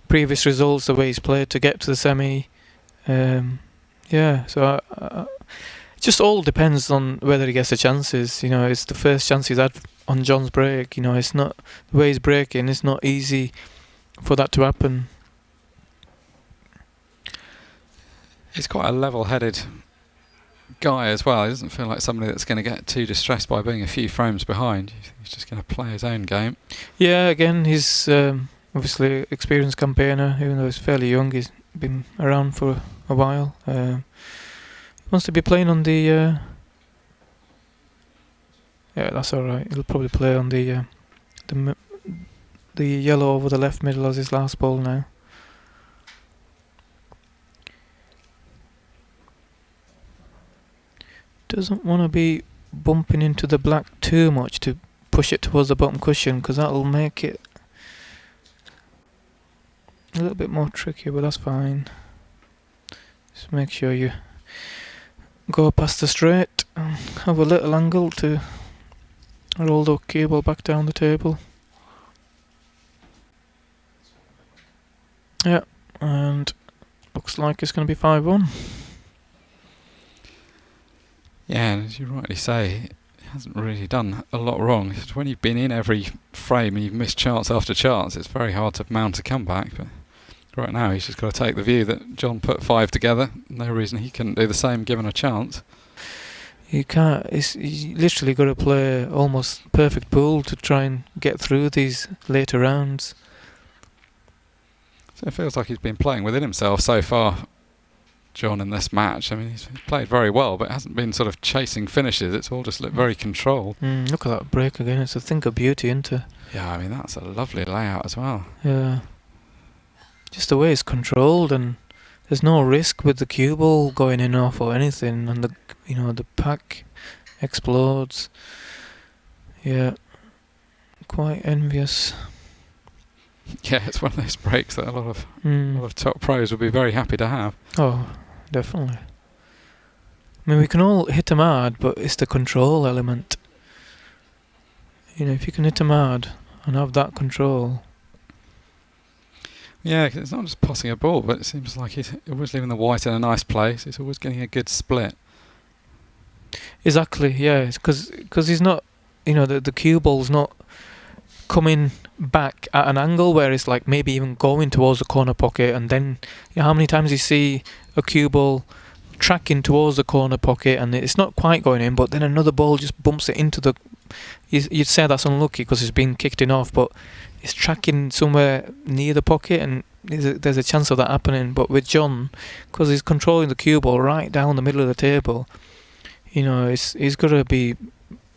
previous results, the way he's played to get to the semi. So it just all depends on whether he gets the chances. It's the first chance he's had on John's break. It's not the way he's breaking. It's not easy for that to happen. He's quite a level-headed guy as well. He doesn't feel like somebody that's going to get too distressed by being a few frames behind. He's just going to play his own game. Yeah, again, he's obviously experienced campaigner, even though he's fairly young. He's been around for a while. He wants to be playing on the... yeah, that's alright. He'll probably play on the yellow over the left middle as his last ball now. Doesn't want to be bumping into the black too much to push it towards the bottom cushion, because that'll make it a little bit more tricky, but that's fine. Just make sure you go past the straight. have a little angle to roll the cue ball back down the table. Yeah, and looks like it's going to be 5-1. Yeah, and as you rightly say, he hasn't really done a lot wrong. It's when you've been in every frame and you've missed chance after chance, it's very hard to mount a comeback. But right now, he's just got to take the view that John put 5 together. No reason he couldn't do the same given a chance. You can't. You literally got to play almost perfect pool to try and get through these later rounds. So it feels like he's been playing within himself so far, John, in this match. I mean, he's played very well, but hasn't been sort of chasing finishes. It's all just looked very controlled. Look at that break again. It's a thing of beauty, isn't it? Yeah, I mean, that's a lovely layout as well. Yeah. Just the way it's controlled, and there's no risk with the cue ball going in off or anything, and the pack explodes. Yeah. Quite envious. Yeah, it's one of those breaks that a lot of top pros would be very happy to have. Oh, definitely. I mean, we can all hit them hard, but it's the control element. If you can hit them hard and have that control. Yeah, 'cause it's not just passing a ball, but it seems like he's always leaving the white in a nice place. He's always getting a good split. Exactly, yeah. Because he's not, the cue ball's not coming back at an angle where it's like maybe even going towards the corner pocket, and then how many times you see a cue ball tracking towards the corner pocket and it's not quite going in, but then another ball just bumps it into the... You'd say that's unlucky because it's been kicked in off, but it's tracking somewhere near the pocket, and there's a chance of that happening. But with John, because he's controlling the cue ball right down the middle of the table, he's got to be...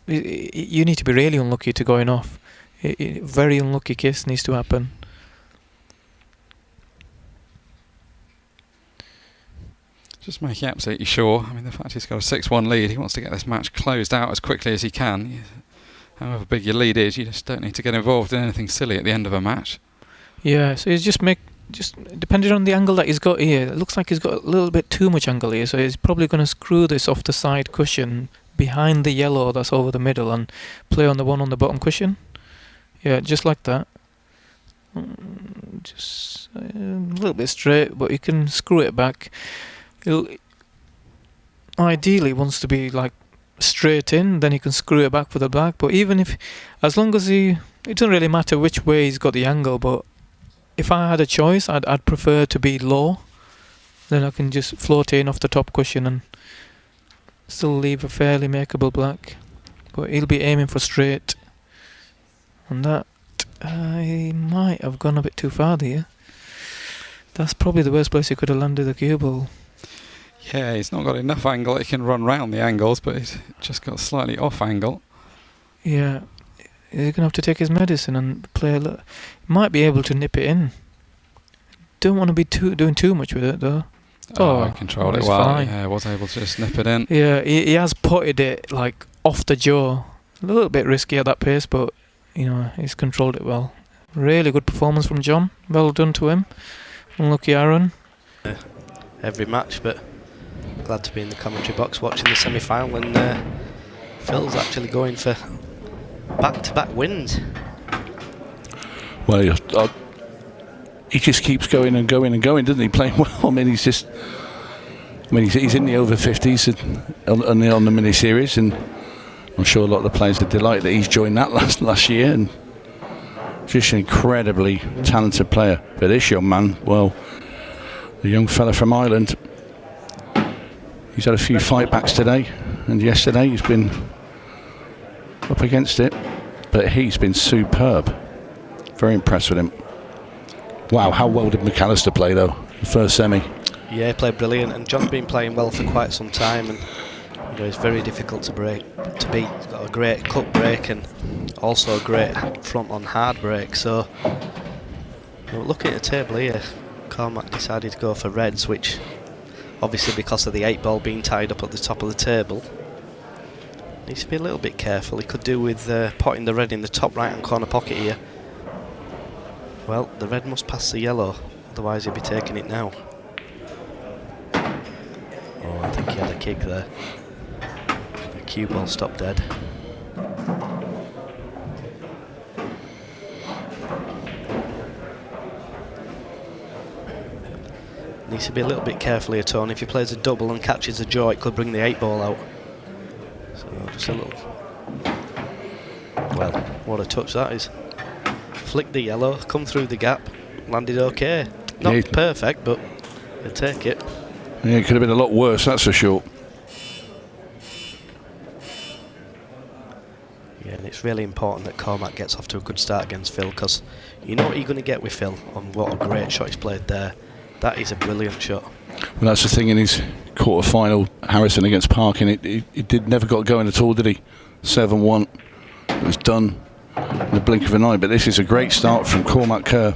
You need to be really unlucky to going off. Very unlucky case needs to happen. Just making absolutely sure. I mean, the fact he's got a 6-1 lead, he wants to get this match closed out as quickly as he can. However big your lead is, you just don't need to get involved in anything silly at the end of a match. Yeah, so he's just depending on the angle that he's got here, it looks like he's got a little bit too much angle here, so he's probably going to screw this off the side cushion behind the yellow that's over the middle and play on the one on the bottom cushion. Yeah, just like that. Just a little bit straight, but you can screw it back. He'll ideally wants to be like straight in, then he can screw it back for the black. But even as long as it doesn't really matter which way he's got the angle. But if I had a choice, I'd prefer to be low. Then I can just float in off the top cushion and still leave a fairly makeable black. But he'll be aiming for straight. And that, he might have gone a bit too far there. That's probably the worst place he could have landed the cue ball. Yeah, he's not got enough angle. He can run round the angles, but he's just got slightly off angle. Yeah, he's going to have to take his medicine and play a little. Might be able to nip it in. Don't want to be doing too much with it, though. I controlled it well. Fine. Yeah, I was able to just nip it in. Yeah, he has putted it like off the jaw. A little bit risky at that pace, but he's controlled it well. Really good performance from John. Well done to him. Unlucky Aaron. Every match, but glad to be in the commentary box watching the semi-final, and Phil's actually going for back-to-back wins. Well, he just keeps going and going and going, doesn't he? Playing well. I mean, he's in the over 50s on the mini series, and I'm sure a lot of the players are delighted that he's joined that last year, and just an incredibly talented player. But this young man, well, the young fella from Ireland, he's had a few fight backs today, and yesterday he's been up against it, but he's been superb. Very impressed with him. Wow, how well did McAllister play though, the first semi? Yeah, he played brilliant, and John's been playing well for quite some time, and it's very difficult to beat. He's got a great cut break and also a great front on hard break. So looking at the table here, Cormac decided to go for reds, which obviously because of the 8 ball being tied up at the top of the table, needs to be a little bit careful. He could do with potting the red in the top right hand corner pocket here. Well, the red must pass the yellow, otherwise he'll be taking it now. Oh, I think he had a kick there. cue ball stopped dead. Needs to be a little bit careful here, Tony. If he plays a double and catches a draw, it could bring the 8 ball out. So just a little. Well, what a touch that is. Flick the yellow, come through the gap, landed okay. Not perfect, but he'll take it. Yeah, it could have been a lot worse, that's for sure. Yeah, and it's really important that Cormac gets off to a good start against Phil, because you know what you're going to get with Phil, and what a great shot he's played there. That is a brilliant shot. Well, that's the thing in his quarter-final, Harrison against Parkin. It never got going at all, did he? 7-1. It was done in the blink of an eye. But this is a great start from Cormac Kerr.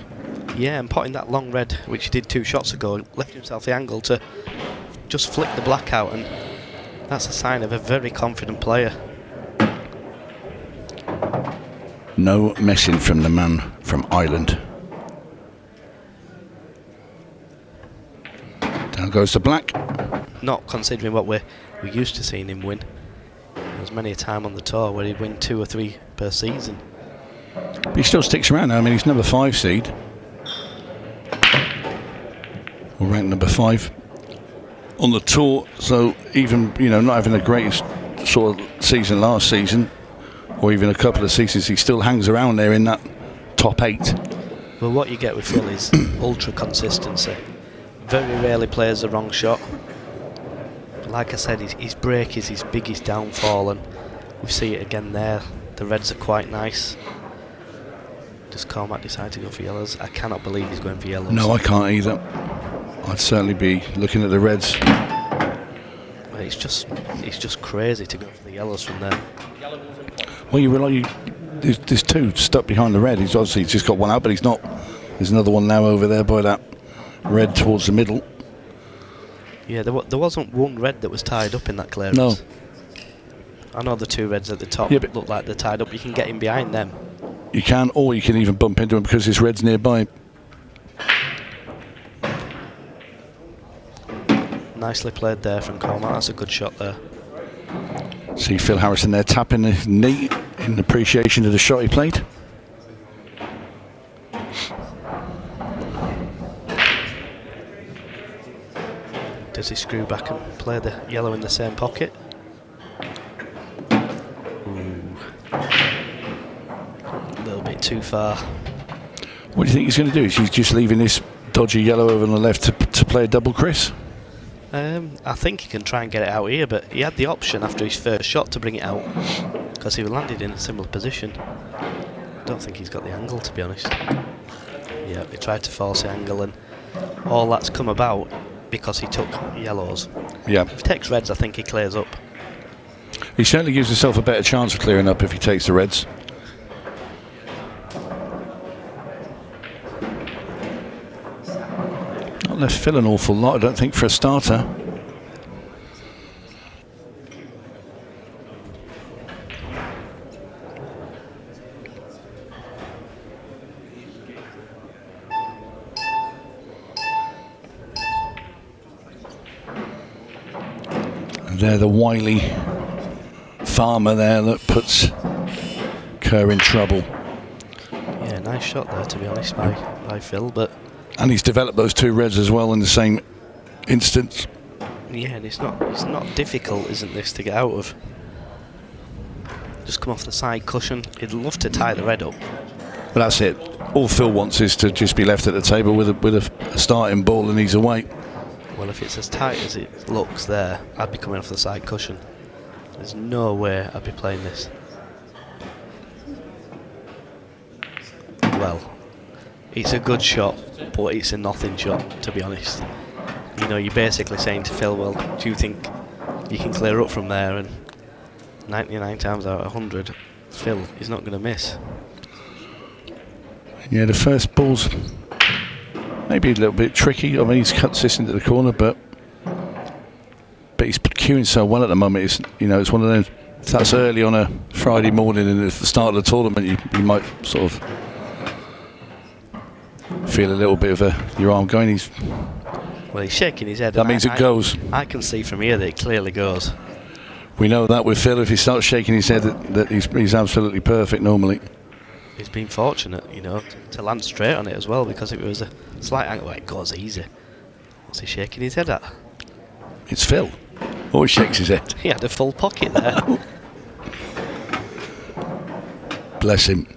Yeah, and potting that long red, which he did 2 shots ago, left himself the angle to just flick the black out, and that's a sign of a very confident player. No messing from the man from Ireland. Down goes the black. Not considering what we're used to seeing him win. There's many a time on the tour where he'd win 2 or 3 per season. But he still sticks around now. I mean, he's number 5 seed. Or ranked number 5 on the tour. So even, you know, not having the greatest sort of season last season, or even a couple of seasons, he still hangs around there in that top 8. Well, what you get with Phil is ultra consistency. Very rarely plays the wrong shot. Like I said, his break is his biggest downfall, and we see it again there. The reds are quite nice. Does Cormac decide to go for yellows? I cannot believe he's going for yellows. No, I can't either. I'd certainly be looking at the reds. Well, it's just crazy to go for the yellows from there. Well, you realise there's 2 stuck behind the red. He's obviously just got one out, but he's not. There's another one now over there by that red towards the middle. Yeah, there wasn't one red that was tied up in that clearance. No. I know the 2 reds at the top look like they're tied up. You can get in behind them. You can, or you can even bump into him because his red's nearby. Nicely played there from Cormac. That's a good shot there. See Phil Harrison there tapping his knee in appreciation of the shot he played. Does he screw back and play the yellow in the same pocket? Ooh. A little bit too far. What do you think he's going to do? Is he just leaving this dodgy yellow over on the left to play a double Chris? I think he can try and get it out here, but he had the option after his first shot to bring it out, because he landed in a similar position. I don't think he's got the angle, to be honest. Yeah, he tried to force the angle, and all that's come about because he took yellows. Yeah. If he takes reds, I think he clears up. He certainly gives himself a better chance of clearing up if he takes the reds. Not left Phil an awful lot, I don't think, for a starter. They're the wily farmer there that puts Kerr in trouble. Yeah, nice shot there, to be honest, by Phil, but... And he's developed those 2 reds as well in the same instance. Yeah, and it's not difficult, isn't this, to get out of? Just come off the side cushion. He'd love to tie the red up. But that's it. All Phil wants is to just be left at the table with a starting ball, and he's away. Well, if it's as tight as it looks there, I'd be coming off the side cushion. There's no way I'd be playing this. Well, it's a good shot, but it's a nothing shot, to be honest. You know, you're basically saying to Phil, well, do you think you can clear up from there? And 99 times out of 100, Phil is not going to miss. Yeah, the first ball's maybe a little bit tricky. I mean, he's cut this into the corner, but he's cueing so well at the moment. It's, you know, it's one of those. If that's early on a Friday morning and at the start of the tournament, you might sort of feel a little bit of your arm going. Well, he's shaking his head. That means it goes. I can see from here that it clearly goes. We know that with Phil, if he starts shaking his head, that he's absolutely perfect normally. He's been fortunate, you know, to land straight on it as well, because if it was a slight angle, it goes easy. What's he shaking his head at? It's Phil. Always shakes his head. He had a full pocket there. Bless him.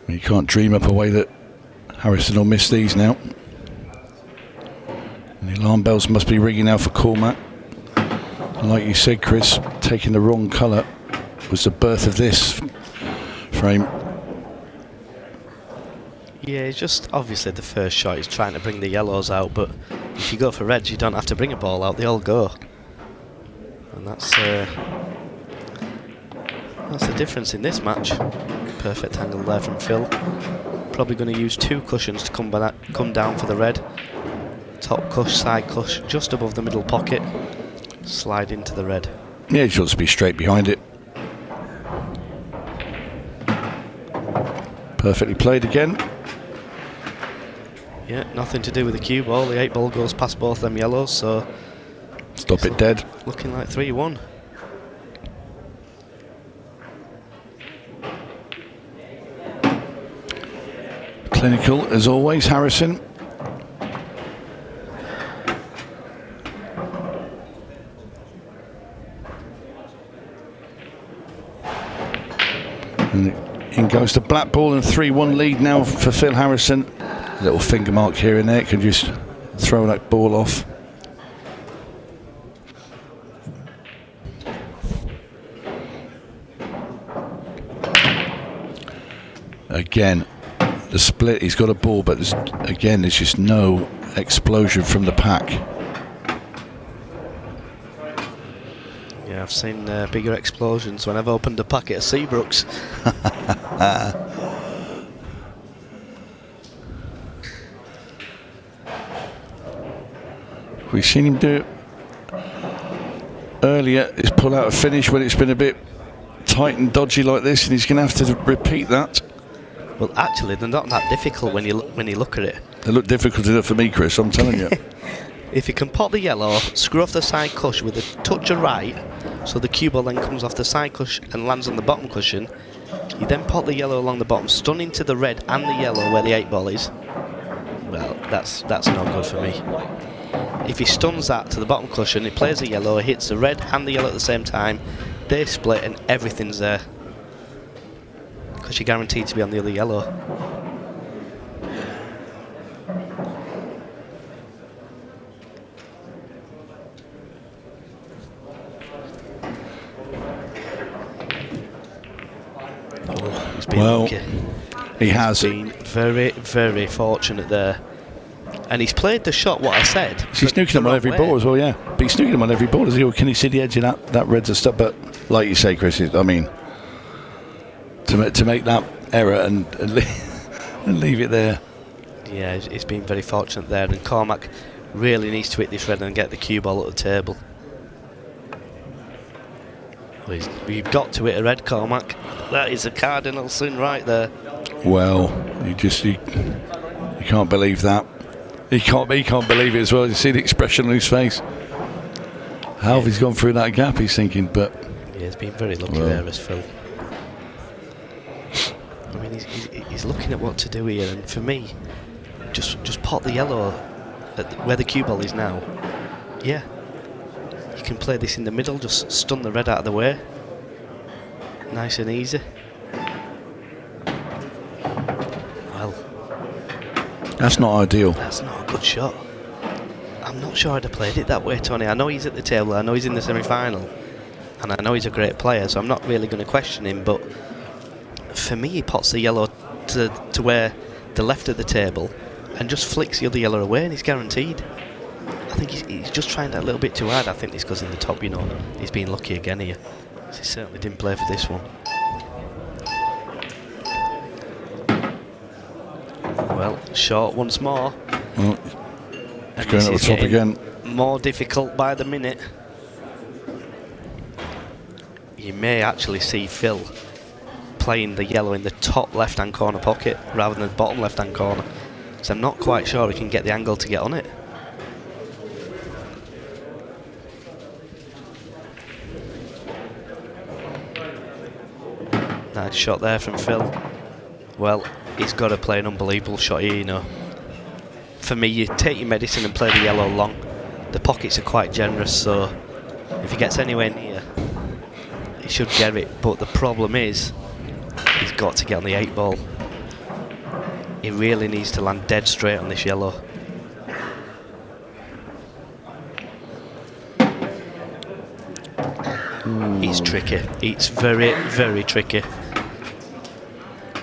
You can't dream up a way that Harrison will miss these now. And the alarm bells must be ringing now for Cormac. And like you said, Chris, taking the wrong colour was the birth of this frame. Yeah, it's just obviously the first shot he's trying to bring the yellows out, but if you go for reds, you don't have to bring a ball out, they all go. And that's the difference in this match. Perfect angle there from Phil. Probably going to use 2 cushions to come down for the red. Top cush, side cush, just above the middle pocket. Slide into the red. Yeah, he wants to be straight behind it. Perfectly played again. Yeah, nothing to do with the cue ball. The 8 ball goes past both them yellows, so Stop it dead. Looking like 3-1. Clinical as always, Harrison. And in goes the black ball, and 3-1 lead now for Phil Harrison. A little finger mark here and there, can just throw that ball off. Again, the split, he's got a ball, but there's just no explosion from the pack. Yeah, I've seen bigger explosions when I've opened a packet of Seabrooks. We've seen him do it earlier, is pull out a finish when it's been a bit tight and dodgy like this, and he's going to have to repeat that. Well, actually, they're not that difficult when you look at it. They look difficult enough for me, Chris, I'm telling you. If you can pop the yellow, screw off the side cush with a touch of right, so the cue ball then comes off the side cush and lands on the bottom cushion, you then pop the yellow along the bottom, stun into the red and the yellow where the 8 ball is, well, that's no good for me. If he stuns that to the bottom cushion, he plays the yellow, hits the red and the yellow at the same time, they split and everything's there. Because you're guaranteed to be on the other yellow. Oh, he's been lucky. He has been very, very fortunate there. And he's played the shot, what I said. He's snooking him on every ball as well, yeah. But he's snooking him on every ball as well. Can you see the edge of that reds and stuff? But like you say, Chris, I mean, to make that error and leave it there. Yeah, he's been very fortunate there. And Cormac really needs to hit this red and get the cue ball at the table. Well, you've got to hit a red, Cormac. That is a cardinal sin right there. Well, you can't believe that. He can't believe it as well. You see the expression on his face. How have he's gone through that gap, he's thinking, but... Yeah, he's been very lucky there as Phil. I mean, he's looking at what to do here, and for me, just pot the yellow at where the cue ball is now. Yeah. You can play this in the middle, just stun the red out of the way. Nice and easy. Well... That's not ideal. That's not a good shot. I'm not sure I'd have played it that way, Tony. I know he's at the table, I know he's in the semi-final, and I know he's a great player, so I'm not really going to question him, but for me he pots the yellow to where the left of the table and just flicks the other yellow away and he's guaranteed. I think he's just trying that a little bit too hard. I think this goes in the top, you know. He's been lucky again here. He certainly didn't play for this one. Well, short once more. Well, he's going at the top again. More difficult by the minute. You may actually see Phil playing the yellow in the top left-hand corner pocket rather than the bottom left-hand corner. So I'm not quite sure he can get the angle to get on it. Nice shot there from Phil. Well, he's got to play an unbelievable shot here, you know. For me, you take your medicine and play the yellow long. The pockets are quite generous, so if he gets anywhere near, he should get it. But the problem is, he's got to get on the 8 ball. He really needs to land dead straight on this yellow. It's tricky. It's very, very tricky.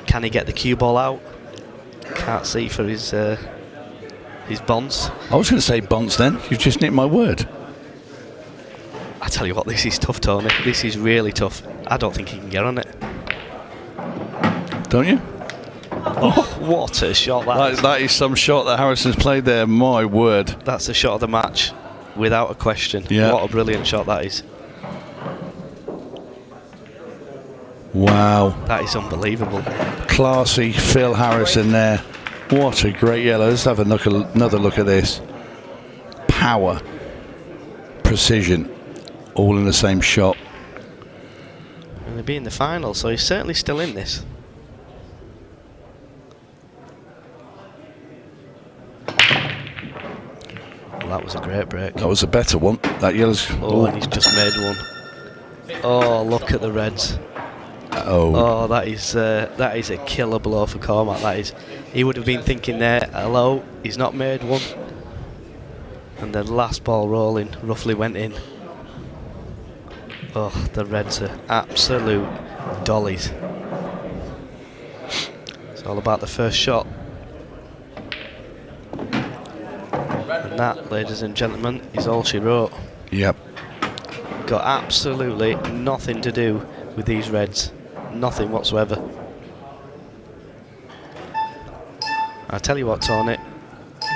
Can he get the cue ball out? Can't see for his bonds. I was going to say bonds then. You've just nicked my word. I tell you what, this is tough, Tony. This is really tough. I don't think he can get on it. Don't you? Oh, what a shot That is some shot that Harrison's played there. My word. That's the shot of the match, without a question. Yeah. What a brilliant shot that is. Wow. That is unbelievable. Classy Phil Harrison there. What a great yellow. Let's have another look at this. Power, precision, all in the same shot. And they'll be in the final, so he's certainly still in this. Well, that was a great break. That was a better one. That yellow's... Oh, and he's just made one. Oh, look at the reds. Oh, that is a killer blow for Cormac. That is. He would have been thinking there, hello, he's not made one. And the last ball rolling roughly went in. Oh, the reds are absolute dollies. It's all about the first shot. And that, ladies and gentlemen, is all she wrote. Yep. Got absolutely nothing to do with these reds. Nothing whatsoever. I tell you what, Tony.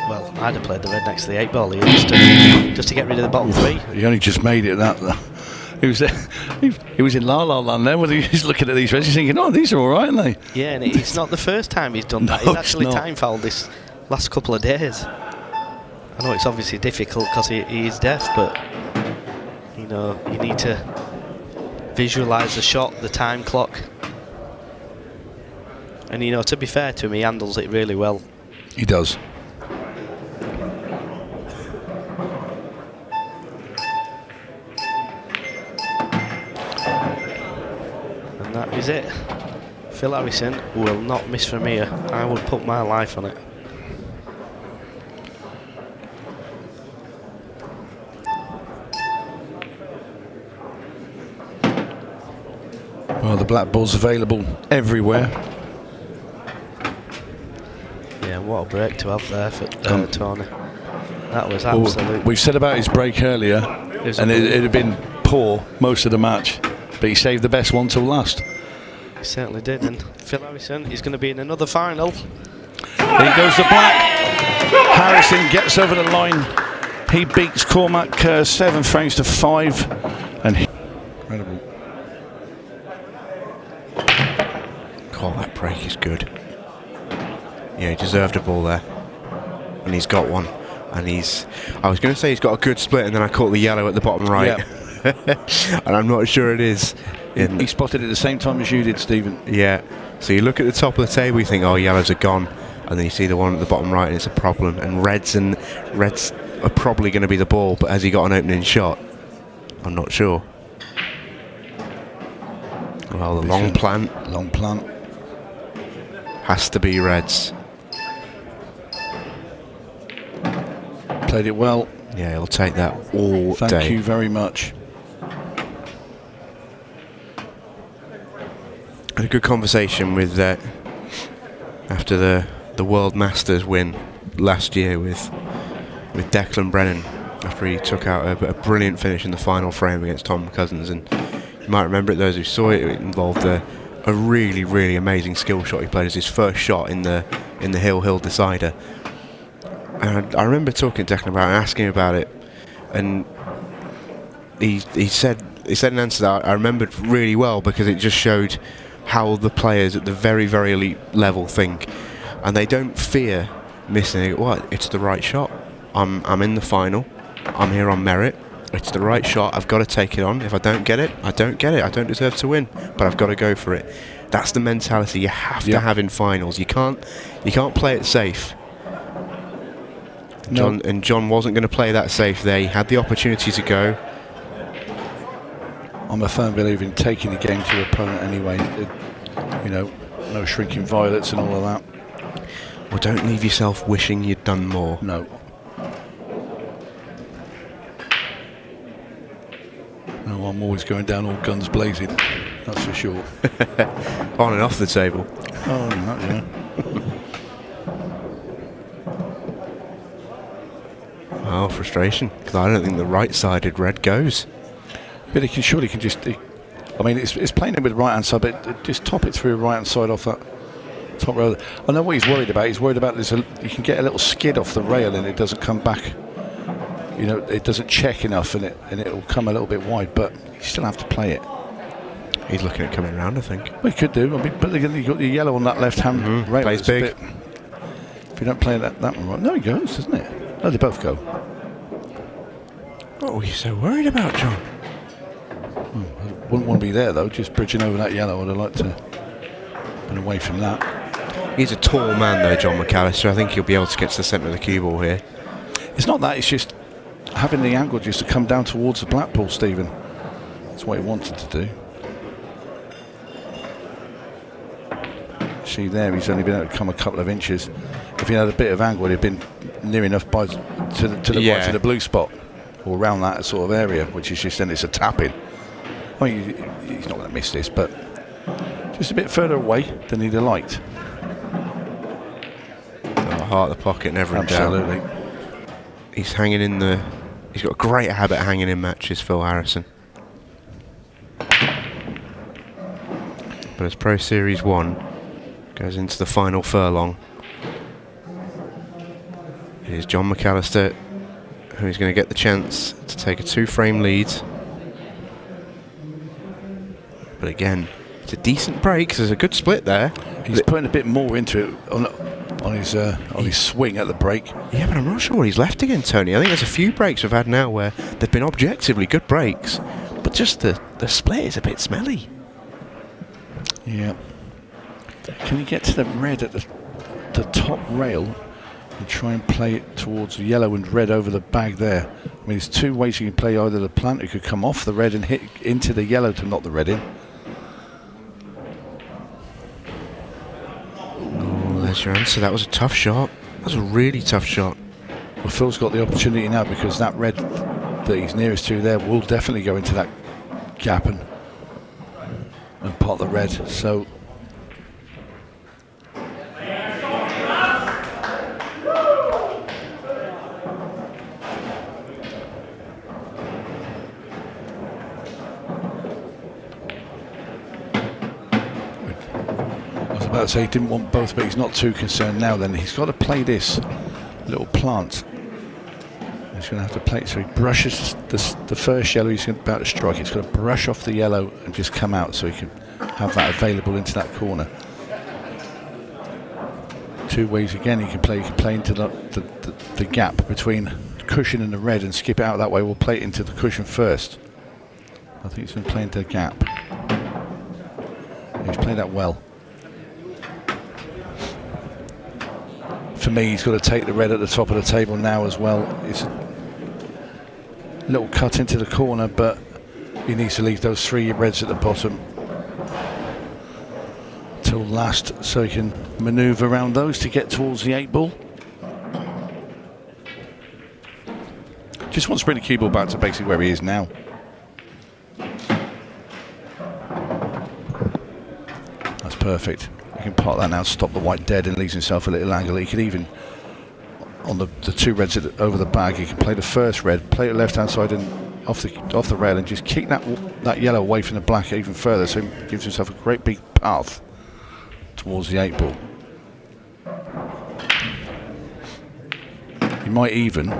Well, I'd have played the red next to the 8 ball here just to get rid of the bottom 3. He only just made it that. He was in La La Land there. When he's looking at these reds, he's thinking, "Oh, these are all right, aren't they?" Yeah, and it's not the first time he's done that. No, He's actually it's not. time fouled this last couple of days. I know it's obviously difficult because he is deaf, but you know, you need to visualise the shot, the time clock. And you know, to be fair to him, he handles it really well. He does. And that is it. Phil Harrison will not miss from here. I would put my life on it. Well, the black ball's available everywhere. Yeah, what a break to have there for Tony. That was Well, absolute. we said about his break earlier, and it had been poor most of the match, but he saved the best one till last. He certainly did. And Phil Harrison is going to be in another final. There goes the black. Harrison gets over the line. He beats Cormac 7 frames to 5, and incredible. God, that break is good. Yeah, he deserved a ball there. And he's got one. And I was going to say he's got a good split, and then I caught the yellow at the bottom right. Yep. And I'm not sure it is. He spotted it at the same time as you did, Stephen. Yeah. So you look at the top of the table, you think, oh, yellows are gone. And then you see the one at the bottom right, and it's a problem. And reds are probably going to be the ball, but has he got an opening shot? I'm not sure. Well, the long plant. Long plant. Has to be reds. Played it well. Yeah, he'll take that all day. Thank you very much. Had a good conversation with after the World Masters win last year with Declan Brennan after he took out a brilliant finish in the final frame against Tom Cousins, and you might remember it, those who saw it, it involved a really, really amazing skill shot he played as his first shot in the Hill decider. And I remember talking to Declan about it and asking him about it, and he said an answer that I remembered really well, because it just showed how the players at the very, very elite level think, and they don't fear missing it. What? It's the right shot. I'm in the final. I'm here on merit. It's the right shot. I've got to take it on. If I don't get it, I don't get it. I don't deserve to win, but I've got to go for it. That's the mentality you have to have in finals. You can't play it safe. No. John wasn't going to play that safe there. He had the opportunity to go. I'm a firm believer in taking the game to your opponent anyway. You know, no shrinking violets and all of that. Well, don't leave yourself wishing you'd done more. No. No, I'm always going down all guns blazing. That's for sure. On and off the table. Oh, no, yeah. Oh, frustration. Because I don't think the right-sided red goes. But he can just. I mean, it's playing it with the right hand side, but just top it through the right hand side off that top rail. I know what he's worried about. He's worried about this. You can get a little skid off the rail and it doesn't come back. You know, it doesn't check enough and it'll come a little bit wide, but you still have to play it. He's looking at coming round, I think. Well, he could do. I mean, but you've got the yellow on that left hand rail. Plays big. If you don't play that one right, no, he goes, doesn't it? No, they both go. What were you so worried about, John? I wouldn't want to be there though, just bridging over that yellow. I'd have liked to been away from that. He's a tall man though, John McAllister. I think he'll be able to get to the centre of the cue ball here. It's not that, it's just having the angle just to come down towards the black ball, Stephen. That's what he wanted to do. See there, he's only been able to come a couple of inches. If he had a bit of angle, he'd been near enough to the right to the blue spot, or around that sort of area, which is just then it's a tap-in. I mean, he's not going to miss this, but just a bit further away than he'd have liked. Heart of the pocket, never in doubt. Absolutely. He's hanging in he's got a great habit of hanging in matches, Phil Harrison. But as Pro Series 1 goes into the final furlong, it is John McAllister who's going to get the chance to take a 2-frame lead. But again, it's a decent break, so there's a good split there. He's putting a bit more into it on his swing at the break. Yeah, but I'm not sure what he's left again, Tony. I think there's a few breaks we've had now where they've been objectively good breaks, but just the split is a bit smelly. Yeah. Can you get to the red at the top rail and try and play it towards the yellow and red over the bag there? I mean, there's two ways you can play. Either the planter could come off the red and hit into the yellow to knock the red in. Oh, there's your answer. That was a tough shot. That was a really tough shot. Well, Phil's got the opportunity now because that red that he's nearest to there will definitely go into that gap and pot the red. So I say he didn't want both, but he's not too concerned now. Then he's got to play this little plant. He's going to have to play it so he brushes the first yellow he's about to strike. It's got to brush off the yellow and just come out so he can have that available into that corner. Two ways again he can play. He can play into the gap between the cushion and the red and skip it out that way. We'll play it into the cushion first. I think he's going to play into the gap. He's played that well. For me, he's got to take the red at the top of the table now as well. It's a little cut into the corner, but he needs to leave those 3 reds at the bottom till last so he can manoeuvre around those to get towards the 8 ball. Just wants to bring the cue ball back to basically where he is now. That's perfect. He can pot that now, stop the white dead, and leaves himself a little angle. He could even, on the 2 reds over the bag, he can play the first red, play it left hand side and off the rail, and just kick that yellow away from the black even further, so he gives himself a great big path towards the 8 ball. He might even,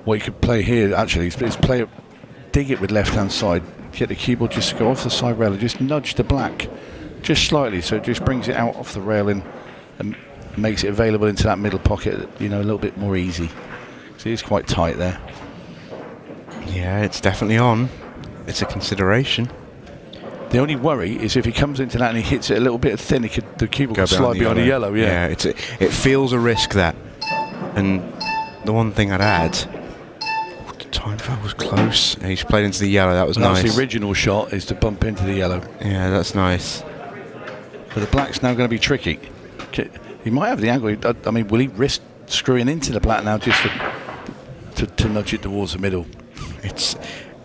what he could play here actually is play it, dig it with left hand side, get the cue ball just to go off the side rail and just nudge the black just slightly, so it just brings it out off the rail and makes it available into that middle pocket, you know, a little bit more easy. So it's quite tight there. Yeah, it's definitely on. It's a consideration. The only worry is if he comes into that and he hits it a little bit thin, the cue could slide behind the yellow. Yeah, it feels a risk, that. And the one thing I'd add, the time foul was close. And he's played into the yellow. That was nice. That's the original shot, is to bump into the yellow. Yeah, that's nice. But the black's now going to be tricky. He might have the angle. I mean, will he risk screwing into the black now just to nudge it towards the middle? It's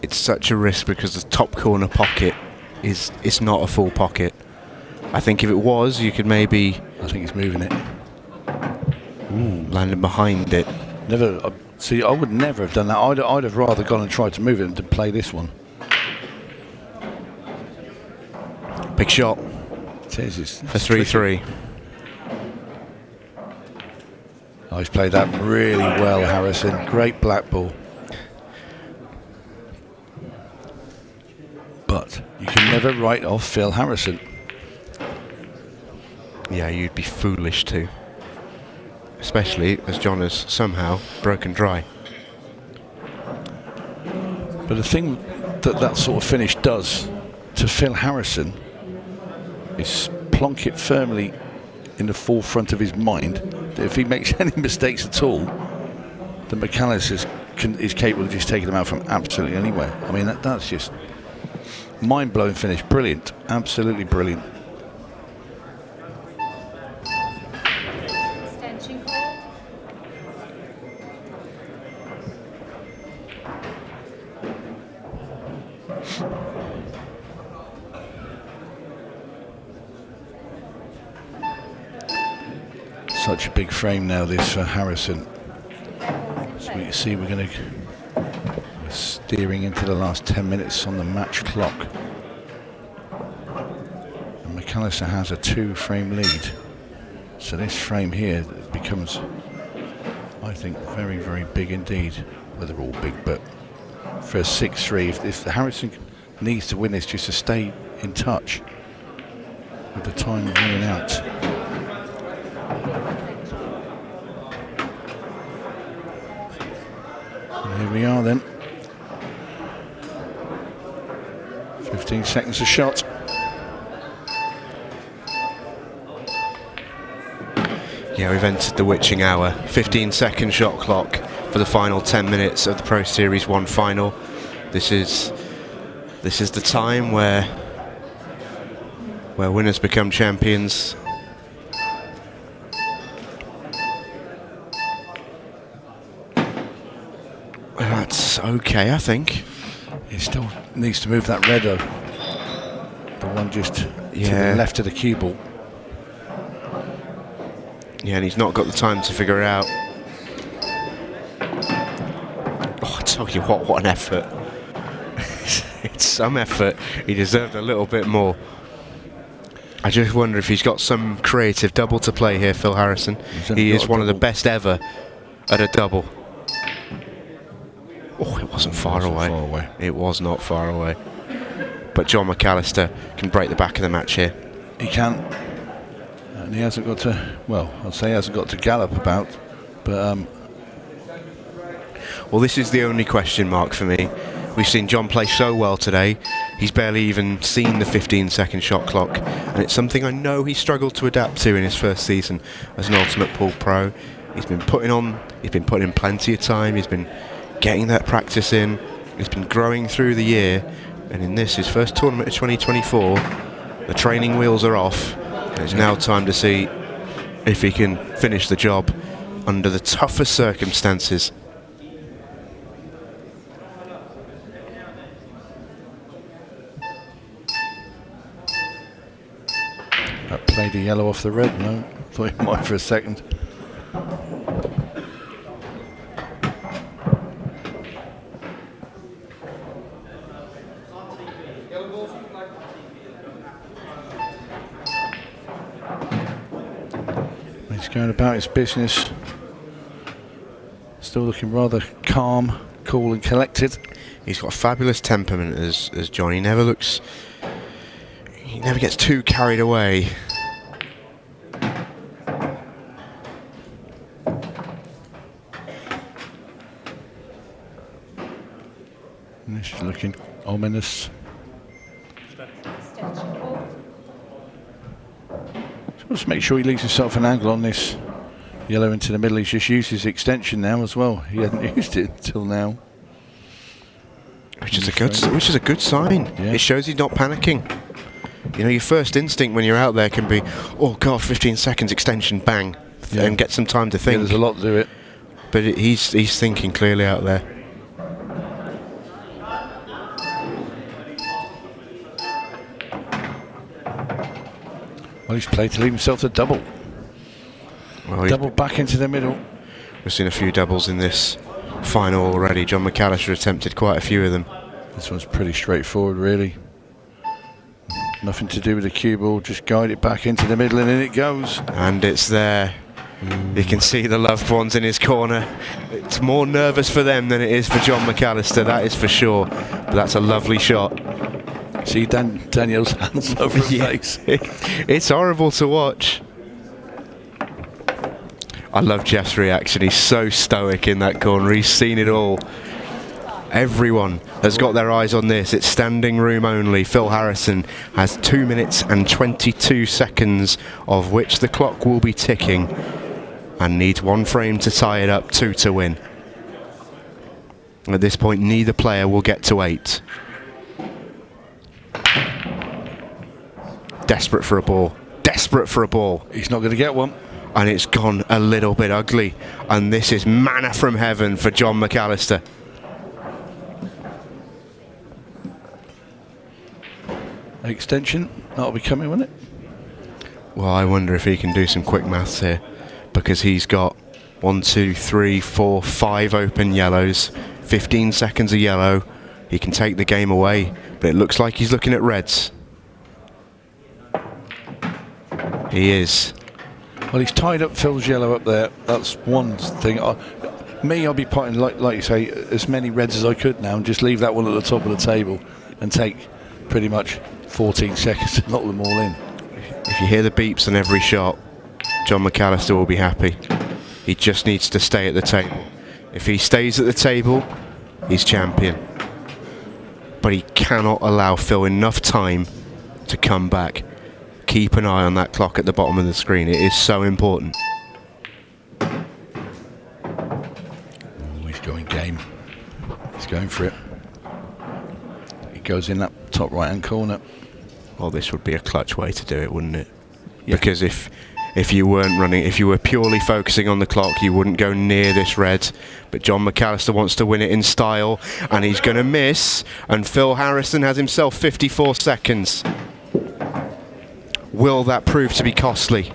such a risk because the top corner pocket it's not a full pocket. I think if it was, you could maybe. I think he's moving it. Ooh, landing behind it. Never. See, I would never have done that. I'd have rather gone and tried to move it than play this one. Big shot. It is. It's for 3-3. Oh, he's played that really well, Harrison. Great black ball. But you can never write off Phil Harrison. Yeah, you'd be foolish to. Especially as John has somehow broken dry. But the thing that sort of finish does to Phil Harrison is plonk it firmly in the forefront of his mind that if he makes any mistakes at all, then McAllister is capable of just taking them out from absolutely anywhere. I mean, that's just mind-blowing finish. Brilliant. Absolutely brilliant. Such a big frame now, this for Harrison. So we can see we're steering into the last 10 minutes on the match clock. And McAllister has a 2-frame lead. So this frame here becomes, I think, very, very big indeed. Well, they're all big, but for a 6-3, if Harrison needs to win this just to stay in touch with the time running out. Here we are then. 15 seconds a shot. Yeah, we've entered the witching hour. 15-second shot clock for the final 10 minutes of the Pro Series 1 final. This is the time where winners become champions. That's okay, I think. He still needs to move that red though. The one just to the left of the cue ball. Yeah, and he's not got the time to figure it out. Oh, I tell you what an effort. It's some effort. He deserved a little bit more. I just wonder if he's got some creative double to play here, Phil Harrison. He is one of the best ever at a double. Oh, it wasn't far away. It was not far away. But John McAllister can break the back of the match here. He can. And he hasn't got to, well, I'll say he hasn't got to gallop about, but... Well, this is the only question mark for me. We've seen John play so well today. He's barely even seen the 15-second shot clock, and it's something I know he struggled to adapt to in his first season as an Ultimate Pool Pro. He's been putting in plenty of time. He's been getting that practice in. He's been growing through the year, and in this, his first tournament of 2024, the training wheels are off, and it's now time to see if he can finish the job under the toughest circumstances. That played the yellow off the red, no? Thought he might for a second. He's going about his business. Still looking rather calm, cool and collected. He's got a fabulous temperament as John. He never gets too carried away. Looking ominous. Just make sure he leaves himself an angle on this yellow into the middle. He's just used his extension now as well. He hadn't used it until now. Which is a good sign. Yeah. It shows he's not panicking. You know, your first instinct when you're out there can be, oh god, 15 seconds extension, bang, and get some time to think. Yeah, there's a lot to do it. But he's thinking clearly out there. Well, he's played to leave himself a double. Well, double back into the middle. We've seen a few doubles in this final already. John McAllister attempted quite a few of them. This one's pretty straightforward, really. Nothing to do with the cue ball, just guide it back into the middle and in it goes. And it's there. You can see the loved ones in his corner. It's more nervous for them than it is for John McAllister, that is for sure. But that's a lovely shot. See Daniel's hands over his face. It's horrible to watch. I love Jeff's reaction. He's so stoic in that corner. He's seen it all. Everyone has got their eyes on this. It's standing room only. Phil Harrison has 2 minutes and 22 seconds, of which the clock will be ticking, and needs one frame to tie it up, 2 to win. At this point, neither player will get to 8. Desperate for a ball. Desperate for a ball. He's not going to get one. And it's gone a little bit ugly. And this is manna from heaven for John McAllister. Extension, that'll be coming, won't it? Well, I wonder if he can do some quick maths here, because he's got 1, 2, 3, 4, 5 open yellows, 15 seconds of yellow. He can take the game away, but it looks like he's looking at reds. He is. Well, he's tied up Phil's yellow up there. That's one thing. I'll be potting, like you say, as many reds as I could now, and just leave that one at the top of the table and take pretty much 14 seconds to knock them all in. If you hear the beeps on every shot, John McAllister will be happy. He just needs to stay at the table. If he stays at the table, he's champion. But he cannot allow Phil enough time to come back. Keep an eye on that clock at the bottom of the screen. It is so important. Oh, he's going game. He's going for it. He goes in that top right-hand corner. Well, this would be a clutch way to do it, wouldn't it? Yeah. Because if you weren't running, if you were purely focusing on the clock, you wouldn't go near this red. But John McAllister wants to win it in style, and he's going to miss. And Phil Harrison has himself 54 seconds. Will that prove to be costly?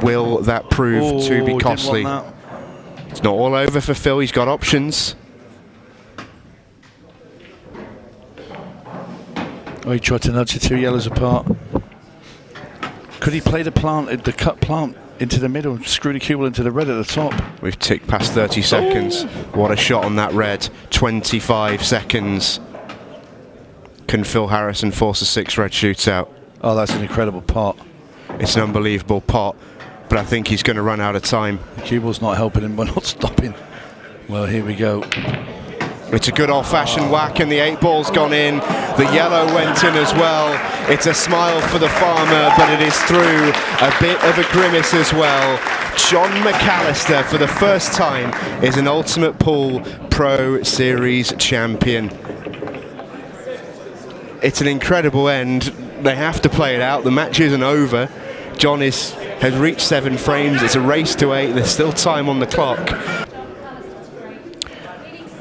Will that prove to be costly? It's not all over for Phil. He's got options. Oh, he tried to nudge the 2 yellows apart. Could he play the cut plant into the middle and screw the cue ball into the red at the top? We've ticked past 30 seconds. What a shot on that red. 25 seconds. Can Phil Harrison force a 6 red shootout? Oh, that's an incredible pot. It's an unbelievable pot, but I think he's going to run out of time. The cue ball's not helping him, but not stopping. Well, here we go. It's a good old-fashioned whack, and the 8 ball's gone in. The yellow went in as well. It's a smile for the farmer, but it is through a bit of a grimace as well. John McAllister, for the first time, is an Ultimate Pool Pro Series champion. It's an incredible end. They have to play it out. The match isn't over. John has reached 7 frames. It's a race to 8. There's still time on the clock.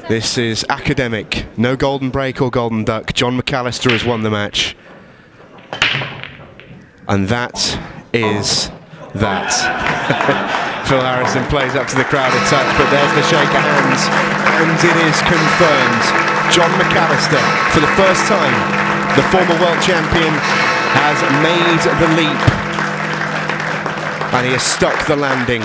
This is academic. No golden break or golden duck. John McAllister has won the match. And that is that. Phil Harrison plays up to the crowd a touch, but there's the shake of hands. And it is confirmed. John McAllister, for the first time, the former world champion, has made the leap. And he has stuck the landing.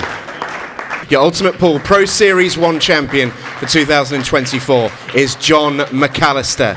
Your Ultimate Pool Pro Series 1 champion for 2024 is John McAllister.